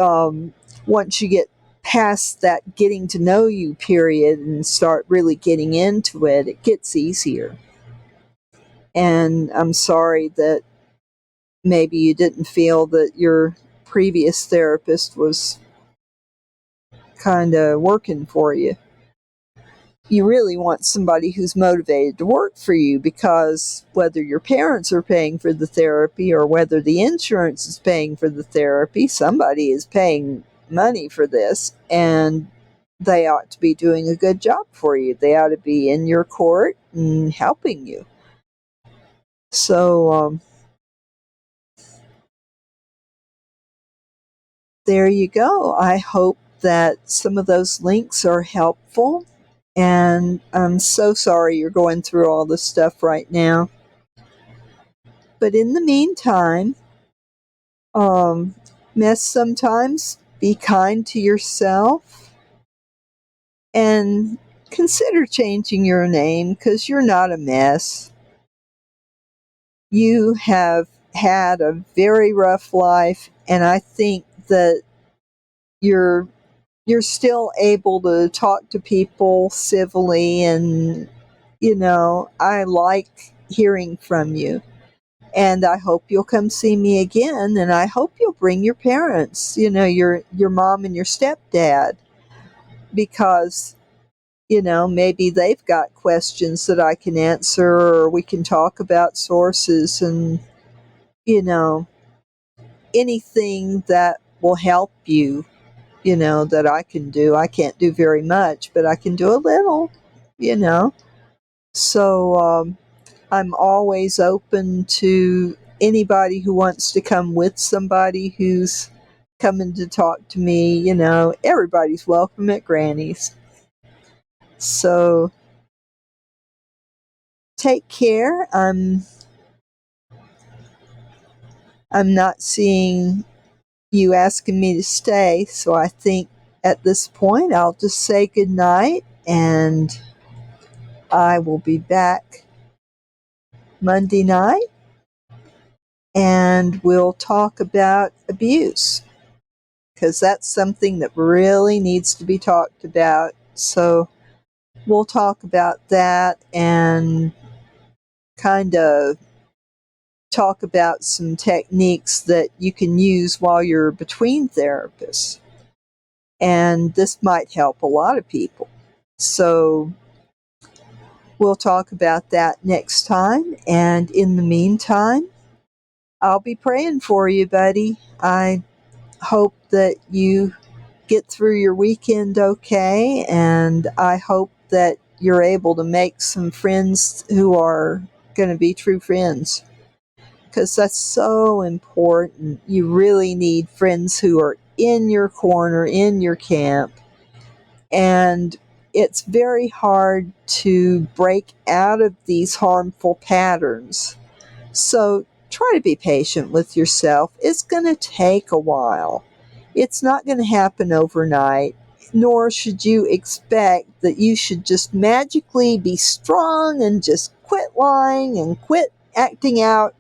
A: once you get past that getting to know you period and start really getting into it, it gets easier. And I'm sorry that maybe you didn't feel that your previous therapist was kind of working for you. You really want somebody who's motivated to work for you, because whether your parents are paying for the therapy or whether the insurance is paying for the therapy, somebody is paying money for this, and they ought to be doing a good job for you. They ought to be in your court and helping you. So, there you go. I hope that some of those links are helpful. And I'm so sorry you're going through all this stuff right now. But in the meantime, mess sometimes, be kind to yourself, and consider changing your name, because you're not a mess. You have had a very rough life, and I think that you're still able to talk to people civilly, and I like hearing from you. And I hope you'll come see me again, and I hope you'll bring your parents, your mom and your stepdad, because maybe they've got questions that I can answer, or we can talk about sources, and anything that will help you, that I can do. I can't do very much, but I can do a little, you know. So I'm always open to anybody who wants to come with somebody who's coming to talk to me. Everybody's welcome at Granny's. So take care. I'm not seeing you asking me to stay, so I think at this point I'll just say good night, and I will be back Monday night, and we'll talk about abuse, because that's something that really needs to be talked about. So we'll talk about that, and kind of talk about some techniques that you can use while you're between therapists. And this might help a lot of people. So we'll talk about that next time. And in the meantime, I'll be praying for you, buddy. I hope that you get through your weekend okay, and I hope that you're able to make some friends who are going to be true friends, because that's so important. You really need friends who are in your corner, in your camp, and it's very hard to break out of these harmful patterns. So try to be patient with yourself. It's going to take a while. It's not going to happen overnight, nor should you expect that you should just magically be strong and just quit lying and quit acting out,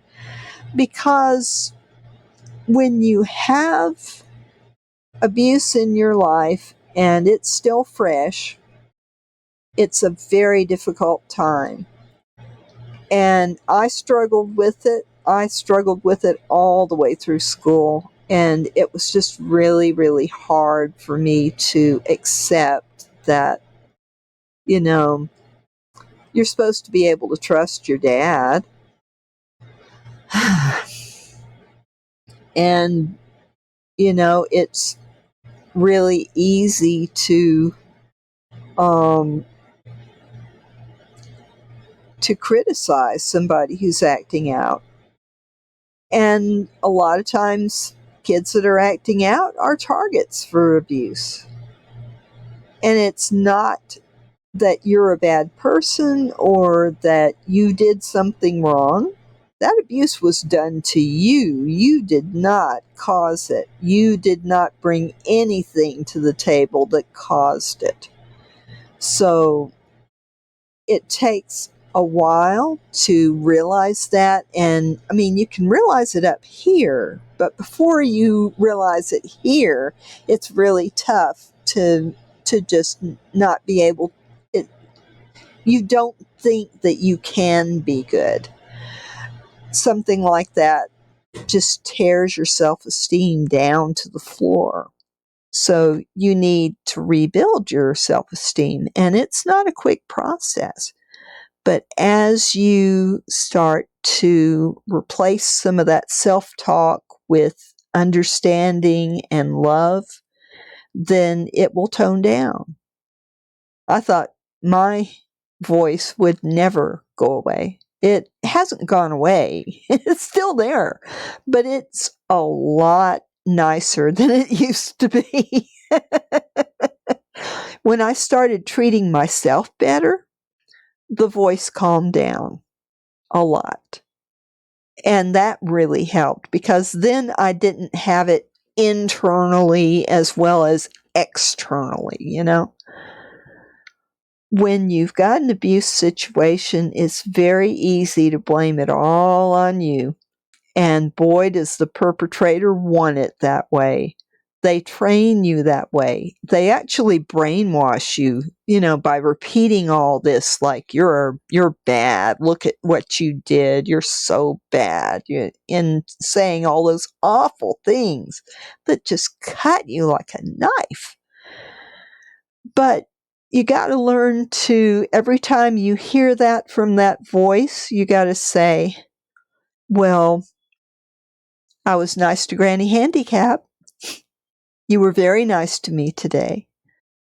A: because when you have abuse in your life and it's still fresh, it's a very difficult time. And I struggled with it. I struggled with it all the way through school. And it was just really, really hard for me to accept that, you're supposed to be able to trust your dad. And, it's really easy um, to criticize somebody who's acting out. And a lot of times, kids that are acting out are targets for abuse. And it's not that you're a bad person or that you did something wrong. That abuse was done to you. You did not cause it. You did not bring anything to the table that caused it. So it takes a while to realize that. And I mean, you can realize it up here, but before you realize it here, it's really tough to just not be able. You don't think that you can be good. Something like that just tears your self-esteem down to the floor. So you need to rebuild your self-esteem, and it's not a quick process. But as you start to replace some of that self-talk with understanding and love, then it will tone down. I thought my voice would never go away. It hasn't gone away. It's still there, but it's a lot nicer than it used to be. When I started treating myself better, the voice calmed down a lot. And that really helped because then I didn't have it internally as well as externally, you know? When you've got an abuse situation, it's very easy to blame it all on you. And boy, does the perpetrator want it that way. They train you that way. They actually brainwash you, you know, by repeating all this like you're bad. Look at what you did. You're so bad. And saying all those awful things that just cut you like a knife. But you got to learn to, every time you hear that from that voice, you got to say, well, I was nice to GrannyHandicap. You were very nice to me today.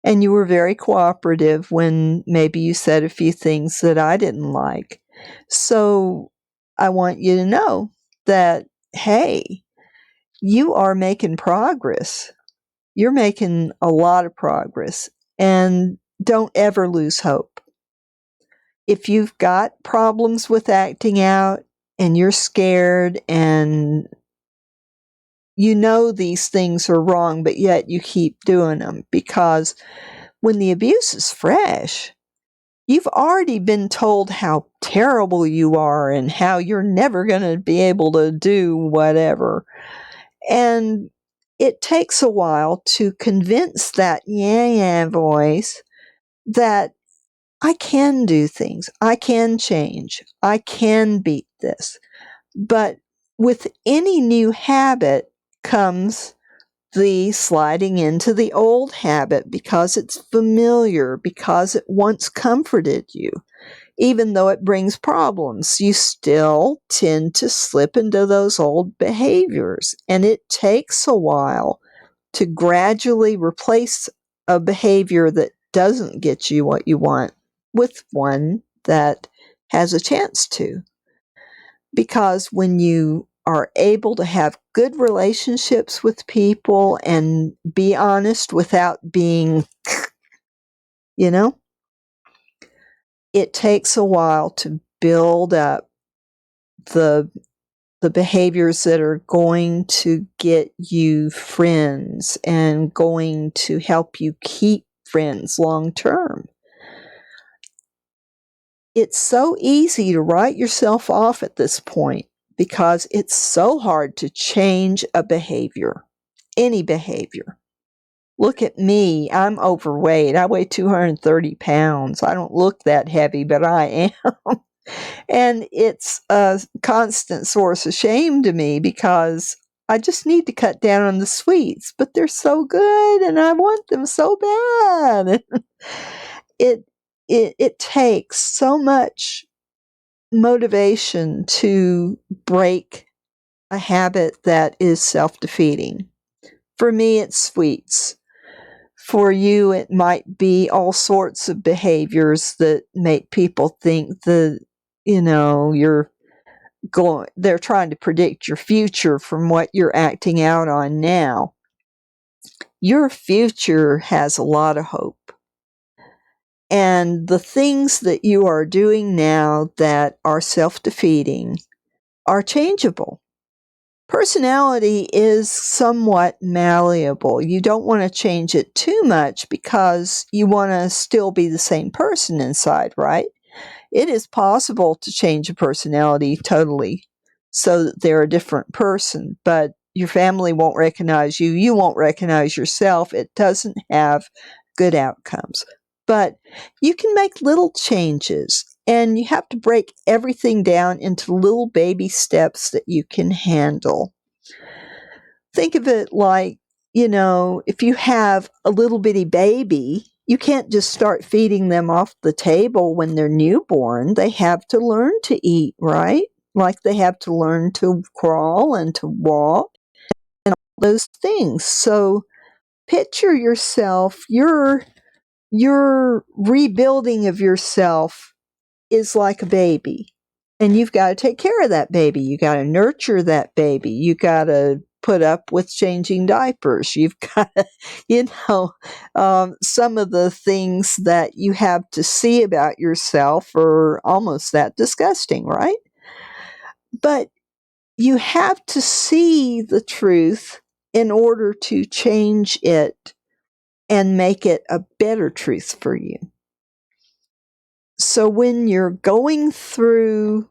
A: And you were very cooperative when maybe you said a few things that I didn't like. So I want you to know that, hey, you are making progress. You're making a lot of progress. And don't ever lose hope. If you've got problems with acting out and you're scared and you know these things are wrong, but yet you keep doing them, because when the abuse is fresh, you've already been told how terrible you are and how you're never going to be able to do whatever. And it takes a while to convince that yeah voice that I can do things, I can change, I can beat this. But with any new habit comes the sliding into the old habit because it's familiar, because it once comforted you. Even though it brings problems, you still tend to slip into those old behaviors. And it takes a while to gradually replace a behavior that doesn't get you what you want with one that has a chance to. Because when you are able to have good relationships with people and be honest without being, you know, it takes a while to build up the behaviors that are going to get you friends and going to help you keep friends long term. It's so easy to write yourself off at this point because it's so hard to change a behavior, any behavior. Look at me. I'm overweight. I weigh 230 pounds. I don't look that heavy, but I am. And it's a constant source of shame to me because I just need to cut down on the sweets, but they're so good and I want them so bad. It takes so much motivation to break a habit that is self-defeating. For me, it's sweets. For you, it might be all sorts of behaviors that make people think that, you know, they're trying to predict your future from what you're acting out on now. Your future has a lot of hope. And the things that you are doing now that are self-defeating are changeable. Personality is somewhat malleable. You don't want to change it too much because you want to still be the same person inside, right? It is possible to change a personality totally so that they're a different person, but your family won't recognize you. You won't recognize yourself. It doesn't have good outcomes. But you can make little changes And you have to break everything down into little baby steps that you can handle. Think of it like, if you have a little bitty baby, you can't just start feeding them off the table when they're newborn. They have to learn to eat, right? Like they have to learn to crawl and to walk and all those things. So picture yourself, your rebuilding of yourself is like a baby. And you've got to take care of that baby. You got to nurture that baby. You got to put up with changing diapers. You've got to, some of the things that you have to see about yourself are almost that disgusting, right? But you have to see the truth in order to change it and make it a better truth for you. So when you're going through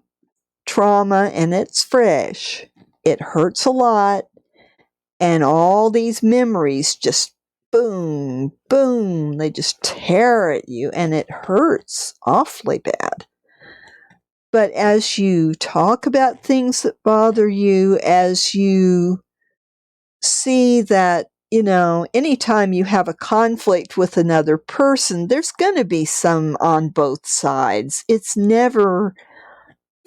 A: trauma and it's fresh, it hurts a lot, and all these memories just boom, boom, they just tear at you, and it hurts awfully bad. But as you talk about things that bother you, as you see that, anytime you have a conflict with another person, there's going to be some on both sides. It's never,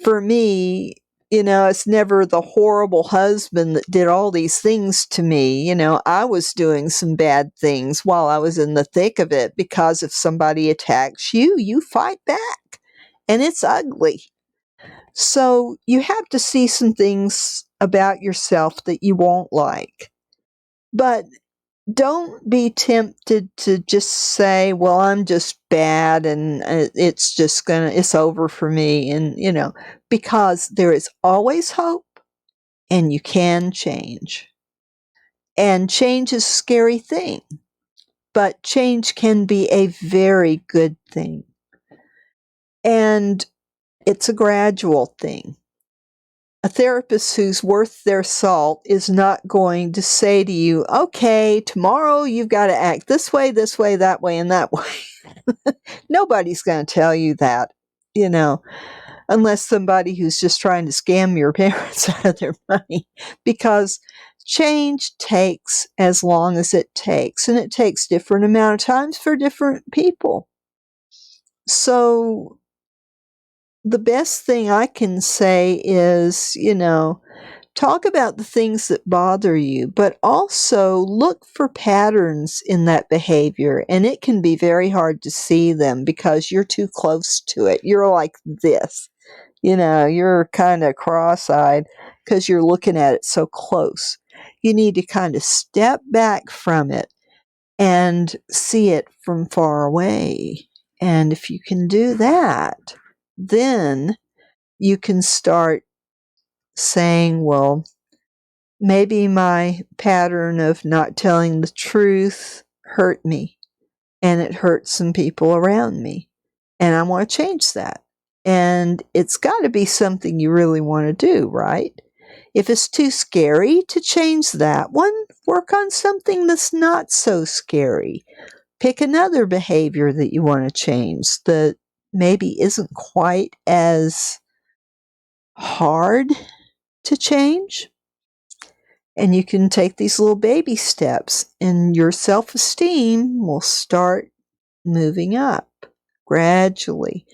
A: for me, it's never the horrible husband that did all these things to me. I was doing some bad things while I was in the thick of it, because if somebody attacks you, you fight back, and it's ugly. So you have to see some things about yourself that you won't like. But don't be tempted to just say, well, I'm just bad and it's over for me. And, because there is always hope and you can change. And change is a scary thing, but change can be a very good thing. And it's a gradual thing. A therapist who's worth their salt is not going to say to you, okay, tomorrow you've got to act this way, that way, and that way. Nobody's going to tell you that, unless somebody who's just trying to scam your parents out of their money. Because change takes as long as it takes, and it takes different amount of times for different people. So the best thing I can say is, talk about the things that bother you, but also look for patterns in that behavior. And it can be very hard to see them because you're too close to it. You're like this, you're kind of cross-eyed because you're looking at it so close. You need to kind of step back from it and see it from far away. And if you can do that, then you can start saying, well, maybe my pattern of not telling the truth hurt me, and it hurt some people around me, and I want to change that. And it's got to be something you really want to do, right? If it's too scary to change that one, work on something that's not so scary. Pick another behavior that you want to change that maybe isn't quite as hard to change. And you can take these little baby steps, and your self-esteem will start moving up gradually.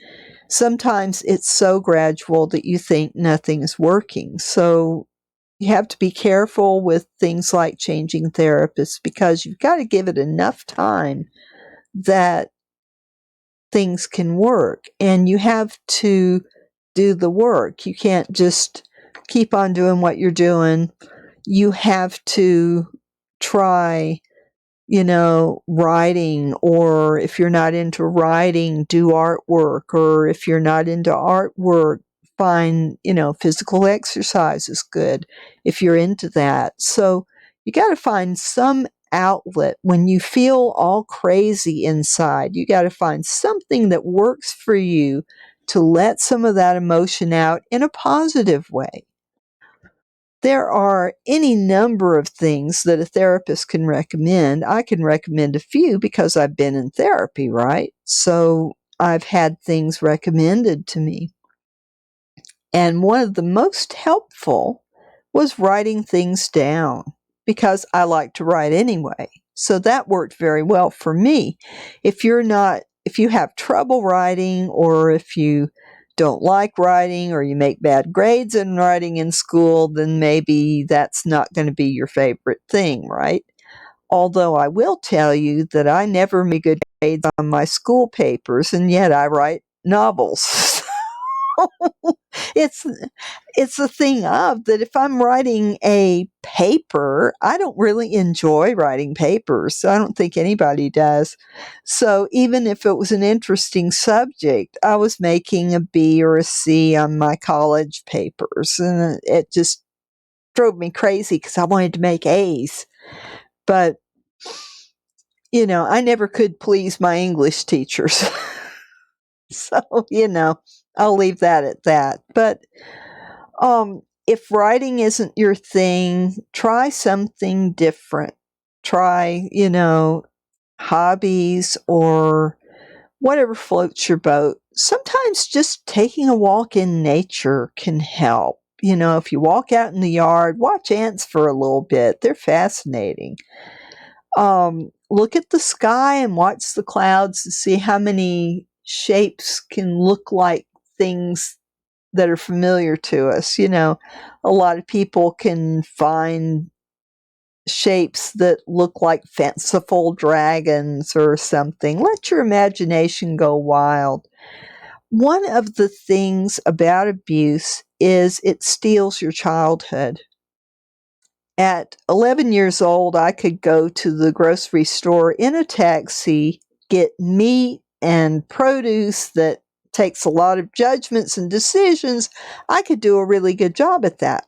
A: Sometimes it's so gradual that you think nothing is working. So you have to be careful with things like changing therapists, because you've got to give it enough time that things can work. And you have to do the work. You can't just keep on doing what you're doing. You have to try, writing, or if you're not into writing, do artwork, or if you're not into artwork, find, physical exercise is good if you're into that. So you got to find some outlet when you feel all crazy inside. You got to find something that works for you to let some of that emotion out in a positive way. There are any number of things that a therapist can recommend. I can recommend a few because I've been in therapy, right? So I've had things recommended to me. And one of the most helpful was writing things down because I like to write anyway. So that worked very well for me. If you have trouble writing, or if you don't like writing, or you make bad grades in writing in school, then maybe that's not going to be your favorite thing, right? Although I will tell you that I never made good grades on my school papers, and yet I write novels. it's it's the thing of that if I'm writing a paper, I don't really enjoy writing papers. So I don't think anybody does. So even if it was an interesting subject, I was making a B or a C on my college papers, and it just drove me crazy because I wanted to make A's. But I never could please my English teachers. So, I'll leave that at that. But if writing isn't your thing, try something different. Try, hobbies or whatever floats your boat. Sometimes just taking a walk in nature can help. If you walk out in the yard, watch ants for a little bit. They're fascinating. Look at the sky and watch the clouds to see how many shapes can look like things that are familiar to us. A lot of people can find shapes that look like fanciful dragons or something. Let your imagination go wild. One of the things about abuse is it steals your childhood. At 11 years old, I could go to the grocery store in a taxi, get meat and produce that takes a lot of judgments and decisions. I could do a really good job at that.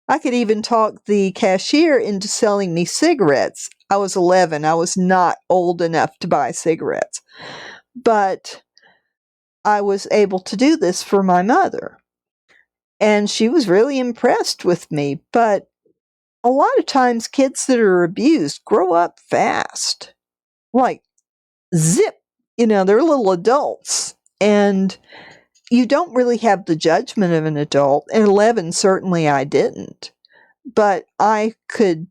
A: I could even talk the cashier into selling me cigarettes. I was 11. I was not old enough to buy cigarettes. But I was able to do this for my mother. And she was really impressed with me. But a lot of times kids that are abused grow up fast. Like, zip, they're little adults. And you don't really have the judgment of an adult. At 11, certainly I didn't. But I could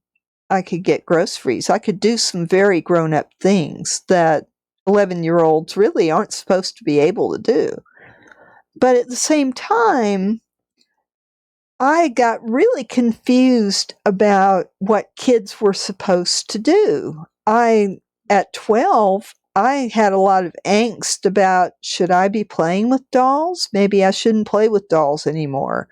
A: get groceries. I could do some very grown-up things that 11-year-olds really aren't supposed to be able to do. But at the same time, I got really confused about what kids were supposed to do. At 12, I had a lot of angst about, should I be playing with dolls? Maybe I shouldn't play with dolls anymore.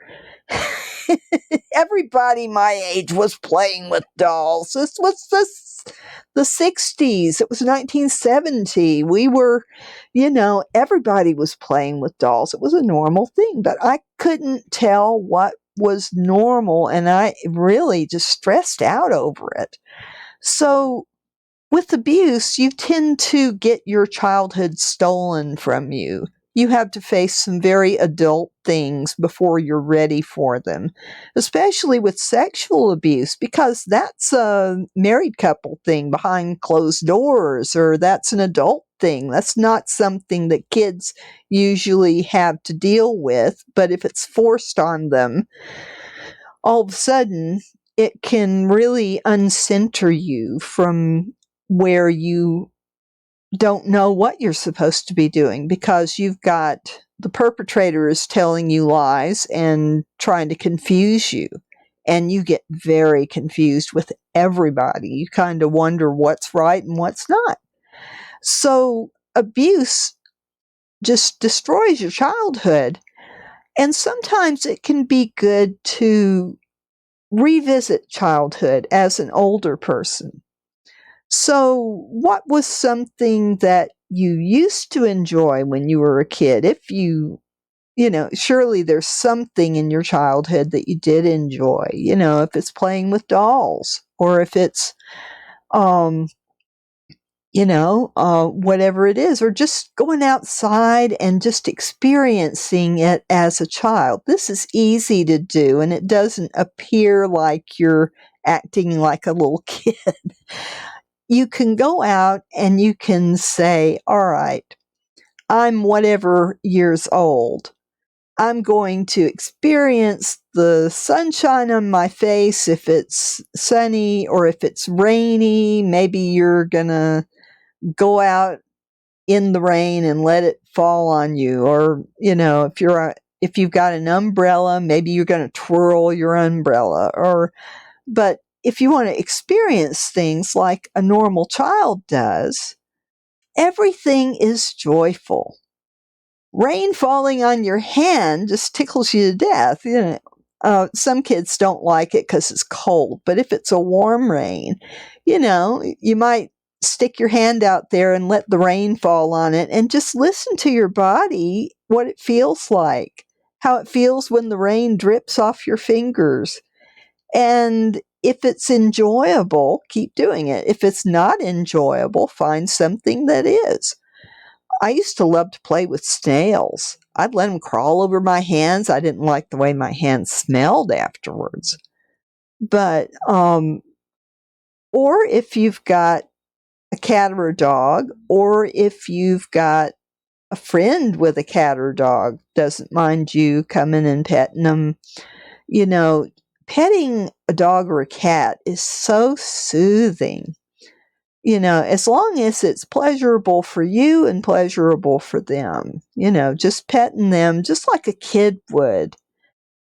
A: Everybody my age was playing with dolls. This was the 60s. It was 1970. We were, everybody was playing with dolls. It was a normal thing, but I couldn't tell what was normal, and I really just stressed out over it. So with abuse, you tend to get your childhood stolen from you. You have to face some very adult things before you're ready for them, especially with sexual abuse, because that's a married couple thing behind closed doors, or that's an adult thing. That's not something that kids usually have to deal with, but if it's forced on them, all of a sudden it can really uncenter you from where you don't know what you're supposed to be doing, because you've got the perpetrator is telling you lies and trying to confuse you, and you get very confused with everybody. You kind of wonder what's right and what's not. So abuse just destroys your childhood, and sometimes it can be good to revisit childhood as an older person. So, what was something that you used to enjoy when you were a kid? Surely there's something in your childhood that you did enjoy, if it's playing with dolls, or if it's, whatever it is, or just going outside and just experiencing it as a child. This is easy to do, and it doesn't appear like you're acting like a little kid. You can go out and you can say, all right, I'm whatever years old. I'm going to experience the sunshine on my face if it's sunny or if it's rainy. Maybe you're going to go out in the rain and let it fall on you. Or, if you've got an umbrella, maybe you're going to twirl your umbrella. But if you want to experience things like a normal child does, everything is joyful. Rain falling on your hand just tickles you to death. Some kids don't like it because it's cold, but if it's a warm rain, you might stick your hand out there and let the rain fall on it and just listen to your body, what it feels like, how it feels when the rain drips off your fingers. And if it's enjoyable, keep doing it. If it's not enjoyable, find something that is. I used to love to play with snails. I'd let them crawl over my hands. I didn't like the way my hands smelled afterwards. But, or if you've got a cat or a dog, or if you've got a friend with a cat or dog, doesn't mind you coming and petting them, petting a dog or a cat is so soothing. As long as it's pleasurable for you and pleasurable for them, just petting them just like a kid would.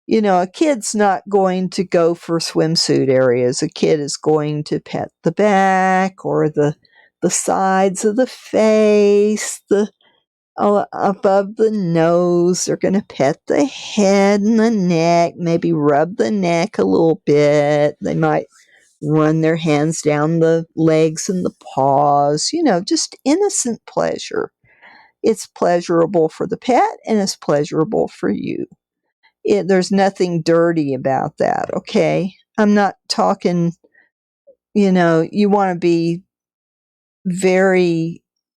A: A kid's not going to go for swimsuit areas. A kid is going to pet the back or the sides of the face, above the nose. They're going to pet the head and the neck, maybe rub the neck a little bit. They might run their hands down the legs and the paws, just innocent pleasure. It's pleasurable for the pet and it's pleasurable for you. There's nothing dirty about that, okay? I'm not talking, you want to be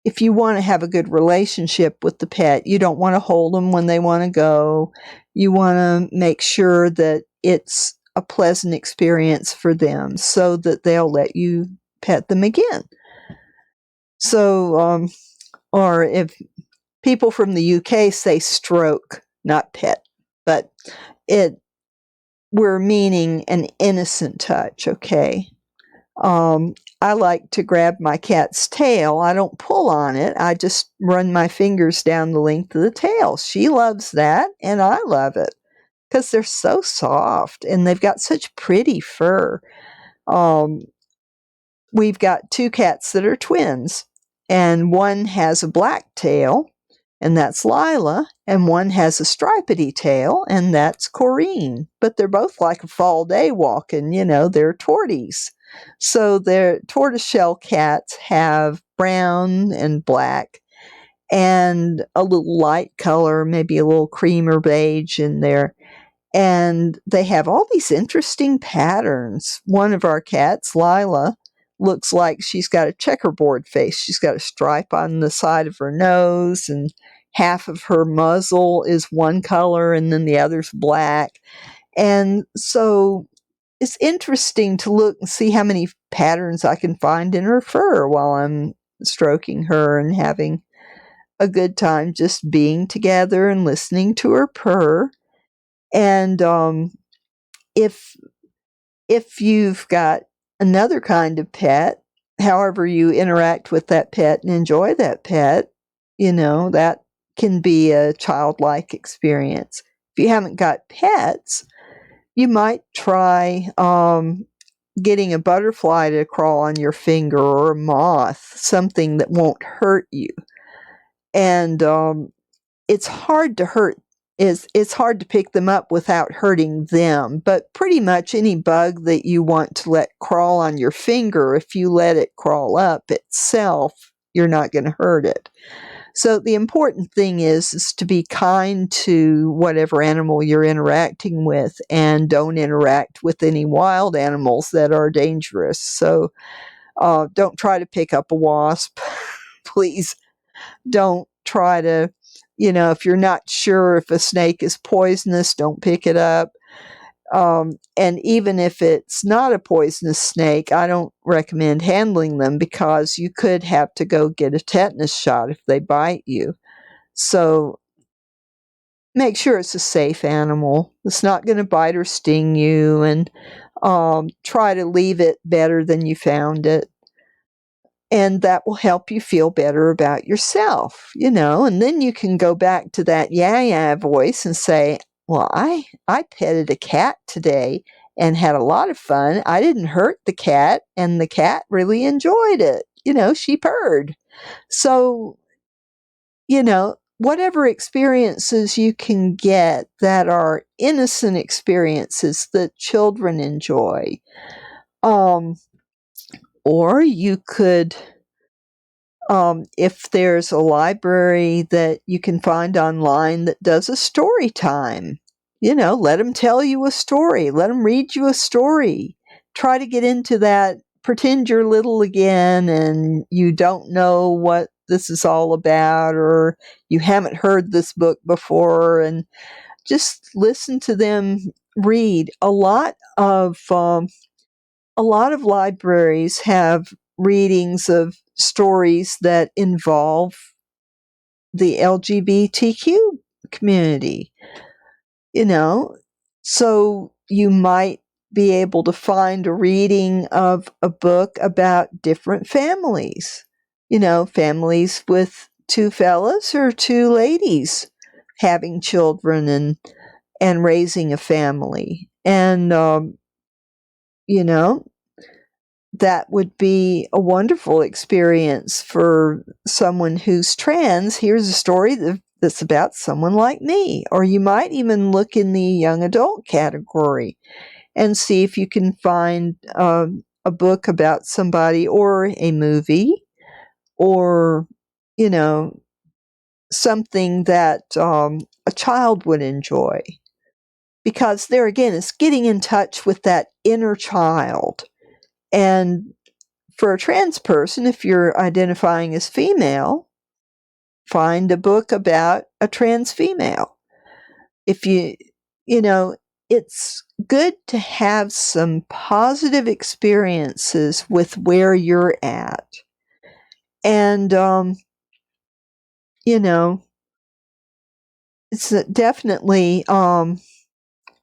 A: if you want to have a good relationship with the pet, you don't want to hold them when they want to go. You want to make sure that it's a pleasant experience for them so that they'll let you pet them again. So, or if people from the UK say stroke, not pet, but we're meaning an innocent touch, okay? I like to grab my cat's tail. I don't pull on it. I just run my fingers down the length of the tail. She loves that, and I love it because they're so soft and they've got such pretty fur. We've got 2 cats that are twins, and one has a black tail, and that's Lila, and one has a stripedy tail, and that's Corrine. But they're both like a fall day walking, they're torties. So their tortoiseshell cats have brown and black and a little light color, maybe a little cream or beige in there. And they have all these interesting patterns. One of our cats, Lila, looks like she's got a checkerboard face. She's got a stripe on the side of her nose, and half of her muzzle is one color, and then the other's black. And so it's interesting to look and see how many patterns I can find in her fur while I'm stroking her and having a good time just being together and listening to her purr. And if you've got another kind of pet, however you interact with that pet and enjoy that pet, that can be a childlike experience. If you haven't got pets, you might try getting a butterfly to crawl on your finger, or a moth, something that won't hurt you. And it's hard to pick them up without hurting them, but pretty much any bug that you want to let crawl on your finger, if you let it crawl up itself, you're not going to hurt it. So the important thing is to be kind to whatever animal you're interacting with, and don't interact with any wild animals that are dangerous. So don't try to pick up a wasp. Please don't try to, if you're not sure if a snake is poisonous, don't pick it up. And even if it's not a poisonous snake, I don't recommend handling them, because you could have to go get a tetanus shot if they bite you. So make sure it's a safe animal. It's not going to bite or sting you, and try to leave it better than you found it. And that will help you feel better about yourself, and then you can go back to that yeah voice and say, well, I petted a cat today and had a lot of fun. I didn't hurt the cat, and the cat really enjoyed it. She purred. So, whatever experiences you can get that are innocent experiences that children enjoy. Or you could, if there's a library that you can find online that does a story time, let them tell you a story. Let them read you a story. Try to get into that. Pretend you're little again and you don't know what this is all about, or you haven't heard this book before, and just listen to them read. A lot of libraries have readings of stories that involve the LGBTQ community, so you might be able to find a reading of a book about different families, families with two fellas or two ladies having children and raising a family. And, that would be a wonderful experience for someone who's trans. Here's a story that's about someone like me. Or you might even look in the young adult category and see if you can find a book about somebody, or a movie, or, something that a child would enjoy. Because there again, it's getting in touch with that inner child. And for a trans person, if you're identifying as female, find a book about a trans female. If it's good to have some positive experiences with where you're at. And, it's definitely,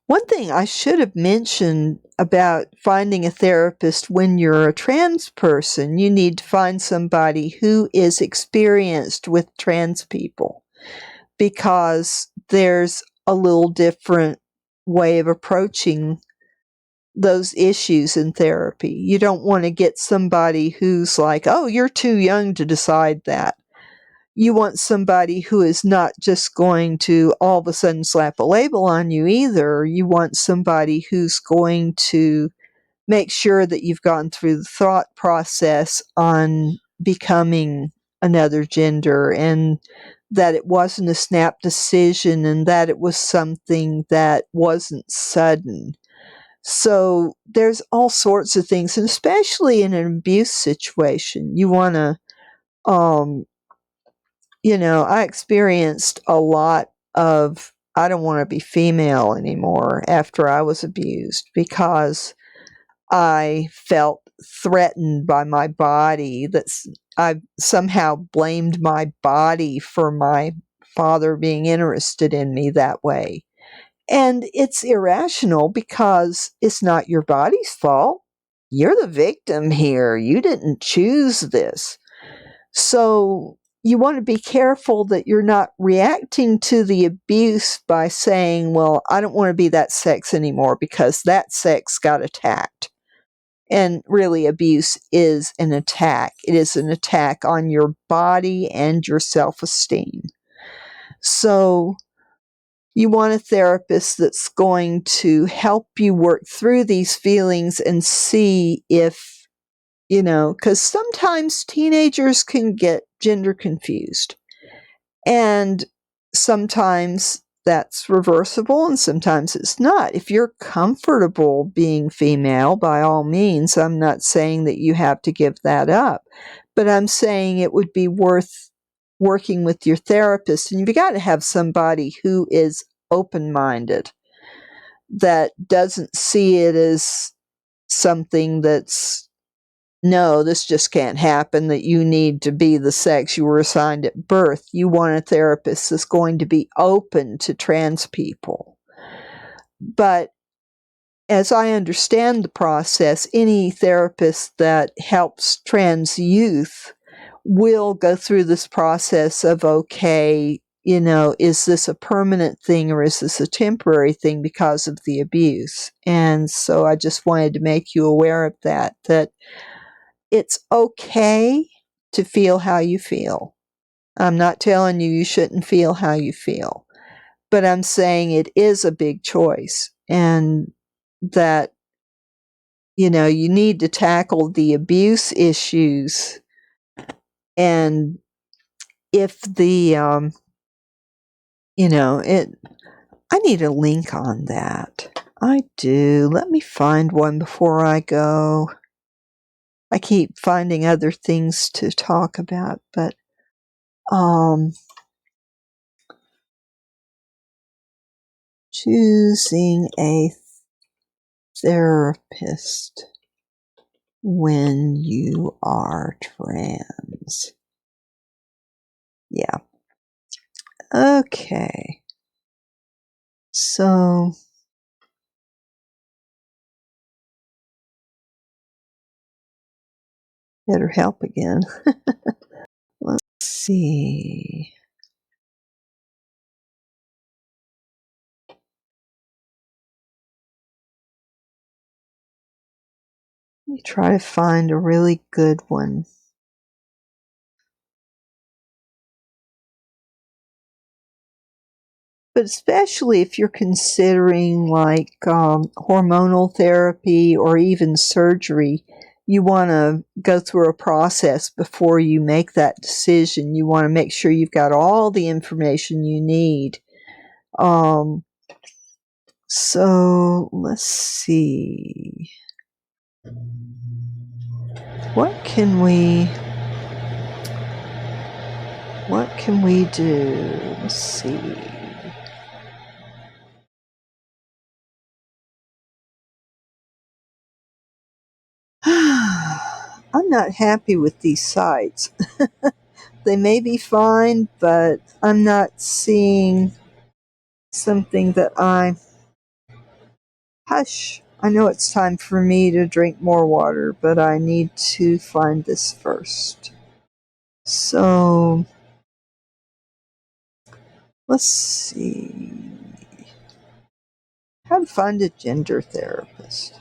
A: one thing I should have mentioned about finding a therapist when you're a trans person, you need to find somebody who is experienced with trans people, because there's a little different way of approaching those issues in therapy. You don't want to get somebody who's like, oh, you're too young to decide that. You want somebody who is not just going to all of a sudden slap a label on you either. You want somebody who's going to make sure that you've gone through the thought process on becoming another gender, and that it wasn't a snap decision, and that it was something that wasn't sudden. So there's all sorts of things, and especially in an abuse situation, you want to, I experienced a lot of, I don't want to be female anymore after I was abused, because I felt threatened by my body. I somehow blamed my body for my father being interested in me that way. And it's irrational, because it's not your body's fault. You're the victim here. You didn't choose this. So you want to be careful that you're not reacting to the abuse by saying, well, I don't want to be that sex anymore because that sex got attacked. And really, abuse is an attack. It is an attack on your body and your self-esteem. So you want a therapist that's going to help you work through these feelings and see if, because sometimes teenagers can get gender confused. And sometimes that's reversible and sometimes it's not. If you're comfortable being female, by all means, I'm not saying that you have to give that up. But I'm saying it would be worth working with your therapist. And you've got to have somebody who is open-minded, that doesn't see it as something that's no, this just can't happen, that you need to be the sex you were assigned at birth. You want a therapist that's going to be open to trans people. But as I understand the process, any therapist that helps trans youth will go through this process of, okay, you know, is this a permanent thing or is this a temporary thing because of the abuse? And so I just wanted to make you aware of that it's okay to feel how you feel. I'm not telling you you shouldn't feel how you feel, but I'm saying it is a big choice and that, you know, you need to tackle the abuse issues. And if you know, I need a link on that. I do. Let me find one before I go. I keep finding other things to talk about, but choosing a therapist when you are trans. Yeah. Okay. So better help again. Let's see. Let me try to find a really good one. But especially if you're considering like hormonal therapy or even surgery, you want to go through a process before you make that decision. You want to make sure you've got all the information you need. So let's see. What can we do? Let's see. I'm not happy with these sites. They may be fine, but I'm not seeing something that hush. I know it's time for me to drink more water, but I need to find this first. So, let's see. How to find a gender therapist.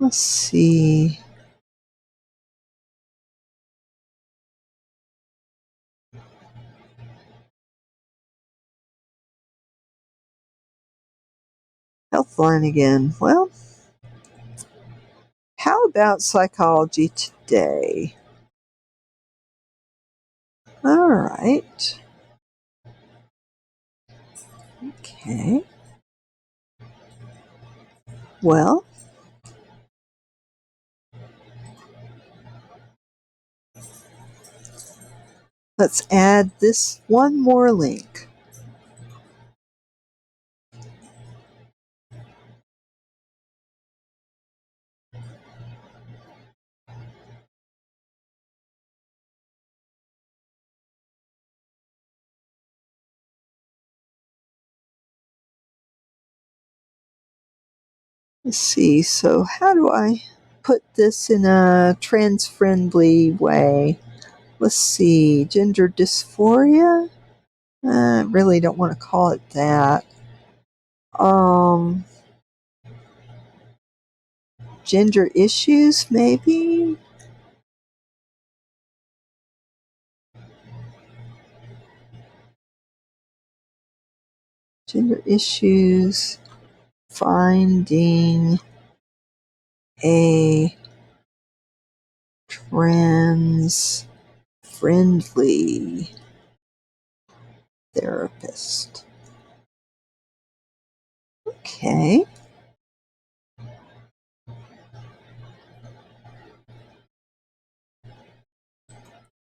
A: Let's see. Healthline again. Well, how about Psychology Today? All right. Okay. Well, let's add this one more link. Let's see. So, how do I put this in a trans-friendly way? Let's see. Gender dysphoria? I really don't want to call it that. Gender issues, maybe? Gender issues. Finding a trans-friendly therapist. Okay.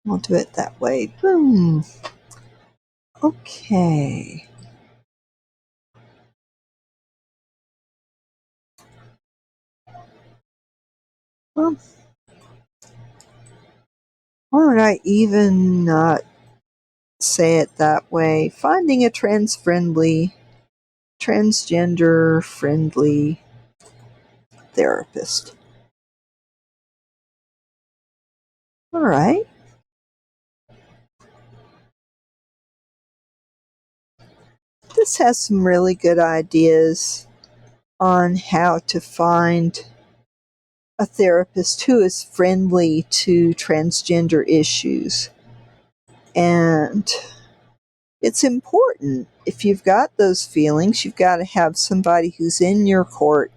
A: We'll do it that way. Boom. Okay. Well, why would I even not say it that way? Finding a transgender-friendly therapist. All right. This has some really good ideas on how to find a therapist who is friendly to transgender issues. And it's important. If you've got those feelings, you've got to have somebody who's in your court.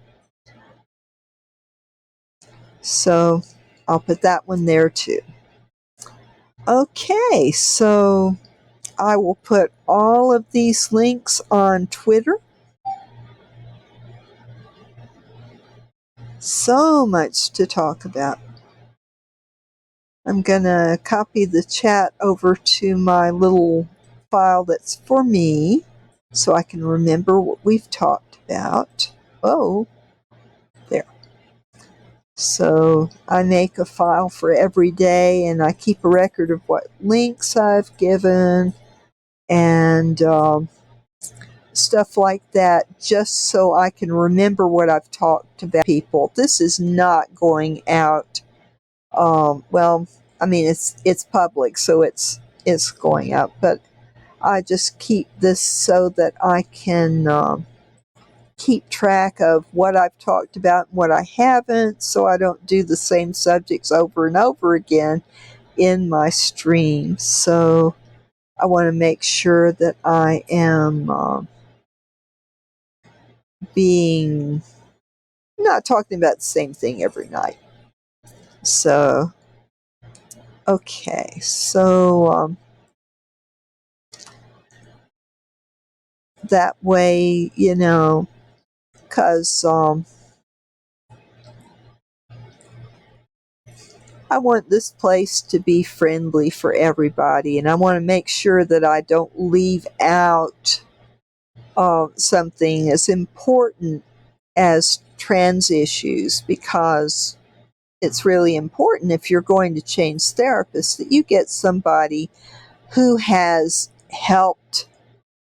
A: So I'll put that one there too. Okay, so I will put all of these links on Twitter. So much to talk about. I'm going to copy the chat over to my little file that's for me so I can remember what we've talked about. Oh, there. So I make a file for every day and I keep a record of what links I've given and stuff like that, just so I can remember what I've talked about people. This is not going out. Well, I mean it's public, so it's going out, but I just keep this so that I can keep track of what I've talked about and what I haven't, so I don't do the same subjects over and over again in my stream. So I want to make sure that I am being not talking about the same thing every night. So, okay, so that way, because I want this place to be friendly for everybody, and I want to make sure that I don't leave out something as important as trans issues, because it's really important if you're going to change therapists that you get somebody who has helped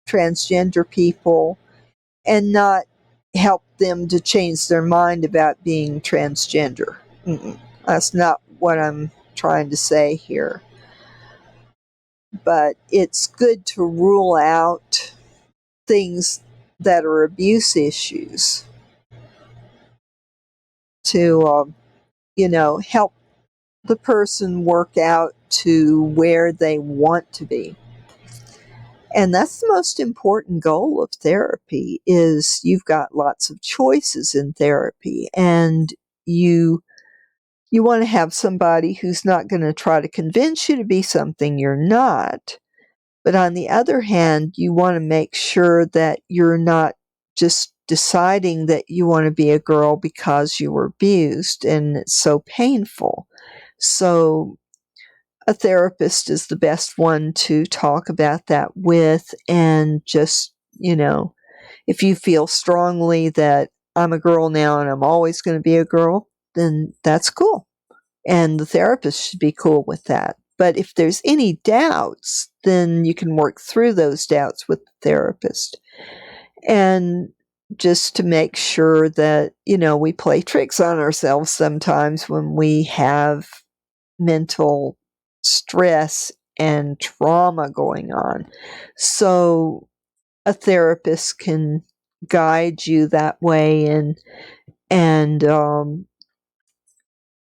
A: transgender people and not help them to change their mind about being transgender. That's not what I'm trying to say here. But it's good to rule out things that are abuse issues to, help the person work out to where they want to be. And that's the most important goal of therapy, is you've got lots of choices in therapy, and you want to have somebody who's not going to try to convince you to be something you're not. But on the other hand, you want to make sure that you're not just deciding that you want to be a girl because you were abused and it's so painful. So a therapist is the best one to talk about that with, and just, if you feel strongly that I'm a girl now and I'm always going to be a girl, then that's cool. And the therapist should be cool with that. But if there's any doubts, then you can work through those doubts with the therapist. And just to make sure that, we play tricks on ourselves sometimes when we have mental stress and trauma going on. So a therapist can guide you that way, and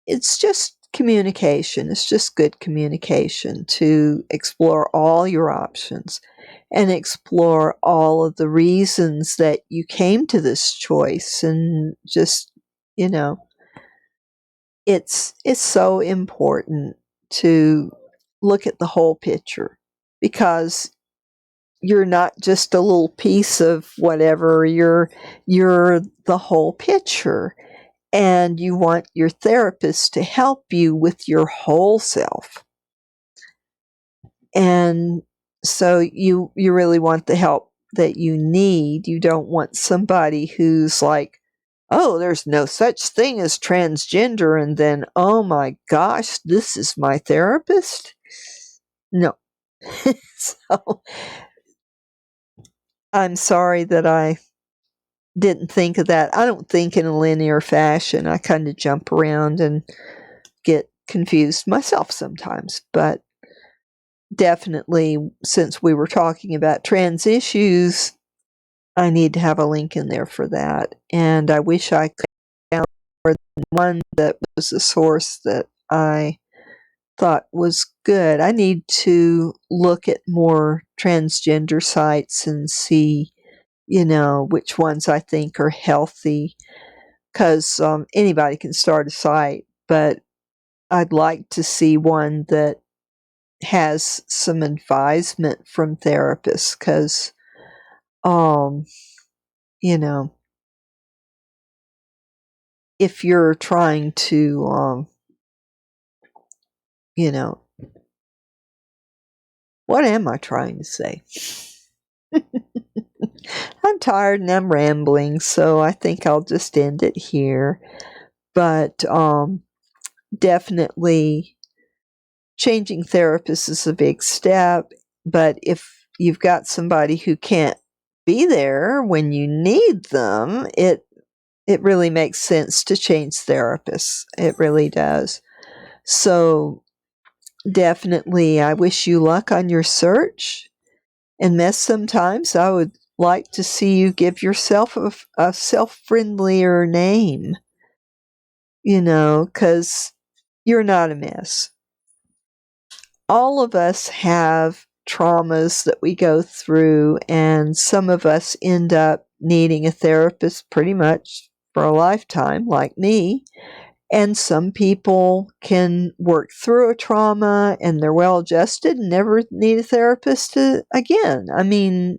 A: it's just communication. It's just good communication to explore all your options and explore all of the reasons that you came to this choice, and just, it's so important to look at the whole picture, because you're not just a little piece of whatever, you're the whole picture, and you want your therapist to help you with your whole self. And so you really want the help that you need. You don't want somebody who's like oh, there's no such thing as transgender, and then, oh my gosh, this is my therapist? No. So I'm sorry that I didn't think of that. I don't think in a linear fashion. I kind of jump around and get confused myself sometimes. But definitely, since we were talking about trans issues, I need to have a link in there for that. And I wish I could found more than one that was a source that I thought was good. I need to look at more transgender sites and see, which ones I think are healthy. Because anybody can start a site, but I'd like to see one that has some advisement from therapists. Because, um, you know, if you're trying to, what am I trying to say? I'm tired and I'm rambling, so I think I'll just end it here. But definitely changing therapists is a big step. But if you've got somebody who can't be there when you need them, it really makes sense to change therapists. It really does. So definitely, I wish you luck on your search. And Miss, sometimes I would like to see you give yourself a self-friendlier name, because you're not a mess. All of us have traumas that we go through, and some of us end up needing a therapist pretty much for a lifetime, like me. And some people can work through a trauma and they're well adjusted and never need a therapist again. I mean,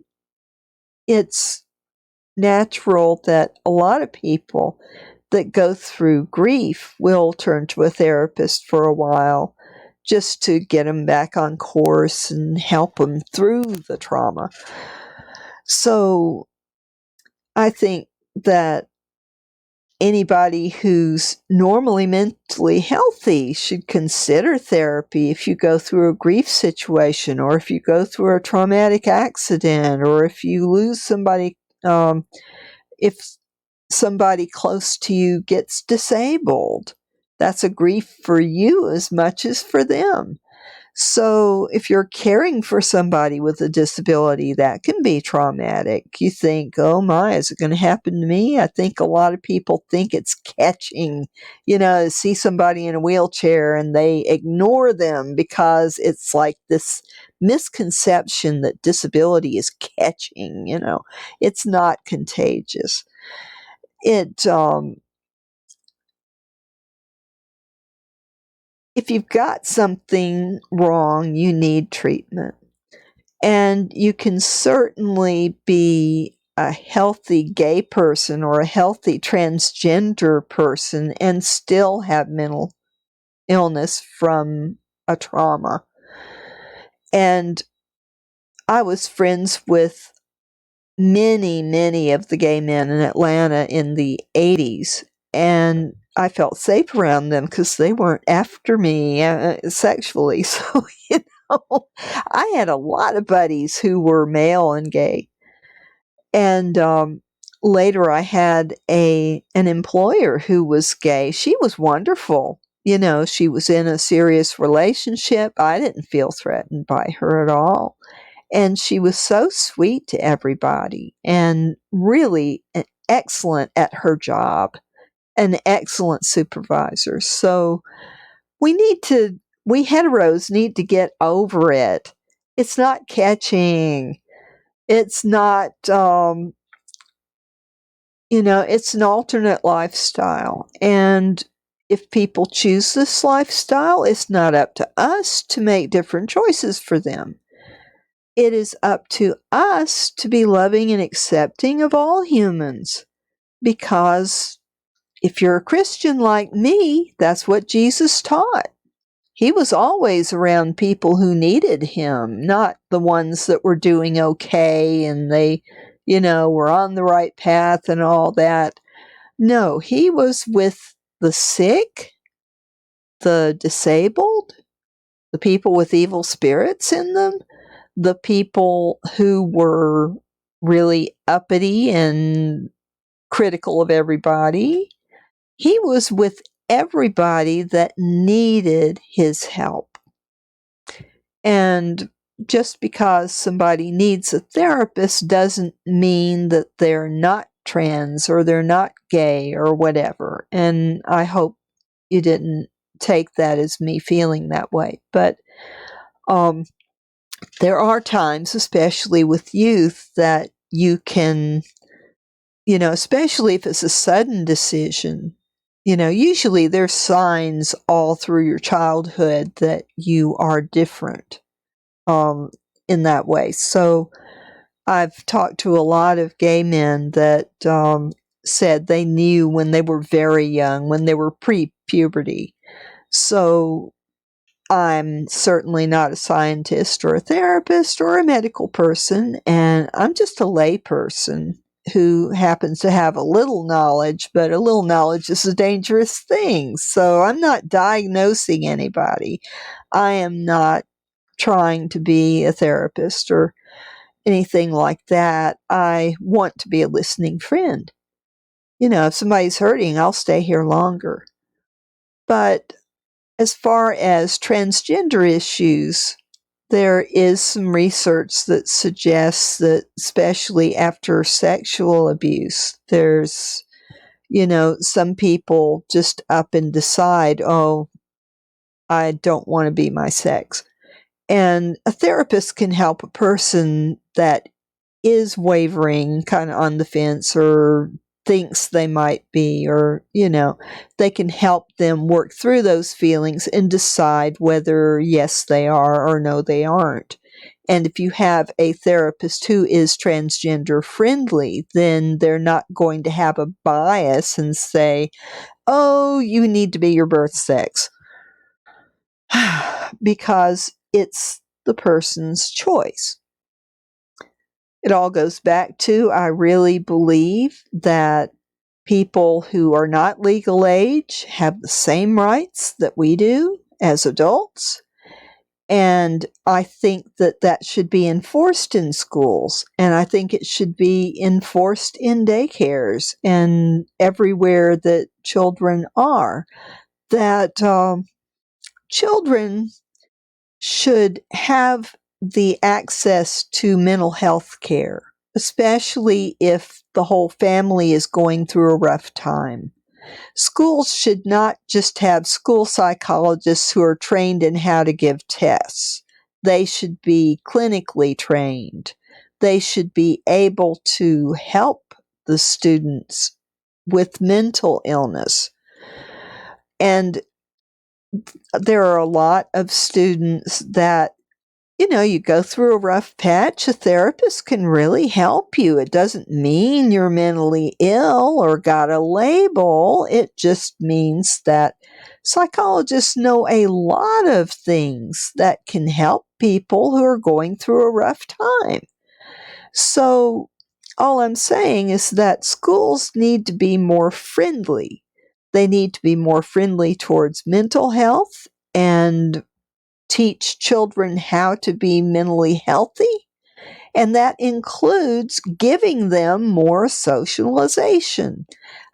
A: it's natural that a lot of people that go through grief will turn to a therapist for a while just to get them back on course and help them through the trauma. So I think that anybody who's normally mentally healthy should consider therapy if you go through a grief situation, or if you go through a traumatic accident, or if you lose somebody, if somebody close to you gets disabled. That's a grief for you as much as for them. So if you're caring for somebody with a disability, that can be traumatic. You think, oh my, is it going to happen to me? I think a lot of people think it's catching, see somebody in a wheelchair and they ignore them because it's like this misconception that disability is catching, it's not contagious. If you've got something wrong, you need treatment. And you can certainly be a healthy gay person or a healthy transgender person and still have mental illness from a trauma. And I was friends with many of the gay men in Atlanta in the 80s, and I felt safe around them because they weren't after me sexually. So, I had a lot of buddies who were male and gay. And later I had an employer who was gay. She was wonderful. She was in a serious relationship. I didn't feel threatened by her at all. And she was so sweet to everybody and really excellent at her job, an excellent supervisor. So we heteros need to get over it. It's not catching. It's not, it's an alternate lifestyle. And if people choose this lifestyle, it's not up to us to make different choices for them. It is up to us to be loving and accepting of all humans. Because if you're a Christian like me, that's what Jesus taught. He was always around people who needed him, not the ones that were doing okay and they, were on the right path and all that. No, he was with the sick, the disabled, the people with evil spirits in them, the people who were really uppity and critical of everybody. He was with everybody that needed his help. And just because somebody needs a therapist doesn't mean that they're not trans or they're not gay or whatever. And I hope you didn't take that as me feeling that way. But there are times, especially with youth, that you can, especially if it's a sudden decision, usually there's signs all through your childhood that you are different in that way. So I've talked to a lot of gay men that said they knew when they were very young, when they were pre-puberty. So I'm certainly not a scientist or a therapist or a medical person, and I'm just a lay person who happens to have a little knowledge, but a little knowledge is a dangerous thing. So I'm not diagnosing anybody. I am not trying to be a therapist or anything like that. I want to be a listening friend. If somebody's hurting, I'll stay here longer. But as far as transgender issues, there is some research that suggests that, especially after sexual abuse, there's, some people just up and decide, oh, I don't want to be my sex. And a therapist can help a person that is wavering, kind of on the fence, or thinks they might be, or, they can help them work through those feelings and decide whether yes, they are or no, they aren't. And if you have a therapist who is transgender friendly, then they're not going to have a bias and say, oh, you need to be your birth sex. Because it's the person's choice. It all goes back to, I really believe that people who are not legal age have the same rights that we do as adults. And I think that that should be enforced in schools. And I think it should be enforced in daycares and everywhere that children are. That children should have the access to mental health care, especially if the whole family is going through a rough time. Schools should not just have school psychologists who are trained in how to give tests. They should be clinically trained. They should be able to help the students with mental illness. And there are a lot of students that, you go through a rough patch, a therapist can really help you. It doesn't mean you're mentally ill or got a label. It just means that psychologists know a lot of things that can help people who are going through a rough time. So all I'm saying is that schools need to be more friendly. They need to be more friendly towards mental health and teach children how to be mentally healthy, and that includes giving them more socialization.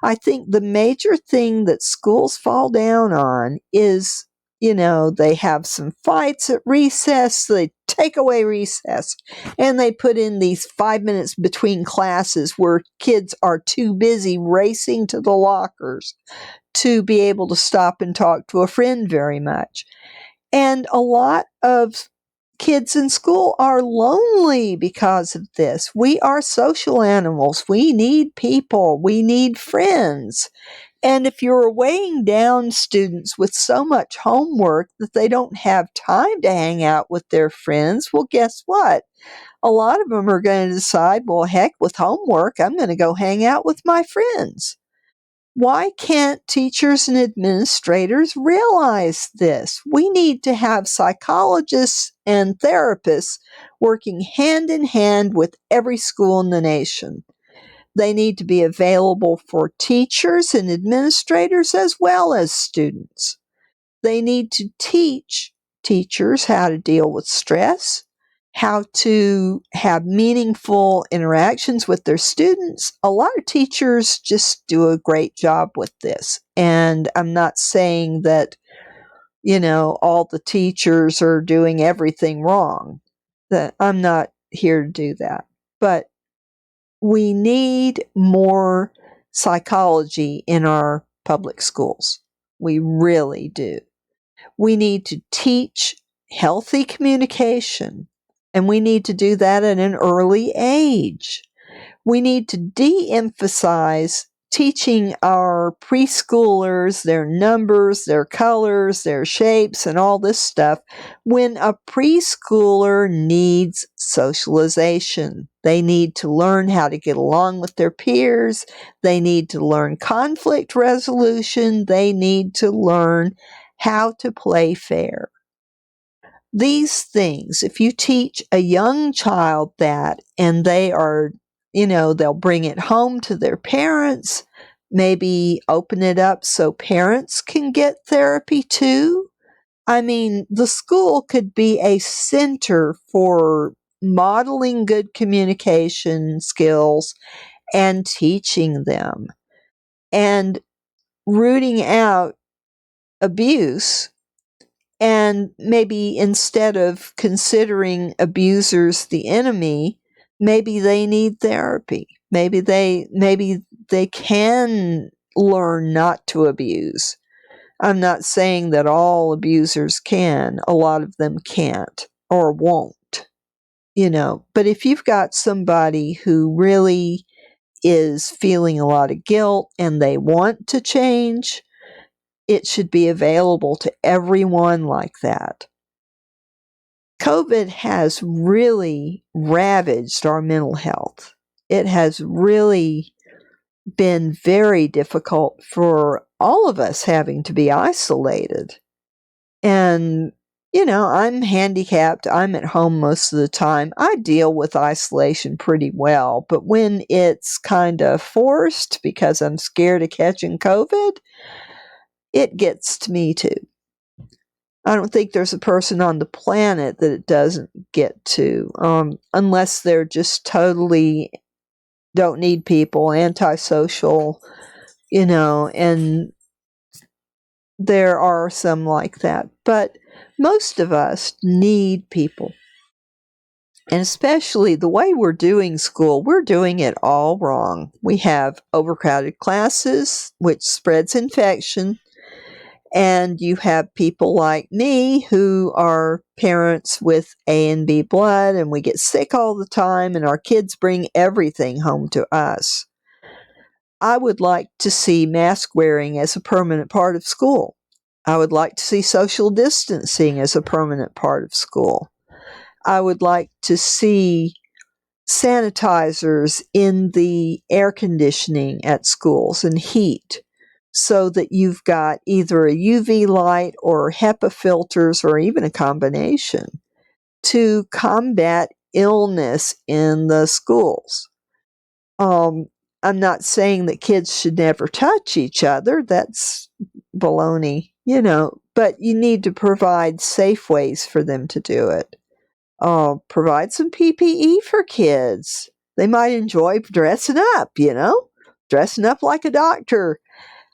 A: I think the major thing that schools fall down on is, they have some fights at recess, so they take away recess, and they put in these 5 minutes between classes where kids are too busy racing to the lockers to be able to stop and talk to a friend very much. And a lot of kids in school are lonely because of this. We are social animals. We need people. We need friends. And if you're weighing down students with so much homework that they don't have time to hang out with their friends, well, guess what? A lot of them are going to decide, well, heck with homework, I'm going to go hang out with my friends. Why can't teachers and administrators realize this? We need to have psychologists and therapists working hand in hand with every school in the nation. They need to be available for teachers and administrators as well as students. They need to teach teachers how to deal with stress, how to have meaningful interactions with their students. A lot of teachers just do a great job with this. And I'm not saying that, all the teachers are doing everything wrong. That I'm not here to do that. But we need more psychology in our public schools. We really do. We need to teach healthy communication, and we need to do that at an early age. We need to de-emphasize teaching our preschoolers their numbers, their colors, their shapes, and all this stuff when a preschooler needs socialization. They need to learn how to get along with their peers. They need to learn conflict resolution. They need to learn how to play fair. These things, if you teach a young child that and they are, they'll bring it home to their parents, maybe open it up so parents can get therapy too. I mean, the school could be a center for modeling good communication skills and teaching them and rooting out abuse. And maybe instead of considering abusers the enemy, maybe they need therapy. Maybe they can learn not to abuse. I'm not saying that all abusers can. A lot of them can't or won't, But if you've got somebody who really is feeling a lot of guilt and they want to change, it should be available to everyone like that. COVID has really ravaged our mental health. It has really been very difficult for all of us having to be isolated. And, I'm handicapped. I'm at home most of the time. I deal with isolation pretty well. But when it's kind of forced because I'm scared of catching COVID, it gets to me too. I don't think there's a person on the planet that it doesn't get to, unless they're just totally don't need people, antisocial, and there are some like that. But most of us need people. And especially the way we're doing school, we're doing it all wrong. We have overcrowded classes, which spreads infection. And you have people like me who are parents with A and B blood, and we get sick all the time, and our kids bring everything home to us. I would like to see mask wearing as a permanent part of school. I would like to see social distancing as a permanent part of school. I would like to see sanitizers in the air conditioning at schools and heat, so that you've got either a UV light or HEPA filters or even a combination to combat illness in the schools. I'm not saying that kids should never touch each other. That's baloney, but you need to provide safe ways for them to do it. Provide some PPE for kids. They might enjoy dressing up, dressing up like a doctor.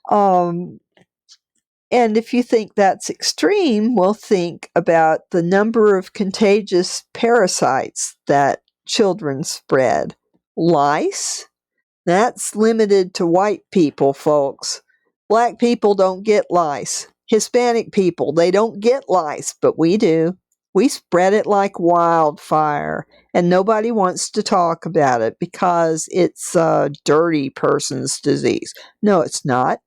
A: And if you think that's extreme, well, think about the number of contagious parasites that children spread. Lice? That's limited to white people, folks. Black people don't get lice. Hispanic people, they don't get lice, but we do. We spread it like wildfire, and nobody wants to talk about it because it's a dirty person's disease. No, it's not.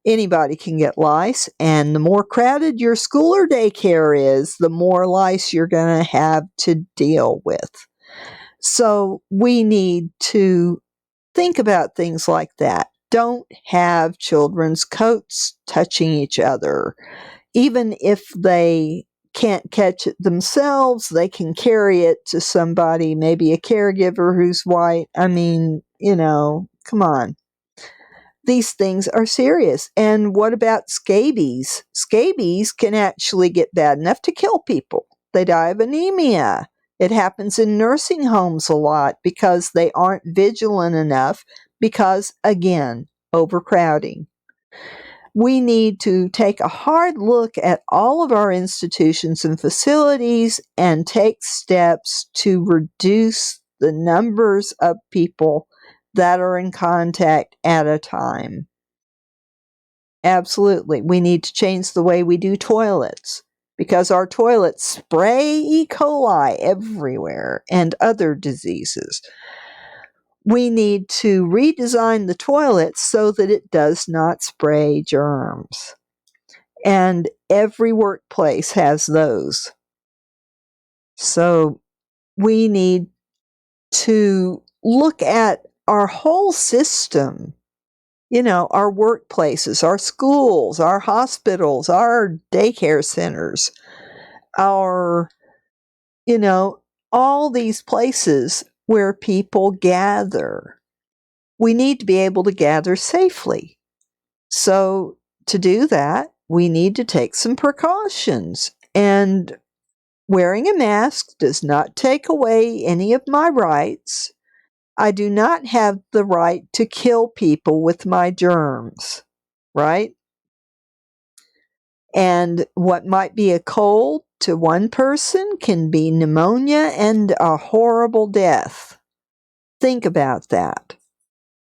A: Anybody can get lice, and the more crowded your school or daycare is, the more lice you're going to have to deal with. So we need to think about things like that. Don't have children's coats touching each other. Even if they can't catch it themselves, they can carry it to somebody, maybe a caregiver who's white. I mean, come on. These things are serious. And what about scabies? Scabies can actually get bad enough to kill people. They die of anemia. It happens in nursing homes a lot because they aren't vigilant enough because, again, overcrowding. We need to take a hard look at all of our institutions and facilities and take steps to reduce the numbers of people that are in contact at a time. Absolutely. We need to change the way we do toilets because our toilets spray E. coli everywhere and other diseases. We need to redesign the toilets so that it does not spray germs. And every workplace has those. So we need to look at our whole system, our workplaces, our schools, our hospitals, our daycare centers, our, all these places where people gather. We need to be able to gather safely. So to do that, we need to take some precautions. And wearing a mask does not take away any of my rights. I do not have the right to kill people with my germs, right? And what might be a cold to one person can be pneumonia and a horrible death. Think about that.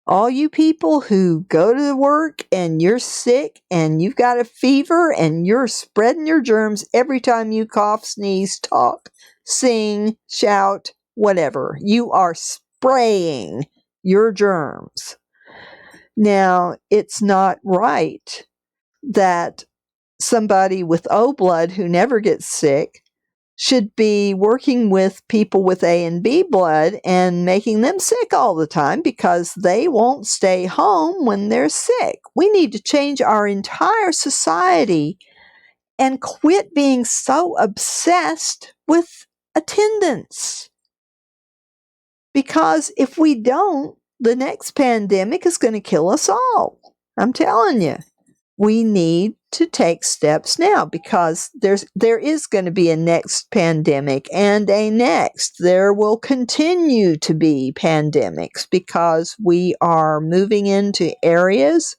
A: All you people who go to work and you're sick and you've got a fever and you're spreading your germs every time you cough, sneeze, talk, sing, shout, whatever. You are spraying your germs. Now, it's not right that somebody with O blood who never gets sick should be working with people with A and B blood and making them sick all the time because they won't stay home when they're sick. We need to change our entire society and quit being so obsessed with attendance. Because if we don't, the next pandemic is going to kill us all. I'm telling you. We need to take steps now because there is going to be a next pandemic and a next. There will continue to be pandemics because we are moving into areas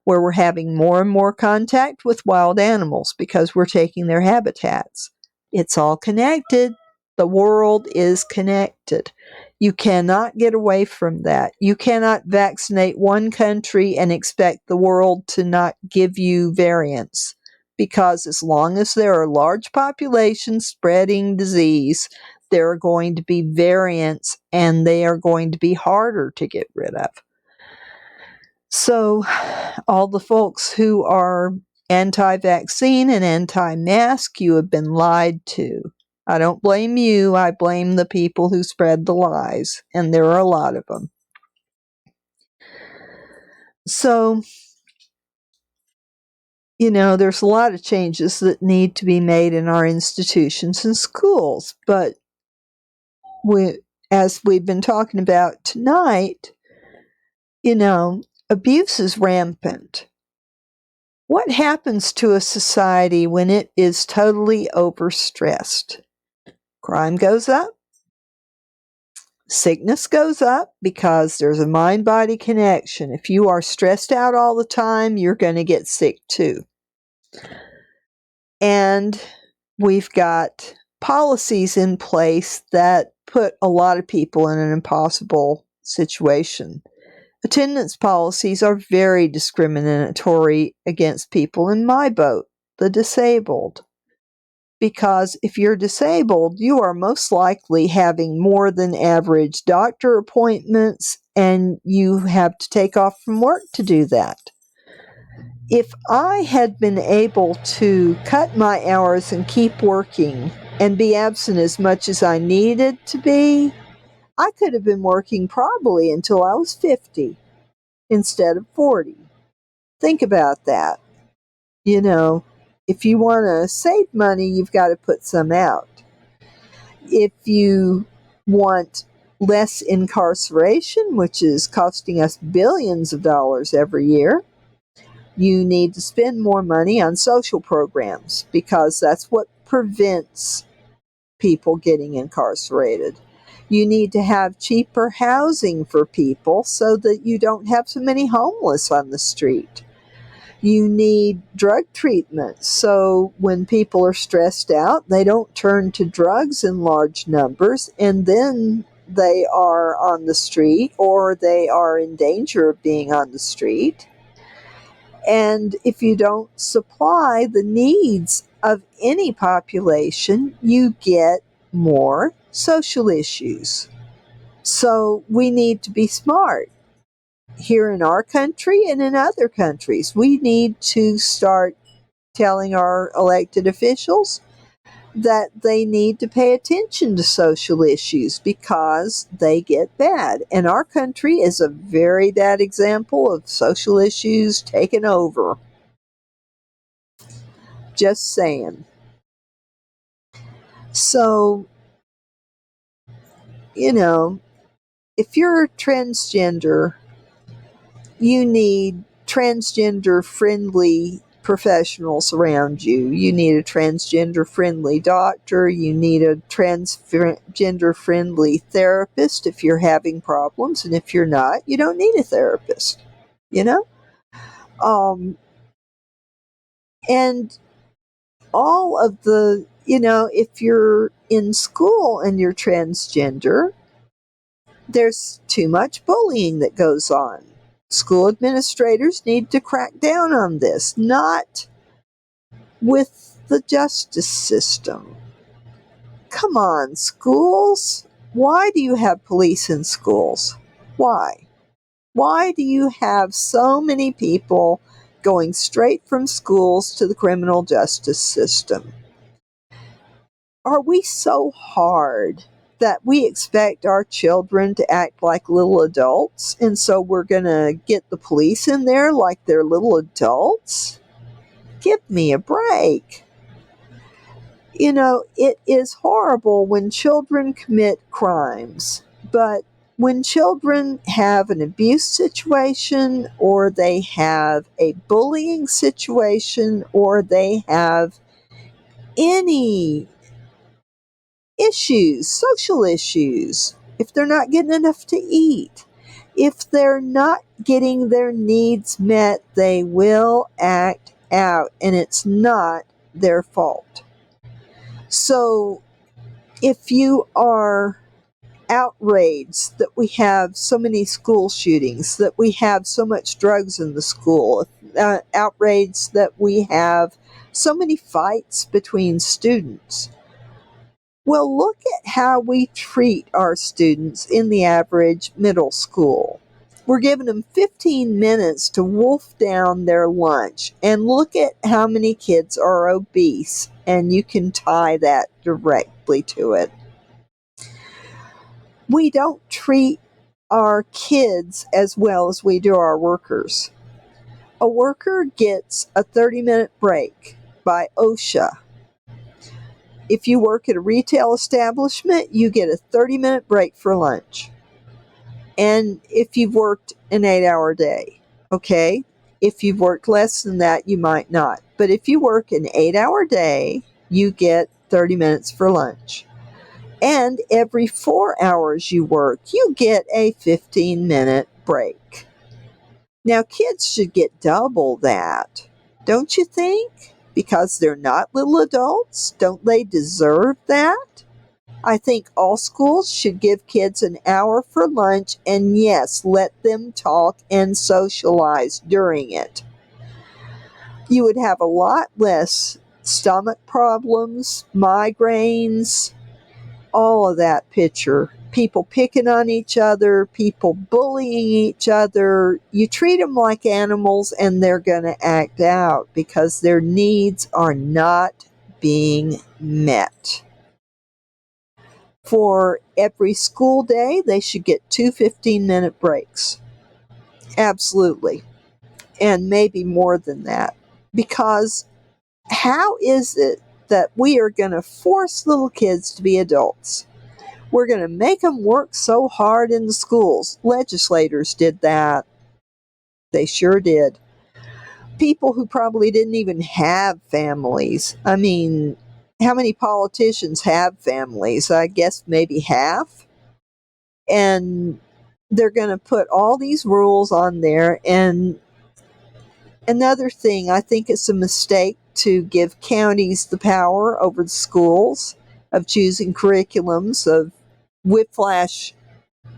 A: where we're having more and more contact with wild animals because we're taking their habitats. It's all connected. The world is connected. You cannot get away from that. You cannot vaccinate one country and expect the world to not give you variants. Because as long as there are large populations spreading disease, there are going to be variants and they are going to be harder to get rid of. So, all the folks who are anti-vaccine and anti-mask, you have been lied to. I don't blame you, I blame the people who spread the lies, and there are a lot of them. So, there's a lot of changes that need to be made in our institutions and schools, but as we've been talking about tonight, abuse is rampant. What happens to a society when it is totally overstressed? Crime goes up. Sickness goes up because there's a mind-body connection. If you are stressed out all the time, you're going to get sick too. And we've got policies in place that put a lot of people in an impossible situation. Attendance policies are very discriminatory against people in my boat, the disabled. Because if you're disabled, you are most likely having more than average doctor appointments and you have to take off from work to do that. If I had been able to cut my hours and keep working and be absent as much as I needed to be, I could have been working probably until I was 50 instead of 40. Think about that. If you want to save money, you've got to put some out. If you want less incarceration, which is costing us billions of dollars every year. You need to spend more money on social programs because that's what prevents people getting incarcerated. You need to have cheaper housing for people so that you don't have so many homeless on the street. You need drug treatment so when people are stressed out, they don't turn to drugs in large numbers and then they are on the street or they are in danger of being on the street. And if you don't supply the needs of any population, you get more social issues. So we need to be smart here in our country and in other countries. We need to start telling our elected officials that they need to pay attention to social issues because they get bad. And our country is a very bad example of social issues taken over. Just saying. So, if you're transgender, you need transgender-friendly professionals around you. You need a transgender-friendly doctor. You need a transgender-friendly therapist if you're having problems. And if you're not, you don't need a therapist, you know? And all of the, if you're in school and you're transgender, there's too much bullying that goes on. School administrators need to crack down on this, not with the justice system. Come on, schools. Why do you have police in schools? Why? Why do you have so many people going straight from schools to the criminal justice system? Are we so hard that we expect our children to act like little adults, and so we're going to get the police in there like they're little adults? Give me a break. It is horrible when children commit crimes, but when children have an abuse situation, or they have a bullying situation, or they have any issues, social issues, if they're not getting enough to eat, if they're not getting their needs met, they will act out, and it's not their fault. So if you are outraged that we have so many school shootings, that we have so much drugs in the school, outraged that we have so many fights between students, well, look at how we treat our students in the average middle school. We're giving them 15 minutes to wolf down their lunch, and look at how many kids are obese, and you can tie that directly to it. We don't treat our kids as well as we do our workers. A worker gets a 30-minute break by OSHA. If you work at a retail establishment, you get a 30-minute break for lunch. And if you've worked an 8-hour day, okay? If you've worked less than that, you might not. But if you work an 8-hour day, you get 30 minutes for lunch. And every 4 hours you work, you get a 15-minute break. Now, kids should get double that, don't you think? Because they're not little adults? Don't they deserve that? I think all schools should give kids an hour for lunch, and yes, let them talk and socialize during it. You would have a lot less stomach problems, migraines, all of that picture. People picking on each other, people bullying each other. You treat them like animals and they're going to act out because their needs are not being met. For every school day, they should get 2 15-minute breaks. Absolutely. And maybe more than that. Because how is it that we are going to force little kids to be adults? We're going to make them work so hard in the schools. Legislators did that. They sure did. People who probably didn't even have families. I mean, how many politicians have families? I guess maybe half. And they're going to put all these rules on there. And another thing, I think it's a mistake to give counties the power over the schools of choosing curriculums, of whiplash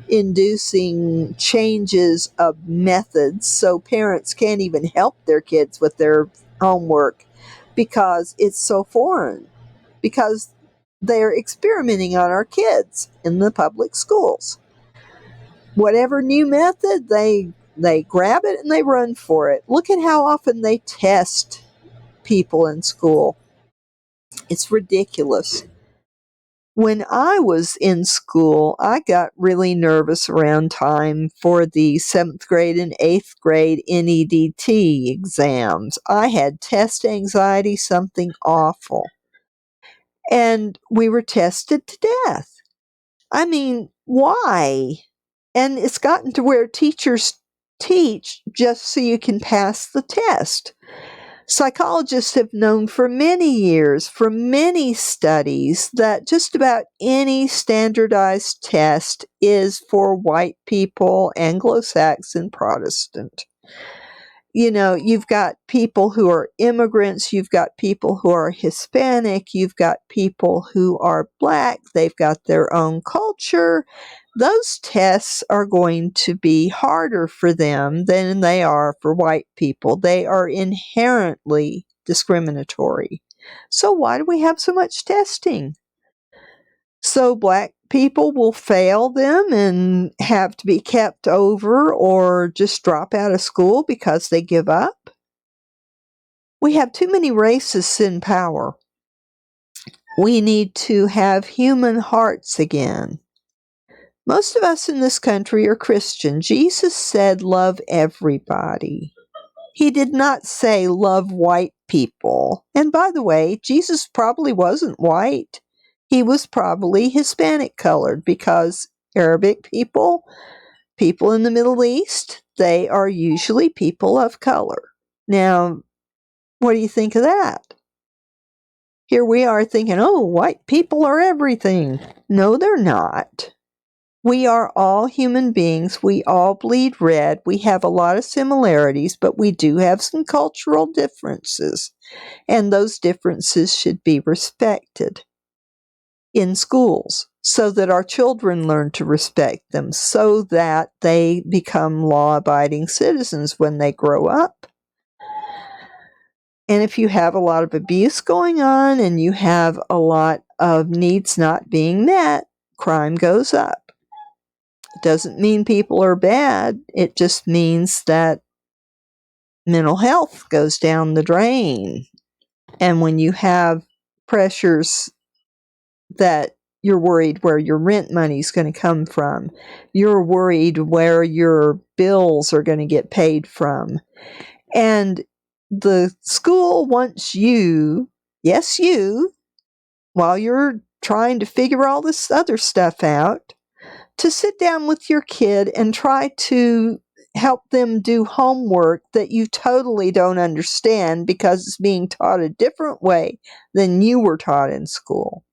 A: inducing changes of methods so parents can't even help their kids with their homework because it's so foreign, because they're experimenting on our kids in the public schools. Whatever new method, they grab it and they run for it. Look at how often they test people in school. It's ridiculous. When I was in school, I got really nervous around time for the 7th grade and 8th grade NEDT exams. I had test anxiety, something awful. And we were tested to death. I mean, why? And it's gotten to where teachers teach just so you can pass the test. Psychologists have known for many years, from many studies, that just about any standardized test is for white people, Anglo-Saxon, Protestant. You know, you've got people who are immigrants, you've got people who are Hispanic, you've got people who are black, they've got their own culture. Those tests are going to be harder for them than they are for white people. They are inherently discriminatory. So why do we have so much testing? So black people will fail them and have to be kept over or just drop out of school because they give up. We have too many racists in power. We need to have human hearts again. Most of us in this country are Christian. Jesus said, love everybody. He did not say, love white people. And by the way, Jesus probably wasn't white. He was probably Hispanic colored because Arabic people, people in the Middle East, they are usually people of color. Now, what do you think of that? Here we are thinking, oh, white people are everything. No, they're not. We are all human beings. We all bleed red. We have a lot of similarities, but we do have some cultural differences. And those differences should be respected in schools so that our children learn to respect them, so that they become law-abiding citizens when they grow up. And if you have a lot of abuse going on and you have a lot of needs not being met, crime goes up. It doesn't mean people are bad. It just means that mental health goes down the drain. And when you have pressures that you're worried where your rent money's going to come from, you're worried where your bills are going to get paid from. And the school wants you, yes, you, while you're trying to figure all this other stuff out, to sit down with your kid and try to help them do homework that you totally don't understand because it's being taught a different way than you were taught in school.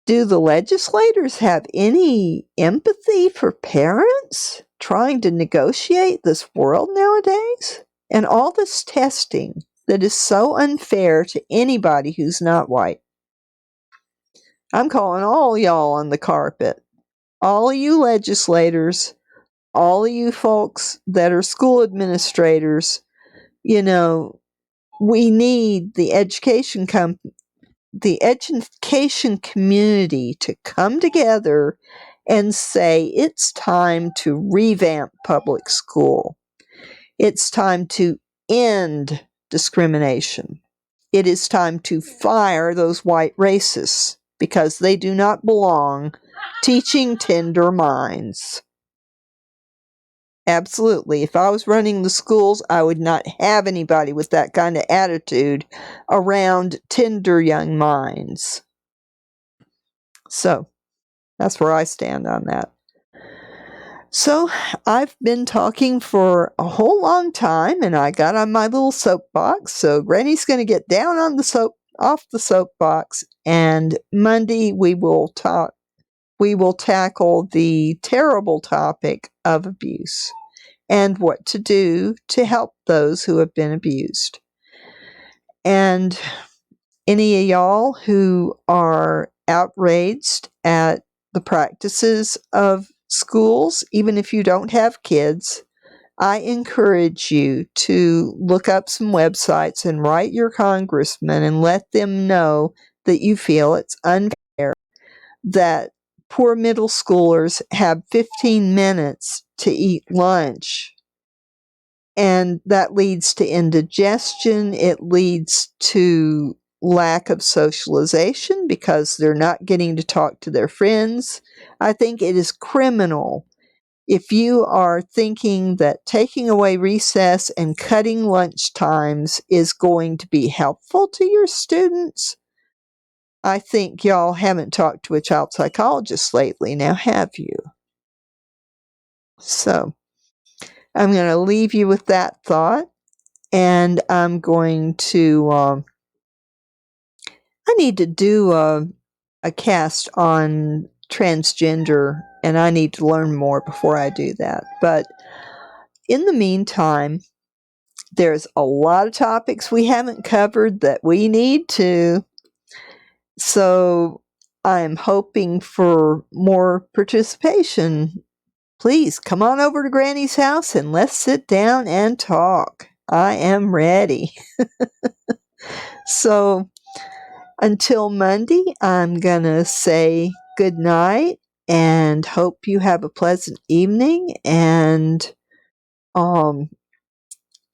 A: Do the legislators have any empathy for parents trying to negotiate this world nowadays? And all this testing that is so unfair to anybody who's not white. I'm calling all y'all on the carpet. All of you legislators, all of you folks that are school administrators, you know, we need the education community to come together and say it's time to revamp public school. It's time to end discrimination. It is time to fire those white racists because they do not belong teaching tender minds. Absolutely. If I was running the schools, I would not have anybody with that kind of attitude around tender young minds. So that's where I stand on that. So I've been talking for a whole long time, and I got on my little soapbox. So Granny's going to get down on the off the soapbox, and Monday we will talk. We will tackle the terrible topic of abuse and what to do to help those who have been abused. And any of y'all who are outraged at the practices of schools, even if you don't have kids, I encourage you to look up some websites and write your congressman and let them know that you feel it's unfair that poor middle schoolers have 15 minutes to eat lunch. And that leads to indigestion. It leads to lack of socialization because they're not getting to talk to their friends. I think it is criminal if you are thinking that taking away recess and cutting lunch times is going to be helpful to your students. I think y'all haven't talked to a child psychologist lately, now have you? So I'm going to leave you with that thought, and I'm going to, I need to do a cast on transgender, and I need to learn more before I do that. But in the meantime, there's a lot of topics we haven't covered that we need to. So I'm hoping for more participation. Please come on over to Granny's house and let's sit down and talk. I am ready. So until Monday, I'm going to say good night and hope you have a pleasant evening. And,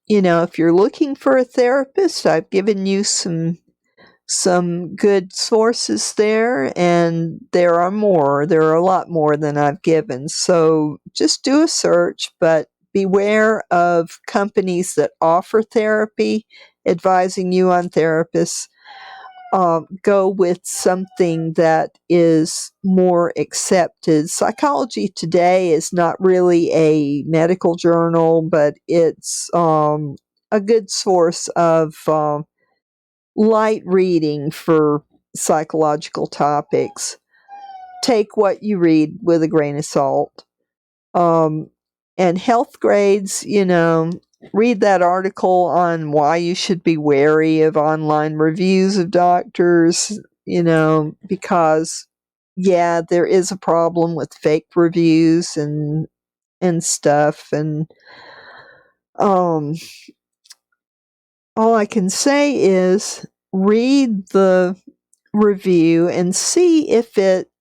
A: if you're looking for a therapist, I've given you some good sources there, and there are more. There are a lot more than I've given. So just do a search, but beware of companies that offer therapy, advising you on therapists. Go with something that is more accepted. Psychology Today is not really a medical journal, but it's a good source of light reading for psychological topics. Take what you read with a grain of salt. And health grades, read that article on why you should be wary of online reviews of doctors, because, yeah, there is a problem with fake reviews and stuff. And all I can say is read the review and see if it,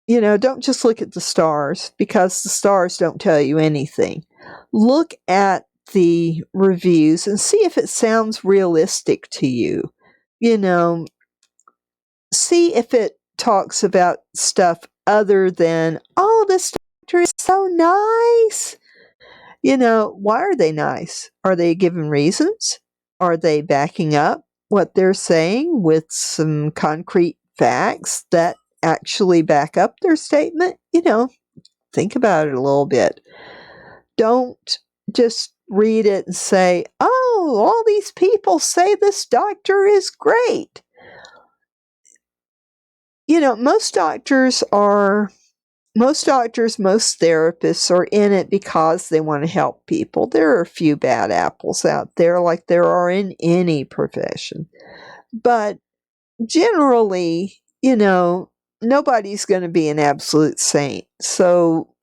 A: don't just look at the stars, because the stars don't tell you anything. Look at the reviews and see if it sounds realistic to you. See if it talks about stuff other than, oh, this doctor is so nice. Why are they nice? Are they giving reasons? Are they backing up what they're saying with some concrete facts that actually back up their statement? Think about it a little bit. Don't just read it and say, oh, all these people say this doctor is great. Most therapists are in it because they want to help people. There are a few bad apples out there, like there are in any profession. But generally, nobody's going to be an absolute saint. So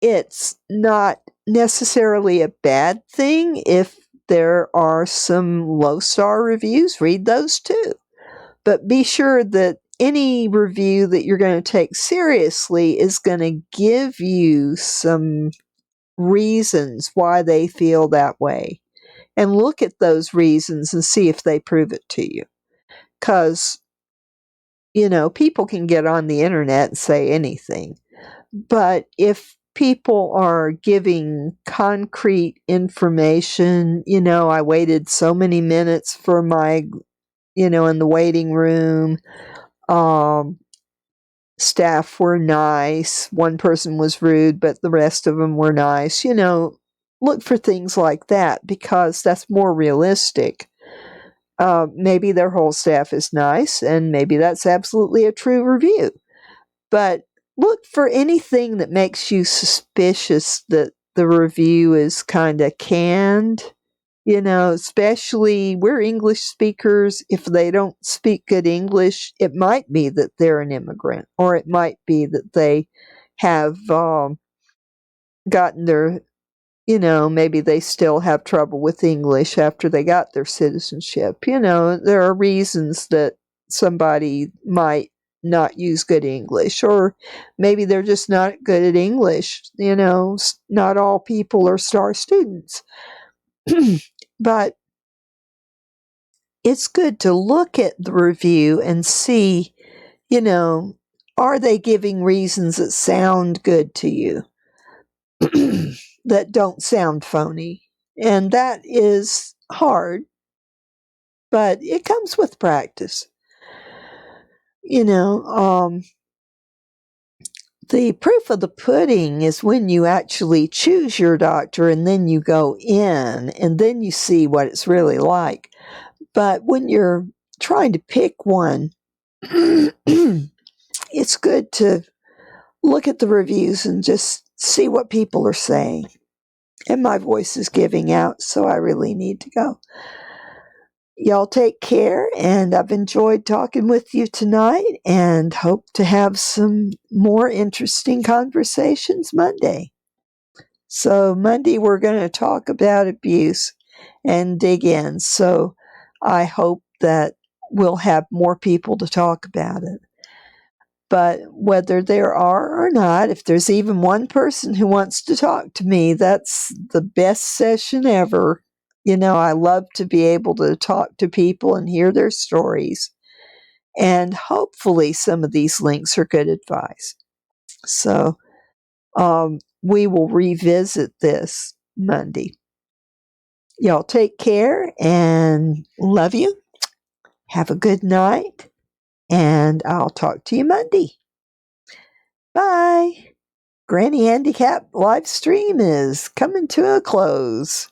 A: it's not necessarily a bad thing if there are some low-star reviews. Read those too. But be sure that any review that you're going to take seriously is going to give you some reasons why they feel that way. And look at those reasons and see if they prove it to you. Because, people can get on the internet and say anything. But if people are giving concrete information, I waited so many minutes for my, in the waiting room, staff were nice. One person was rude, but the rest of them were nice. Look for things like that because that's more realistic. Maybe their whole staff is nice, and maybe that's absolutely a true review. But look for anything that makes you suspicious that the review is kind of canned. Especially we're English speakers. If they don't speak good English, it might be that they're an immigrant, or it might be that they have gotten their, maybe they still have trouble with English after they got their citizenship. There are reasons that somebody might not use good English, or maybe they're just not good at English. Not all people are star students. But it's good to look at the review and see, are they giving reasons that sound good to you, that don't sound phony? And that is hard, but it comes with practice. The proof of the pudding is when you actually choose your doctor and then you go in and then you see what it's really like. But when you're trying to pick one, it's good to look at the reviews and just see what people are saying. And my voice is giving out, so I really need to go. Y'all take care, and I've enjoyed talking with you tonight and hope to have some more interesting conversations Monday. So Monday we're going to talk about abuse and dig in. So I hope that we'll have more people to talk about it. But whether there are or not, if there's even one person who wants to talk to me, that's the best session ever. I love to be able to talk to people and hear their stories. And hopefully some of these links are good advice. So we will revisit this Monday. Y'all take care and love you. Have a good night. And I'll talk to you Monday. Bye. Granny Handicap live stream is coming to a close.